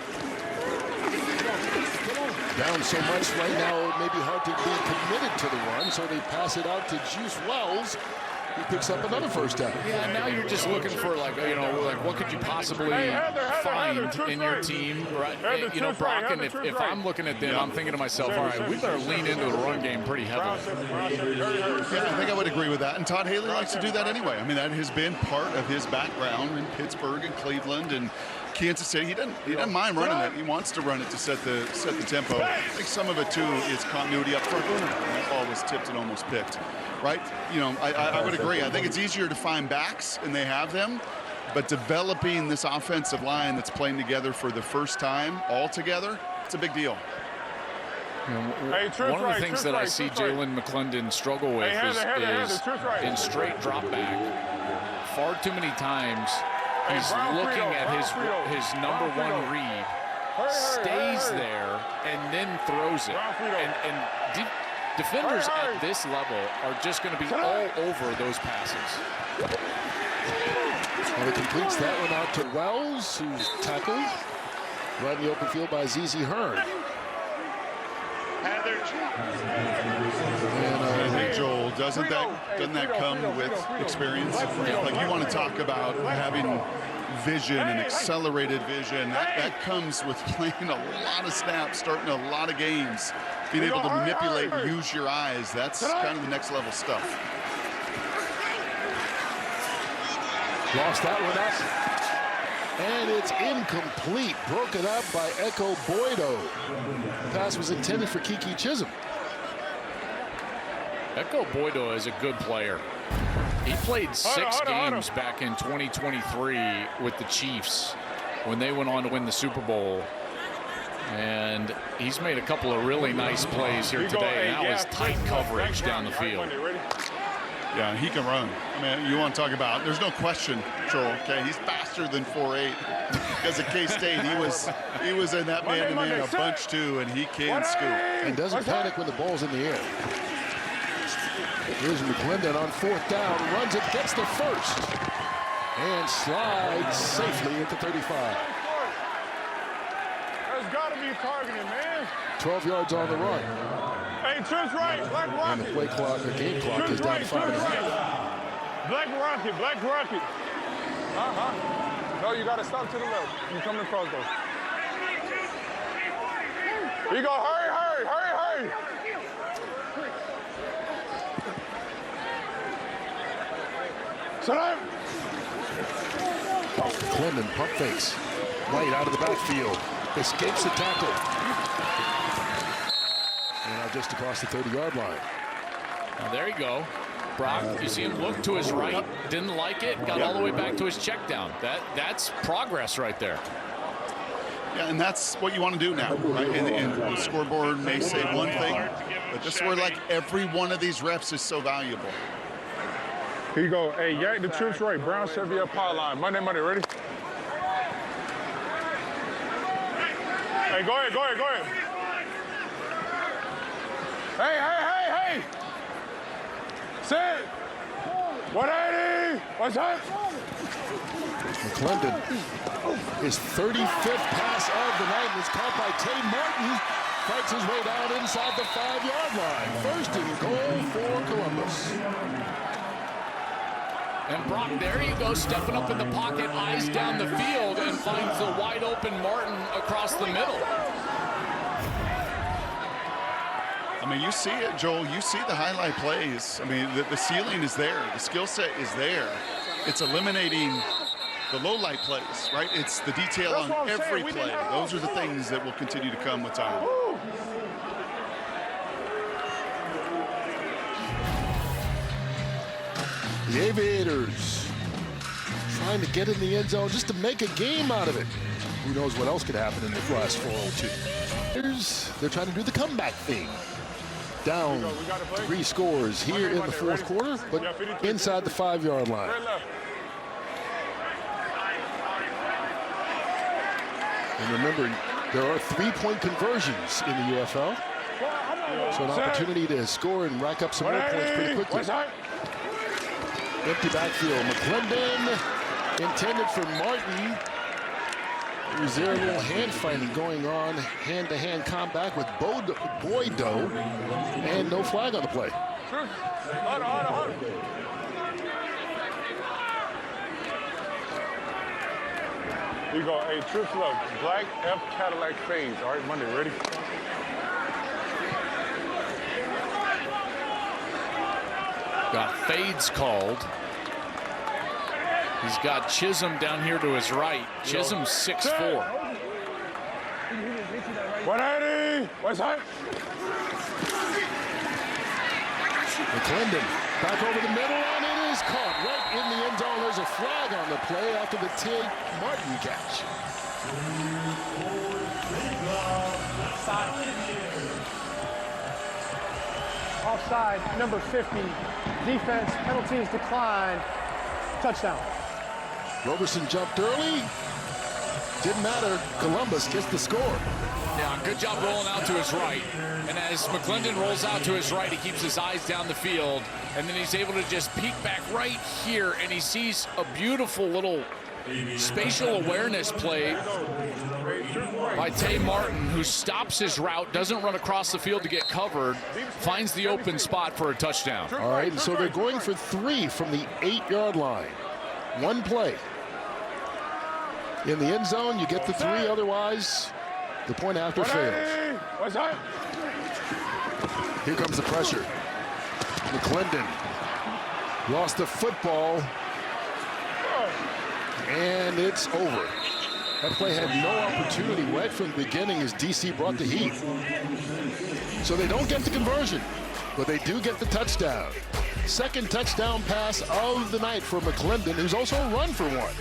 Down so much right now, it may be hard to be committed to the run, so they pass it out to Juice Wells, who picks up another first down. Yeah, now you're just looking for, like, you know, like what could you possibly find in your team, right? You know, Brock, and if I'm looking at them, I'm thinking to myself, all right, we better lean into the run game pretty heavily. Yeah, I think I would agree with that. And Todd Haley likes to do that anyway. I mean, that has been part of his background in Pittsburgh and Cleveland and Kansas City. He doesn't mind running it. He wants to run it to set the tempo. I think some of it too is continuity up front. That ball was tipped and almost picked, right? You know, I would agree. I think it's easier to find backs, and they have them. But developing this offensive line that's playing together for the first time all together, it's a big deal. You know, one of the things that I see Jalen McClendon struggle with is in straight drop back. Far too many times he's looking at his number 1 read, stays there, and then throws it. And defenders at this level are just going to be all over those passes. And it completes that one out to Wells, who's tackled right in the open field by ZZ Hearn. And I think, Joel, doesn't that come with experience? Like, you want to talk about having vision and accelerated vision. That comes with playing a lot of snaps, starting a lot of games, being able to manipulate and use your eyes. That's kind of the next level stuff. Lost that one up. And it's incomplete. Broken up by Echo Boydo. The pass was intended for Kiki Chisholm. Echo Boydo is a good player. He played 6 games back in 2023 with the Chiefs when they went on to win the Super Bowl. And he's made a couple of really nice plays here today. And that was tight coverage down the field. Yeah, he can run. I mean, you want to talk about, there's no question, Joel, okay? He's faster than 4.8. Because at K-State, he was in that man-to-man a bunch too, and he can scoop. And doesn't panic when the ball's in the air. Here's McClendon on 4th down, runs it, gets the first, and slides safely into 35. There's got to be targeting, man. 12 yards on the run. Hey, Trips right, Black Rocket. And the play clock, the game clock is down to 5.5. Black Rocket, Black Rocket. No, you got to stop to the left. You coming across those. Here you go, hurry, hurry, hurry, hurry. Sit up. Clemson pump fakes. White out of the backfield. Escapes the tackle. And now just across the 30-yard line. Now there you go. Brock, you see him look to his right, didn't like it, got all the way back to his check down. That's progress right there. Yeah, and that's what you want to do now, right? And the scoreboard may say one thing, but this is where, like, every one of these reps is so valuable. Here you go. Hey, yank the Trips right. Brown Chevy up power line. Monday, ready? Hey, go ahead, go ahead, go ahead. Hey, hey, hey, hey! Sit! 180! What's up? McClendon, his 35th pass of the night was caught by Tay Martin. Fights his way down inside the 5-yard line. First and goal for Columbus. And Brock, there you go, stepping up in the pocket, eyes down the field, and finds the wide open Martin across the middle. I mean, you see it, Joel. You see the highlight plays. I mean, the ceiling is there. The skill set is there. It's eliminating the low-light plays, right? It's the detail on every play. Those are the things that will continue to come with time. The Aviators trying to get in the end zone just to make a game out of it. Who knows what else could happen in the last 4:02. They're trying to do the comeback thing. Down 3 scores here in the fourth quarter, but inside the 5-yard line. And remember, there are 3-point conversions in the UFL. So an opportunity to score and rack up some more points pretty quickly. Empty backfield. McClendon intended for Martin. Is there a little hand fighting going on? Hand-to-hand combat with Boydo. And no flag on the play. Here you go. Hey, true slow. Black F Cadillac fades. All right, Monday. Ready? Got fades called. He's got Chisholm down here to his right. Chisholm's 6'4". 180. West side. McClendon back over the middle, and it is caught right in the end zone. There's a flag on the play after the T. Martin catch. Offside, number 50. Defense, penalties decline. Touchdown. Roberson jumped early. Didn't matter. Columbus gets the score. Yeah, good job rolling out to his right. And as McClendon rolls out to his right, he keeps his eyes down the field. And then he's able to just peek back right here, and he sees a beautiful little spatial awareness play by Tay Martin, who stops his route, doesn't run across the field to get covered, finds the open spot for a touchdown. All right, and so they're going for 3 from the 8-yard line. 1 play. In the end zone, you get the 3, otherwise the point after fails. Here comes the pressure. McClendon lost the football, and it's over. That play had no opportunity right from the beginning as DC brought the heat. So they don't get the conversion, but they do get the touchdown. Second touchdown pass of the night for McClendon, who's also run for 1.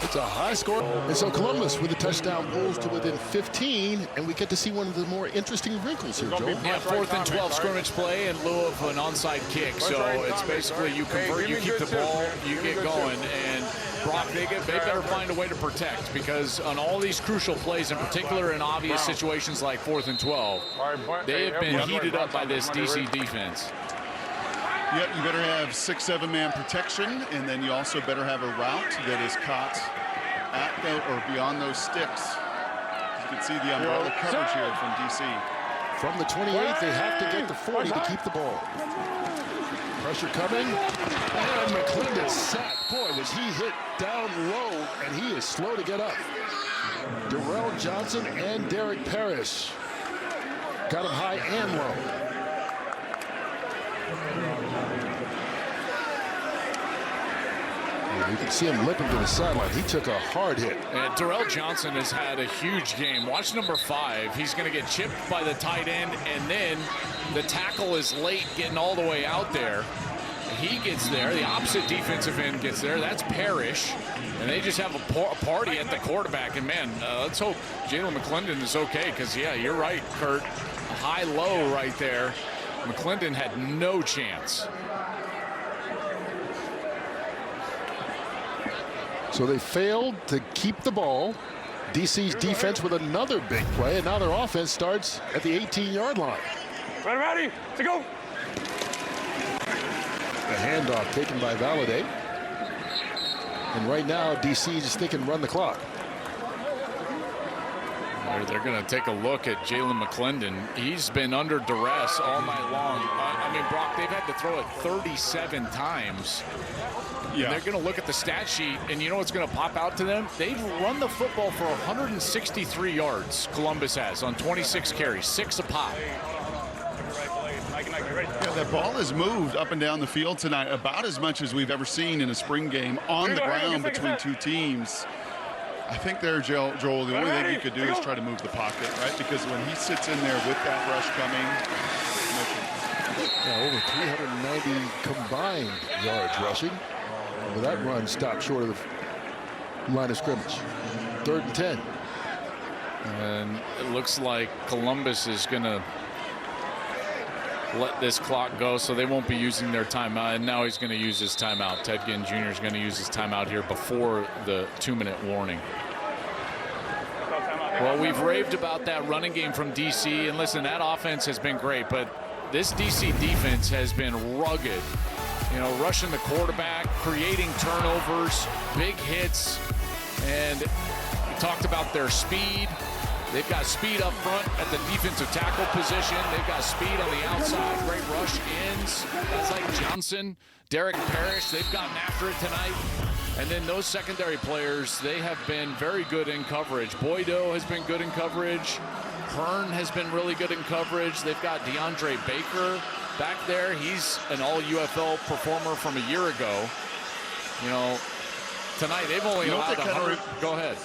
It's a high score. And so Columbus with the touchdown pulls to within 15, and we get to see one of the more interesting wrinkles here, Joe. Yeah, 4th and 12 scrimmage play in lieu of an onside kick. So it's basically you convert, you keep the ball, you get going. And Brock, they better find a way to protect, because on all these crucial plays, in particular in obvious situations like 4th and 12, they have been heated up by this DC defense. Yep, you better have 6-7 man protection, and then you also better have a route that is caught at or beyond those sticks. You can see the umbrella coverage here from DC. From the 28, they have to get to 40 to keep the ball. Pressure coming, and McClendon sacked. Boy, was he hit down low, and he is slow to get up. Darrell Johnson and Derek Parrish got him high and low. You can see him limping to the sideline. He took a hard hit. And Darrell Johnson has had a huge game. Watch number 5. He's going to get chipped by the tight end, and then the tackle is late getting all the way out there. He gets there. The opposite defensive end gets there. That's Parrish. And they just have a party at the quarterback. And, man, let's hope Jalen McClendon is okay, because, yeah, you're right, Kurt. High-low right there. McClendon had no chance. So they failed to keep the ball. DC's defense with another big play, and now their offense starts at the 18-yard line. Ready to go. The handoff taken by Valladay. And right now, DC is thinking run the clock. They're going to take a look at Jalen McClendon. He's been under duress all night long. I mean, Brock, they've had to throw it 37 times. Yeah. They're going to look at the stat sheet, and you know what's going to pop out to them? They've run the football for 163 yards, Columbus has, on 26 carries, 6 a pop. Yeah, that ball has moved up and down the field tonight about as much as we've ever seen in a spring game on the ground between two teams. I think there, Joel, the only thing you could do is try to move the pocket, right? Because when he sits in there with that rush coming, Yeah, over 390 combined yards rushing. But that run stopped short of the line of scrimmage. 3rd and 10. And it looks like Columbus is going to let this clock go, so they won't be using their timeout. And now he's going to use his timeout. Ted Ginn Jr. is going to use his timeout here before the 2-minute warning. Well, we've raved about that running game from DC, and listen, that offense has been great, but this DC defense has been rugged. You know, rushing the quarterback, creating turnovers, big hits, and we talked about their speed. They've got speed up front at the defensive tackle position. They've got speed on the outside. Great rush ends. Guys like Johnson, Derek Parrish, they've gotten after it tonight. And then those secondary players, they have been very good in coverage. Boydo has been good in coverage. Hearn has been really good in coverage. They've got DeAndre Baker back there. He's an all-UFL performer from a year ago. You know, tonight they've only allowed 100. Go ahead.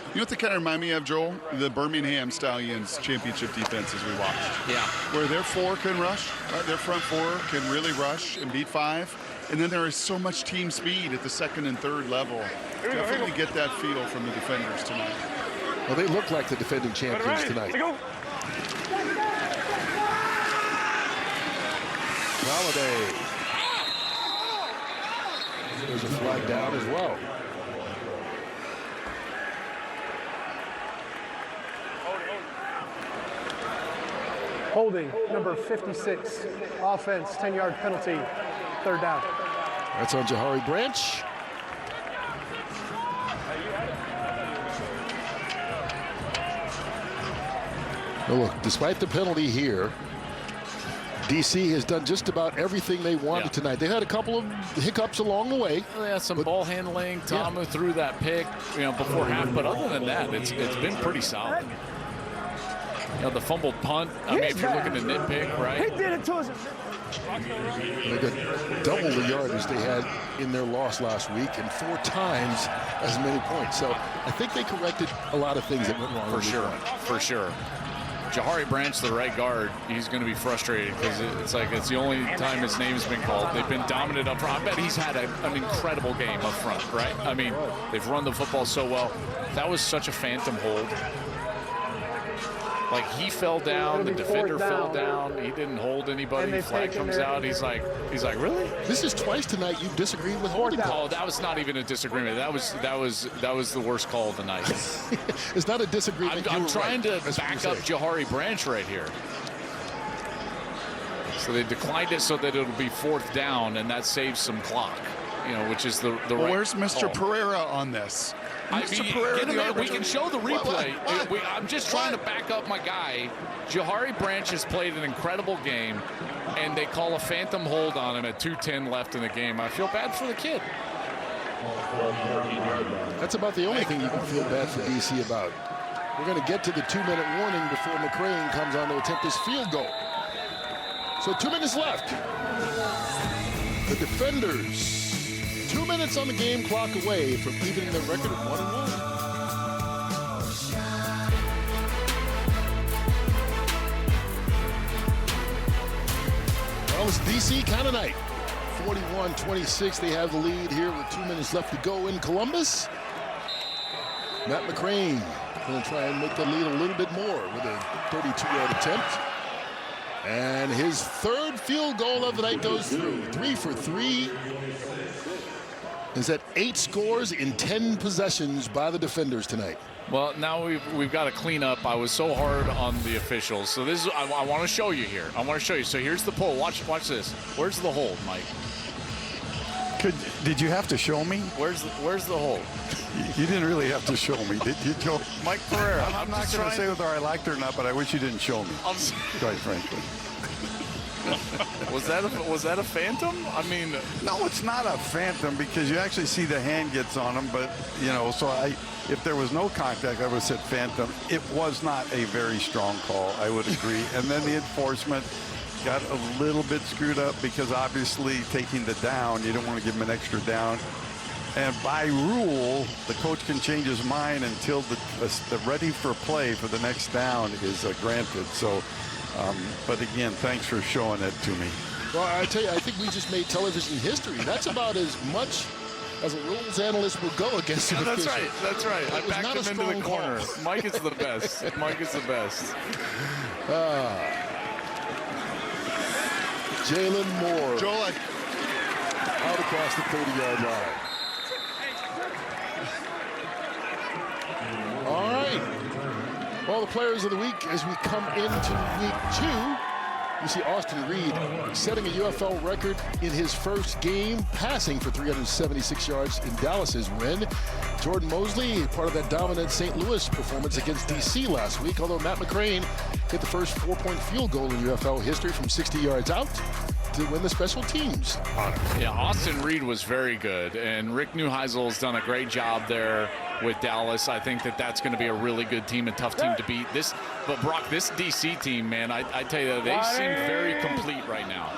You know what they kind of remind me of, Joel? The Birmingham Stallions championship defenses we watched. Yeah. Where their 4 can rush, right? Their front 4 can really rush and beat 5. And then there is so much team speed at the 2nd and 3rd level. Definitely get that feel from the defenders tonight. Well, they look like the defending champions tonight. Holiday. There's a flag down as well. Holding, number 56. Offense, 10-yard penalty. 3rd down. That's on Jahari Branch. Well, look, despite the penalty here, DC has done just about everything they wanted tonight. They had a couple of hiccups along the way. They had some ball handling. Tamu threw that pick, you know, before half. But other than that, it's been pretty solid. You know, the fumbled punt. I mean, if you're looking to nitpick, right? He did it to us. They got double the yardage they had in their loss last week and 4 times as many points. So I think they corrected a lot of things that went wrong. For sure, for sure. Jahari Branch, the right guard, he's going to be frustrated because it's like it's the only time his name's been called. They've been dominant up front. I bet he's had an incredible game up front, right? I mean, they've run the football so well. That was such a phantom hold. Like, he fell down, the defender fell down, he didn't hold anybody, flag comes out, he's like, really? This is twice tonight you've disagreed with holding. Oh, that was not even a disagreement. That was the worst call of the night. It's not a disagreement. I'm trying to back up Jahari Branch right here. So they declined it so that it'll be 4th down, and that saves some clock, you know, which is the right call. Where's Mr. Pereira on this? We can show the replay. I'm just trying to back up my guy. Jahari Branch has played an incredible game, and they call a phantom hold on him at 2:10 left in the game. I feel bad for the kid. That's about the only thing you can feel bad for DC about. We're going to get to the 2-minute warning before McCrane comes on to attempt his field goal. So 2 minutes left. The defenders 2 minutes on the game clock away from evening the record of 1-1. Well, it's DC kind of night. 41-26, they have the lead here with 2 minutes left to go in Columbus. Matt McCrane going to try and make the lead a little bit more with a 32-yard attempt. And his 3rd field goal of the night goes through. 3 for 3. Is that 8 scores in 10 possessions by the defenders tonight. Well, now we've got to clean up. I was so hard on the officials. So this is I want to show you here. I want to show you. So here's the pull. Watch this. Where's the hold, Mike? Did you have to show me? Where's the hold? You didn't really have to show me, did you, Joe? Mike Pereira. I'm not going to say whether I liked it or not, but I wish you didn't show me. Quite frankly. Was that a phantom? I mean, no, it's not a phantom because you actually see the hand gets on him. But you know, so if there was no contact, I would have said phantom. It was not a very strong call, I would agree. And then the enforcement got a little bit screwed up because obviously taking the down, you don't want to give him an extra down. And by rule, the coach can change his mind until the ready for play for the next down is granted. So But again, thanks for showing it to me. Well, I tell you, I think we just made television history. That's about as much as a rules analyst will go against an official. That's right. That's right. I backed him into the corner. Mike is the best. Mike is the best. Jalen Moore. Joel, out across the 30-yard line. All right. All the players of the week as we come into week 2. You see Austin Reed setting a UFL record in his first game, passing for 376 yards in Dallas's win. Jordan Mosley, part of that dominant St. Louis performance against DC last week, although Matt McCrane hit the first 4-point field goal in UFL history from 60 yards out to win the special teams honor. Yeah, Austin Reed was very good, and Rick Neuheisel has done a great job there with Dallas. I think that that's going to be a really good team, a tough team to beat. But Brock, this DC team, man, I tell you, they seem very complete right now.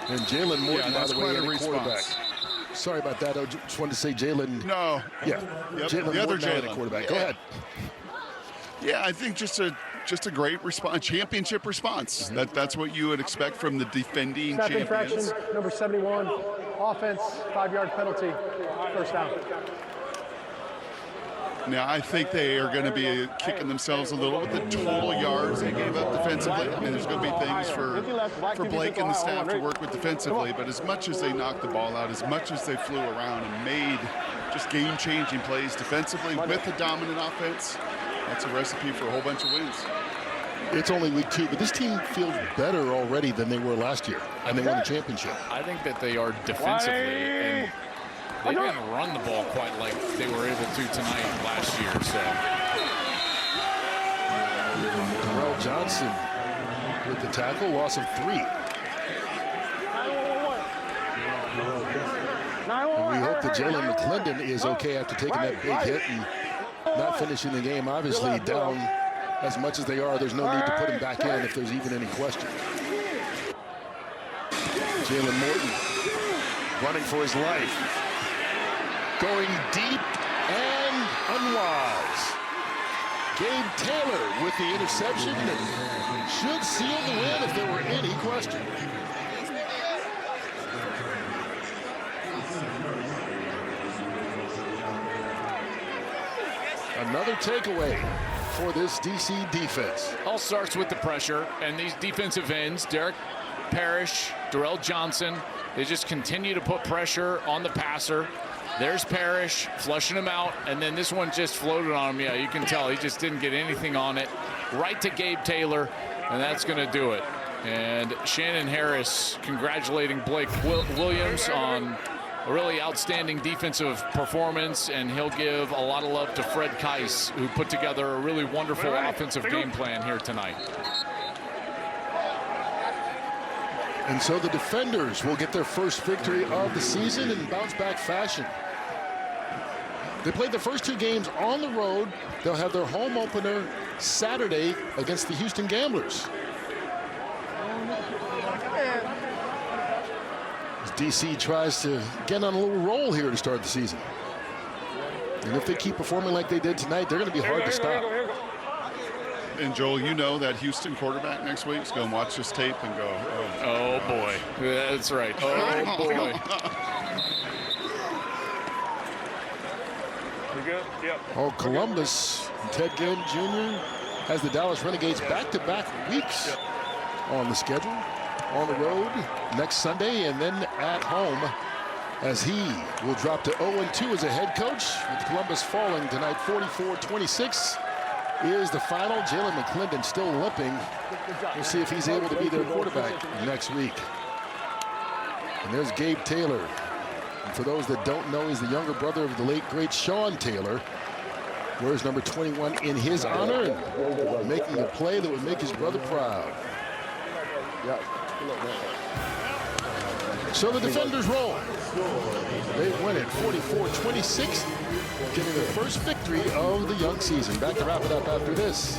And Jalen Morton, by the way, the quarterback. Sorry about that. I just wanted to say Jalen. No. Yeah. Yep. Jalen The other Morton, Jalen. the quarterback. Yeah. Go ahead. Yeah, I think just a great response, championship response. That's what you would expect from the defending Snap champions. infraction, number 71, offense, 5-yard penalty, first down. Now, I think they are going to be kicking themselves a little with the total yards they gave up defensively. I mean, there's going to be things for Blake and the staff to work with defensively, but as much as they knocked the ball out, as much as they flew around and made just game-changing plays defensively with a dominant offense, that's a recipe for a whole bunch of wins. It's only week 2, but this team feels better already than they were last year, and they won the championship. I think that they are defensively, and they didn't run the ball quite like they were able to tonight last year. So Terrell Johnson with the tackle, loss of 3. And we hope that Jalen McClendon is okay after taking that big hit and not finishing the game. Obviously, down as much as they are, there's no need to put him back in if there's even any question. Jalen Morton running for his life. Going deep and unwise. Gabe Taylor with the interception and should seal the win if there were any question. Another takeaway for this DC defense. all starts with the pressure, and these defensive ends, Derek Parrish, Darrell Johnson, they just continue to put pressure on the passer. There's Parrish flushing him out, and then this one just floated on him. Yeah, you can tell he just didn't get anything on it. Right to Gabe Taylor, and that's going to do it. And Shannon Harris congratulating Blake Williams on a really outstanding defensive performance, and he'll give a lot of love to Fred Keiss, who put together a really wonderful offensive game plan here tonight. And so the defenders will get their first victory of the season in bounce-back fashion. They played the first 2 games on the road. They'll have their home opener Saturday against the Houston Gamblers. As DC tries to get on a little roll here to start the season. And if they keep performing like they did tonight, they're going to be hard to stop. And Joel, you know that Houston quarterback next week is going to watch this tape and go, oh boy. That's right. Oh boy. You good? Yep. Oh, Columbus, Ted Ginn Jr. has the Dallas Renegades back-to-back weeks on the schedule. On the road next Sunday and then at home as he will drop to 0-2 as a head coach, with Columbus falling tonight 44-26 is the final. Jalen McClendon still limping. We'll see if he's able to be their quarterback next week. And there's Gabe Taylor. And for those that don't know, he's the younger brother of the late, great Sean Taylor. Wears number 21 in his honor and making a play that would make his brother proud. So the defenders roll. They win it 44-26, getting their first victory of the young season. Back to wrap it up after this.